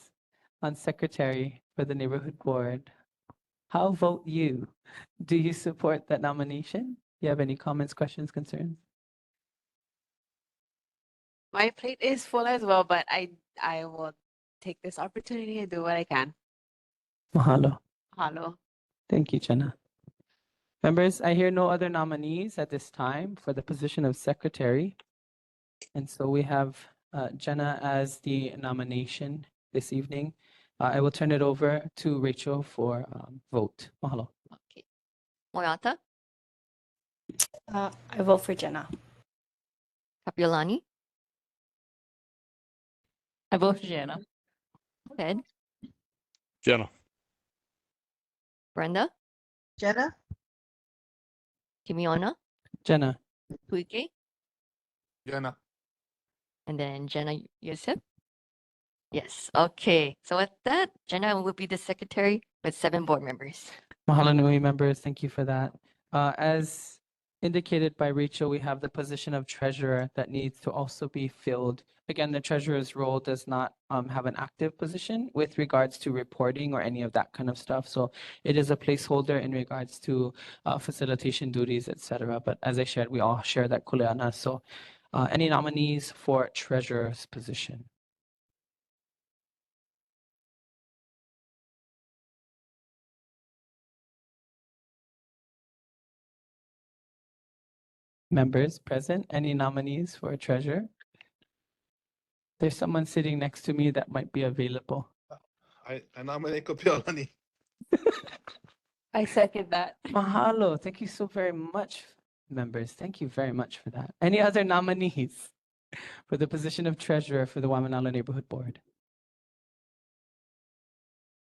S2: on secretary for the neighborhood board. How vote you? Do you support that nomination? Do you have any comments, questions, concerns?
S10: My plate is full as well, but I will take this opportunity and do what I can.
S2: Mahalo.
S10: Hello.
S2: Thank you, Jenna. Members, I hear no other nominees at this time for the position of secretary. And so we have Jenna as the nomination this evening. I will turn it over to Rachel for vote. Mahalo.
S1: Okay. Moyata,
S21: I vote for Jenna.
S1: Kapiolani,
S15: I vote for Jenna.
S1: Ted,
S3: Jenna.
S1: Brenda,
S8: Jenna?
S1: Kimiona,
S2: Jenna.
S1: Kuike,
S20: Jenna.
S1: and then Jenna Yusuf. Yes. Okay. So with that, Jenna will be the secretary with 7 board members.
S2: Mahalo nui members, thank you for that. As indicated by Rachel, we have the position of treasurer that needs to also be filled. Again, the treasurer's role does not have an active position with regards to reporting or any of that kind of stuff. So it is a placeholder in regards to facilitation duties, etc. But as I shared, we all share that kuleana. So any nominees for treasurer's position? Members present, any nominees for treasurer? There's someone sitting next to me that might be available.
S20: I nominate Kopiolani.
S10: I second that.
S2: Mahalo. Thank you so very much, members. Thank you very much for that. Any other nominees for the position of treasurer for the Waimanalo Neighborhood Board?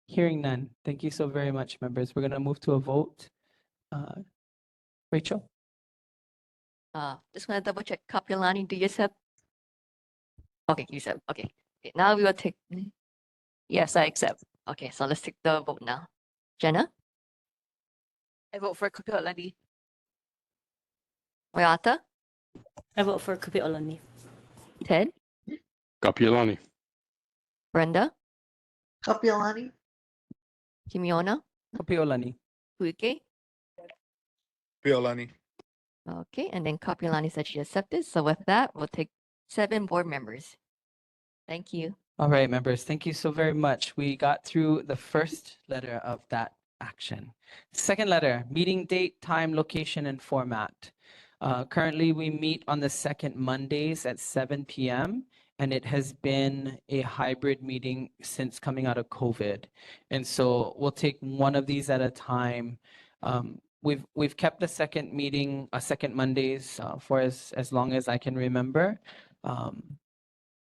S2: Hearing none. Thank you so very much, members. We're going to move to a vote. Rachel?
S1: Just gonna double check. Kapiolani, do you accept? Okay, you said okay. Okay, now we will take.
S15: Yes, I accept.
S1: Okay, so let's take the vote now. Jenna,
S10: I vote for Kapiolani.
S1: Moyata,
S21: I vote for Kupiolani.
S1: Ted,
S3: Kapiolani.
S1: Brenda,
S8: Kapiolani?
S1: Kimiona,
S2: Kopiolani.
S1: Kuike.
S20: Kopiolani.
S1: Okay, and then Kapiolani said she accepted. So with that, we'll take 7 board members. Thank you.
S2: All right, members, thank you so very much. We got through the first letter of that action. Second letter, meeting date, time, location, and format. Currently, we meet on the second Mondays at 7 p.m. and it has been a hybrid meeting since coming out of COVID. And so we'll take one of these at a time. We've kept the second meeting, second Mondays for as long as I can remember.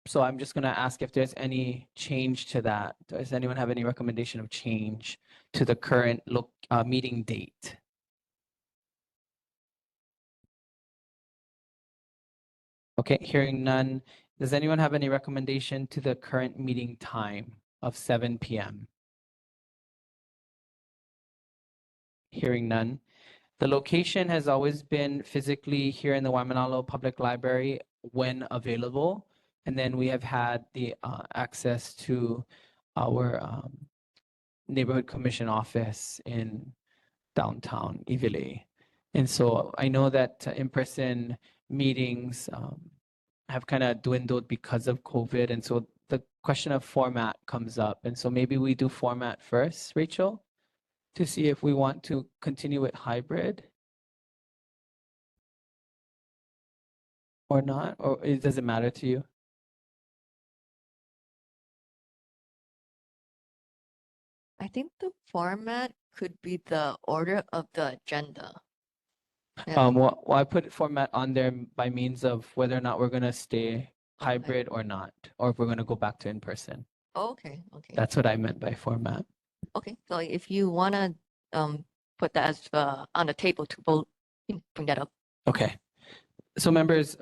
S2: So I'm just gonna ask if there's any change to that. Does anyone have any recommendation of change to the current meeting date? Okay, hearing none. Does anyone have any recommendation to the current meeting time of 7 p.m.? Hearing none. The location has always been physically here in the Waimanalo Public Library when available. And then we have had the access to our neighborhood commission office in downtown Ivile. And so I know that in-person meetings have kind of dwindled because of COVID. And so the question of format comes up. And so maybe we do format first, Rachel, to see if we want to continue with hybrid or not, or it doesn't matter to you?
S1: I think the format could be the order of the agenda. Yeah.
S2: Well, I put format on there by means of whether or not we're gonna stay
S1: Okay.
S2: hybrid or not, or if we're gonna go back to in-person.
S1: Oh, okay, okay.
S2: That's what I meant by format.
S1: Okay, so if you wanna put that as on the table to vote, you can bring that up.
S2: Okay. So members,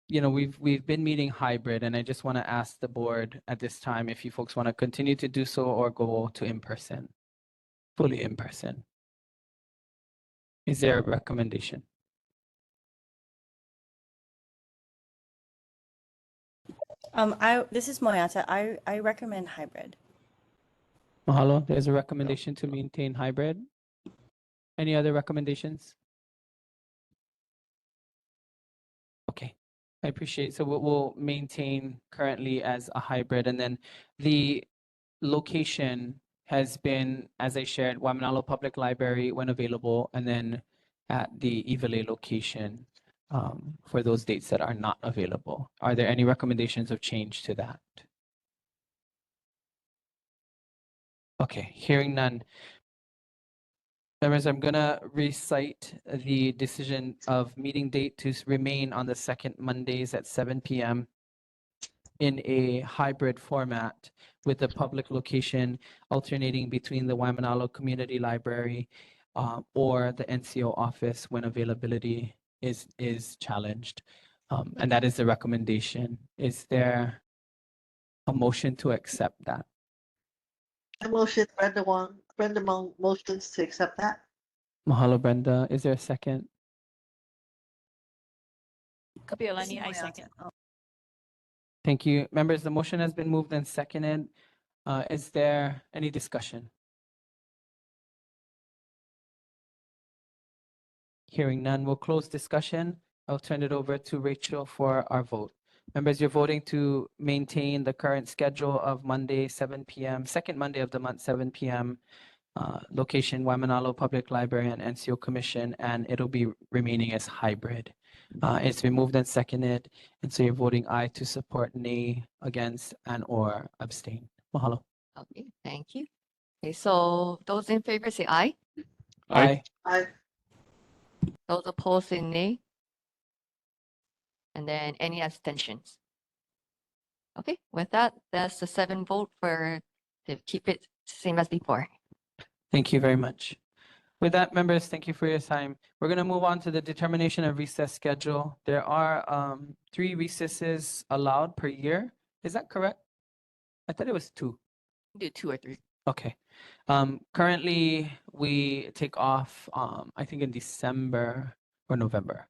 S2: you know, we've been meeting hybrid, and I just want to ask the board at this time if you folks want to continue to do so or go to in-person, fully in-person. Is there a recommendation?
S21: This is Moyata. I recommend hybrid.
S2: Mahalo, there's a recommendation to maintain hybrid. Any other recommendations? Okay, I appreciate. So we'll maintain currently as a hybrid, and then the location has been, as I shared, Waimanalo Public Library when available, and then at the Ivile location for those dates that are not available. Are there any recommendations of change to that? Okay, hearing none. Members, I'm gonna recite the decision of meeting date to remain on the second Mondays at 7 p.m. in a hybrid format with the public location alternating between the Waimanalo Community Library or the NCO office when availability is challenged. And that is the recommendation. Is there a motion to accept that?
S4: I Brenda motions to accept that.
S2: Mahalo, Brenda. Is there a second?
S15: Kapiolani, I second.
S2: Thank you. Members, the motion has been moved and seconded. Is there any discussion? Hearing none, we'll close discussion. I'll turn it over to Rachel for our vote. Members, you're voting to maintain the current schedule of Monday, 7 p.m., second Monday of the month, 7 p.m., location Waimanalo Public Library and NCO Commission, and it'll be remaining as hybrid. It's been moved and seconded, and so you're voting aye to support, nay, against, and or abstain. Mahalo.
S1: Okay, thank you. Okay, so those in favor say aye.
S2: Aye.
S4: Aye.
S1: Those opposed say nay. And then any abstentions? Okay, with that, that's the 7 vote for to keep it same as before.
S2: Thank you very much. With that, members, thank you for your time. We're going to move on to the determination of recess schedule. There are 3 recesses allowed per year. Is that correct? I thought it was 2.
S1: Do 2 or 3.
S2: Okay. Currently, we take off, I think in December or November.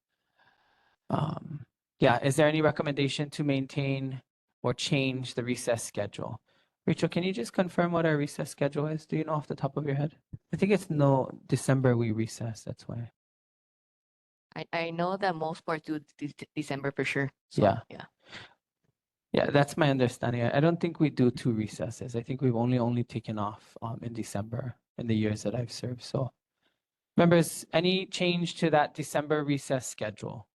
S2: Yeah, is there any recommendation to maintain or change the recess schedule? Rachel, can you just confirm what our recess schedule is? Do you know off the top of your head? I think it's no December we recess, that's why.
S1: I know that most boards do December for sure. So,
S2: Yeah.
S1: yeah.
S2: Yeah, that's my understanding. I don't think we do 2 recesses. I think we've only taken off in December in the years that I've served. So members, any change to that December recess schedule?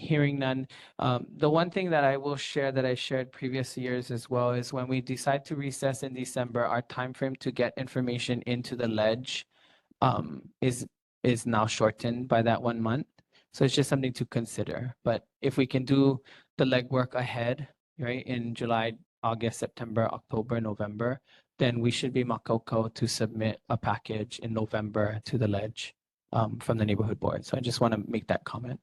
S2: Hearing none. The one thing that I will share that I shared previous years as well is when we decide to recess in December, our time frame to get information into the ledge is now shortened by that 1 month. So it's just something to consider. But if we can do the legwork ahead, right, in July, August, September, October, November, then we should be makoko to submit a package in November to the ledge from the neighborhood board. So I just want to make that comment.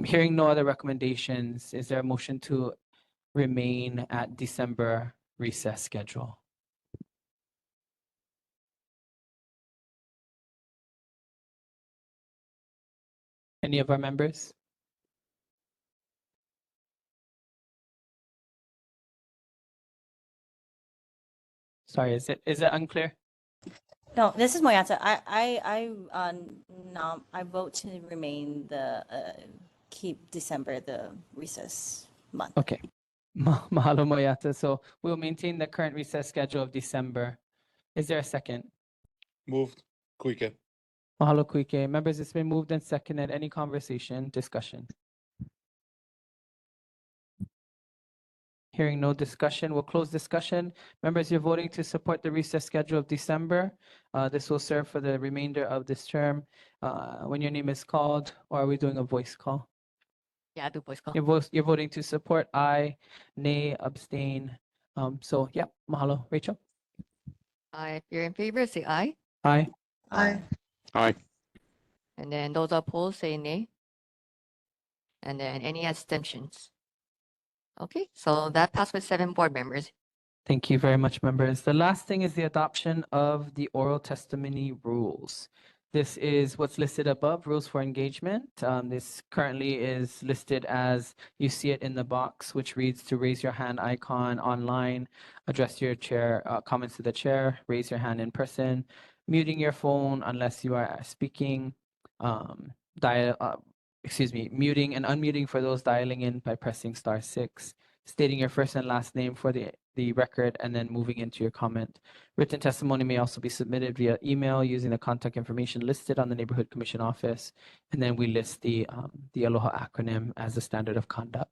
S2: Hearing no other recommendations, is there a motion to remain at December recess schedule? Any of our members? Sorry, is it unclear?
S21: No, this is Moyata. I vote to remain keep December the recess month.
S2: Okay. Mahalo Moyata. So we'll maintain the current recess schedule of December. Is there a second?
S20: Moved. Kuike.
S2: Mahalo Kuike. Members, it's been moved and seconded. Any conversation, discussion? Hearing no discussion, we'll close discussion. Members, you're voting to support the recess schedule of December. This will serve for the remainder of this term. When your name is called, or are we doing a voice call?
S1: Yeah, do voice call.
S2: You're voting to support. Aye, nay, abstain. So yeah, mahalo. Rachel?
S1: If you're in favor, say aye.
S2: Aye.
S4: Aye.
S3: Aye.
S1: And then those opposed, say nay. And then any abstentions? Okay, so that passed with 7 board members.
S2: Thank you very much, members. The last thing is the adoption of the oral testimony rules. This is what's listed above, rules for engagement. This currently is listed as you see it in the box, which reads to raise your hand icon online, address your chair, comments to the chair, raise your hand in person, muting your phone unless you are speaking, muting and unmuting for those dialing in by pressing *6, stating your first and last name for the record, and then moving into your comment. Written testimony may also be submitted via email using the contact information listed on the Neighborhood Commission office, and then we list the Aloha acronym as a standard of conduct.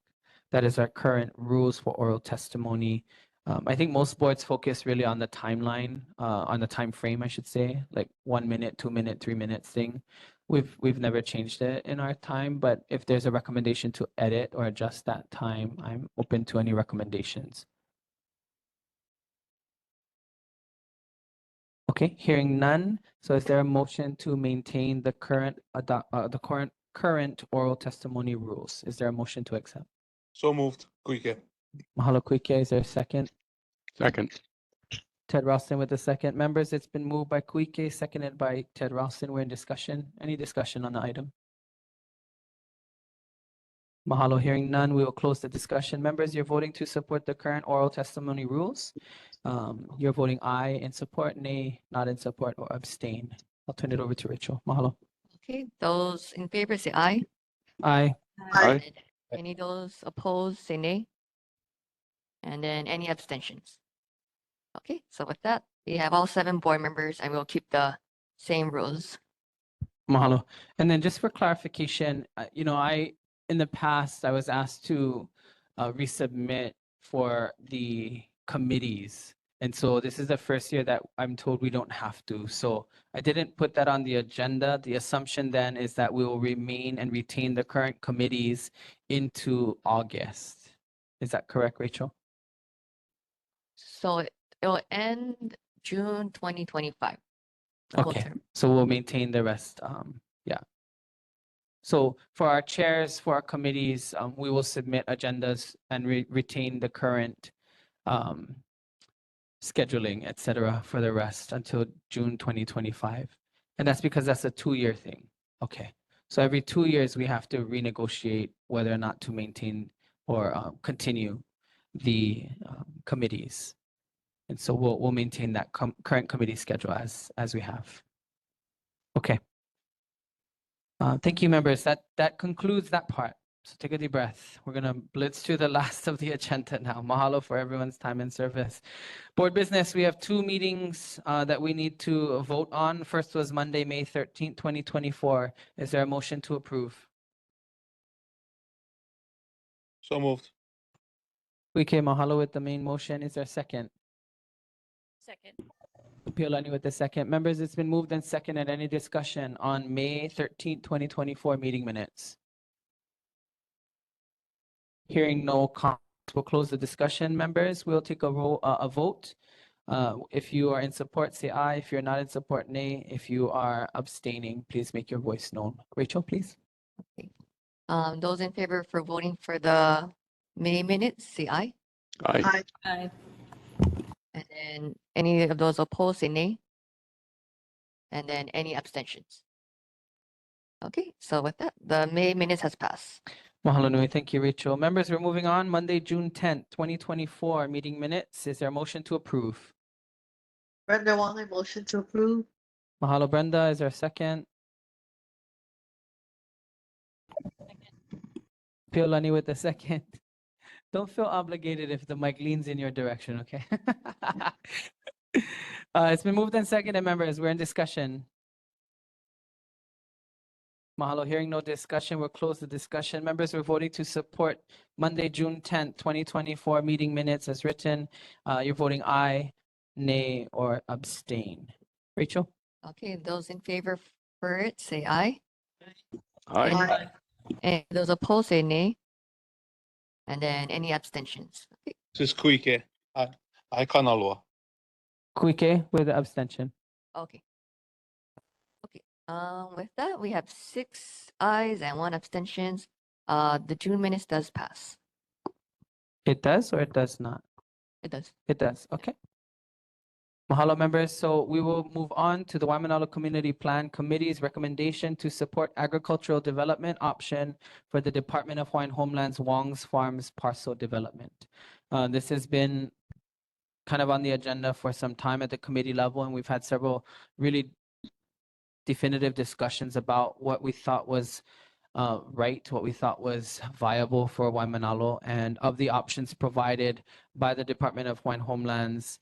S2: That is our current rules for oral testimony. I think most boards focus really on the timeline, on the time frame, I should say, like 1 minute, 2 minute, 3 minutes thing. We've never changed it in our time, but if there's a recommendation to edit or adjust that time, I'm open to any recommendations. Okay, hearing none. So is there a motion to maintain the current oral testimony rules? Is there a motion to accept?
S20: So moved. Kuike.
S2: Mahalo Kuike, is there a second?
S3: Second.
S2: Ted Ralston with the second. Members, it's been moved by Kuike, seconded by Ted Ralston. We're in discussion. Any discussion on the item? Mahalo, hearing none, we will close the discussion. Members, you're voting to support the current oral testimony rules. You're voting aye in support, nay, not in support, or abstain. I'll turn it over to Rachel. Mahalo.
S1: Okay, those in favor, say aye.
S2: Aye.
S3: Aye.
S1: Any those opposed, say nay. And then any abstentions? Okay, so with that, we have all 7 board members and we'll keep the same rules.
S2: Mahalo. And then just for clarification, in the past, I was asked to resubmit for the committees. And so this is the first year that I'm told we don't have to. So I didn't put that on the agenda. The assumption then is that we will remain and retain the current committees into August. Is that correct, Rachel?
S1: So it'll end June 2025. the whole
S2: Okay,
S1: term.
S2: so we'll maintain the rest. Yeah. So for our chairs, for our committees, we will submit agendas and retain the current scheduling, et cetera, for the rest until June 2025. And that's because that's a 2-year thing. Okay. So every 2 years, we have to renegotiate whether or not to maintain or continue the committees. And so we'll maintain that current committee schedule as we have. Okay. Thank you, members. That concludes that part. So take a deep breath. We're going to blitz through the last of the agenda now. Mahalo for everyone's time and service. Board business, we have 2 meetings that we need to vote on. First was Monday, May 13th, 2024. Is there a motion to approve?
S20: So moved.
S2: Kuike, mahalo with the main motion. Is there a second?
S15: Second.
S2: Piolani with the second. Members, it's been moved and seconded. Any discussion on May 13th, 2024 meeting minutes? Hearing no comments, we'll close the discussion. Members, we'll take a vote. If you are in support, say aye. If you're not in support, nay. If you are abstaining, please make your voice known. Rachel, please.
S1: Those in favor for voting for the May minutes, say aye.
S3: Aye.
S21: Aye.
S1: And then any of those opposed, say nay. And then any abstentions. Okay, so with that, the May minutes has passed.
S2: Mahalo nui. Thank you, Rachel. Members, we're moving on. Monday, June 10th, 2024 meeting minutes. Is there a motion to approve?
S4: Brenda Wong, I motion to approve.
S2: Mahalo, Brenda. Is there a second? Piolani with the second. Don't feel obligated if the mic leans in your direction, okay? It's been moved and seconded, members. We're in discussion. Mahalo, hearing no discussion, we'll close the discussion. Members, we're voting to support Monday, June 10th, 2024 meeting minutes as written. You're voting aye, nay, or abstain. Rachel?
S1: Okay, those in favor for it, say aye.
S3: Aye.
S1: And those opposed, say nay. And then any abstentions. Okay.
S20: This is Kuike. Aye Kanaloa.
S2: Kuike with the abstention.
S1: Okay. Okay. With that, we have 6 ayes and 1 abstentions. The June minutes does pass.
S2: It does or it does not?
S1: It does.
S2: It does, okay. Mahalo, members. So we will move on to the Waimanalo Community Plan Committee's recommendation to support agricultural development option for the Department of Hawaiian Homeland's Wong's Farms parcel development. This has been kind of on the agenda for some time at the committee level, and we've had several really definitive discussions about what we thought was right, what we thought was viable for Waimanalo, and of the options provided by the Department of Hawaiian Homelands,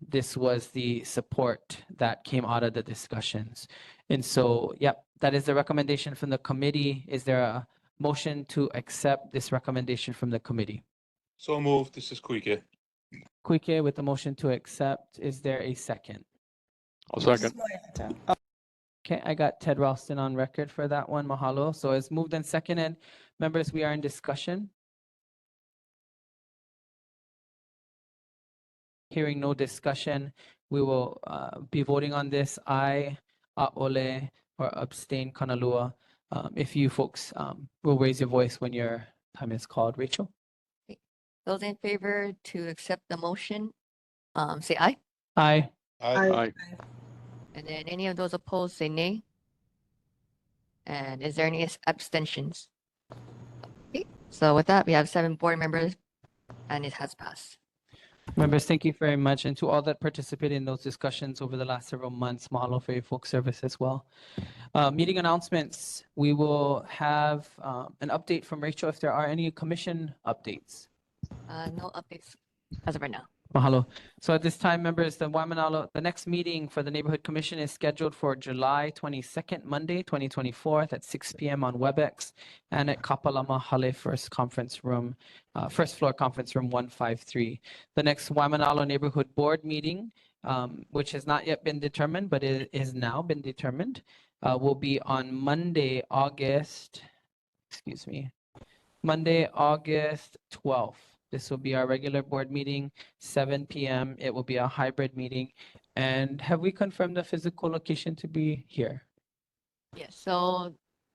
S2: this was the support that came out of the discussions. And so, yep, that is the recommendation from the committee. Is there a motion to accept this recommendation from the committee?
S20: So moved. This is Kuike.
S2: Kuike with the motion to accept. Is there a second?
S3: I'll second.
S2: Okay, I got Ted Ralston on record for that one. Mahalo. So it's moved and seconded. Members, we are in discussion. Hearing no discussion, we will be voting on this. Aye, a'ole, or abstain, kanalua. If you folks will raise your voice when your time is called. Rachel?
S1: Those in favor to accept the motion, say aye.
S2: Aye.
S3: Aye.
S1: And then any of those opposed, say nay. And is there any abstentions? Okay, so with that, we have 7 board members and it has passed.
S2: Members, thank you very much. And to all that participated in those discussions over the last several months, mahalo for your folk service as well. Meeting announcements, we will have an update from Rachel if there are any commission updates.
S1: No updates as of right now.
S2: Mahalo. So at this time, members, the next meeting for the Neighborhood Commission is scheduled for July 22nd, Monday, 2024 at 6 p.m. on WebEx and at Kapalama Hale First Floor Conference Room 153. The next Waimanalo Neighborhood Board meeting, which has not yet been determined, but it is now been determined, will be on Monday, August 12th. This will be our regular board meeting, 7 p.m. It will be a hybrid meeting. And have we confirmed the physical location to be here?
S1: Yes, so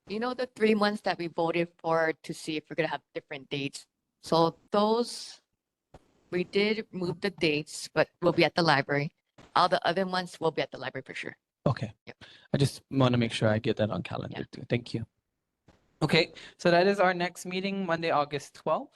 S1: you know the 3 months that we voted for to see if we're gonna have different dates. So those, we did move the dates, but we'll be at the library. All the other months will be at the library for sure.
S2: Okay. I just want to make sure I get that on calendar too. Thank you. Okay, so that is our next meeting, Monday, August 12th.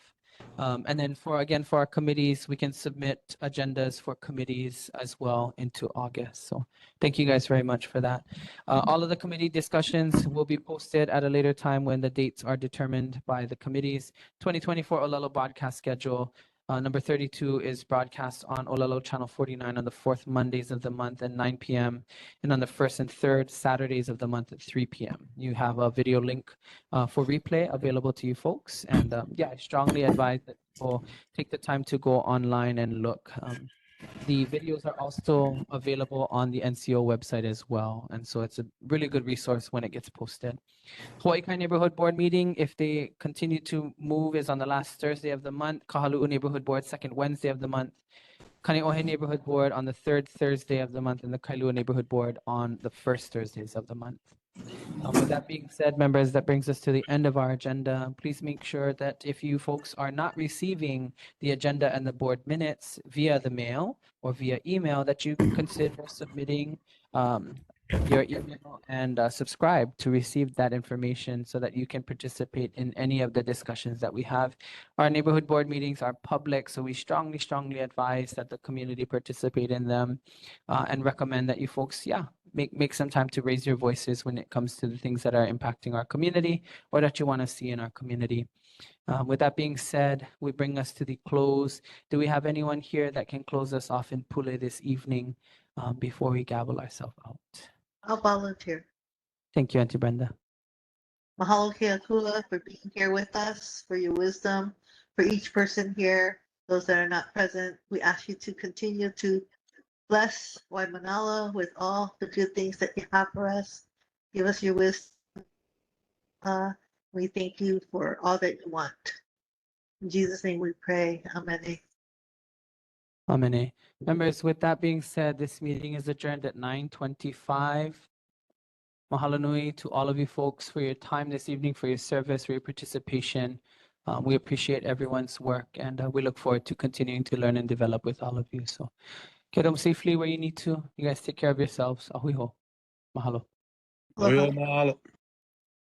S2: And then for our committees, we can submit agendas for committees as well into August. So thank you guys very much for that. All of the committee discussions will be posted at a later time when the dates are determined by the committees. 2024 Olelo broadcast schedule Number 32 is broadcast on Olelo Channel 49 on the fourth Mondays of the month at 9 p.m. and on the first and third Saturdays of the month at 3 p.m. You have a video link for replay available to you folks. And yeah, I strongly advise that people take the time to go online and look. The videos are also available on the NCO website as well. And so it's a really good resource when it gets posted. Hawaii Kai Neighborhood Board meeting, if they continue to move, is on the last Thursday of the month. Kahaluu Neighborhood Board, second Wednesday of the month. Kaneohe Neighborhood Board on the third Thursday of the month, and the Kailua Neighborhood Board on the first Thursdays of the month. With that being said, members, that brings us to the end of our agenda. Please make sure that if you folks are not receiving the agenda and the board minutes via the mail or via email, that you consider submitting your email and subscribe to receive that information so that you can participate in any of the discussions that we have. Our neighborhood board meetings are public, so we strongly advise that the community participate in them and recommend that you folks, make some time to raise your voices when it comes to the things that are impacting our community or that you want to see in our community. With that being said, we bring us to the close. Do we have anyone here that can close us off in Pule this evening before we gavel ourselves out?
S4: I'll volunteer.
S2: Thank you, Auntie Brenda.
S4: Mahalo Keakula for being here with us, for your wisdom, for each person here, those that are not present. We ask you to continue to bless Waimanalo with all the good things that you have for us. Give us your wisdom. We thank you for all that you want. In Jesus' name we pray. Amen.
S2: Amen. Members, with that being said, this meeting is adjourned at 9:25. Mahalo nui to all of you folks for your time this evening, for your service, for your participation. We appreciate everyone's work, and we look forward to continuing to learn and develop with all of you. So get home safely where you need to. You guys take care of yourselves. Ahui ho. Mahalo.
S20: Mahalo.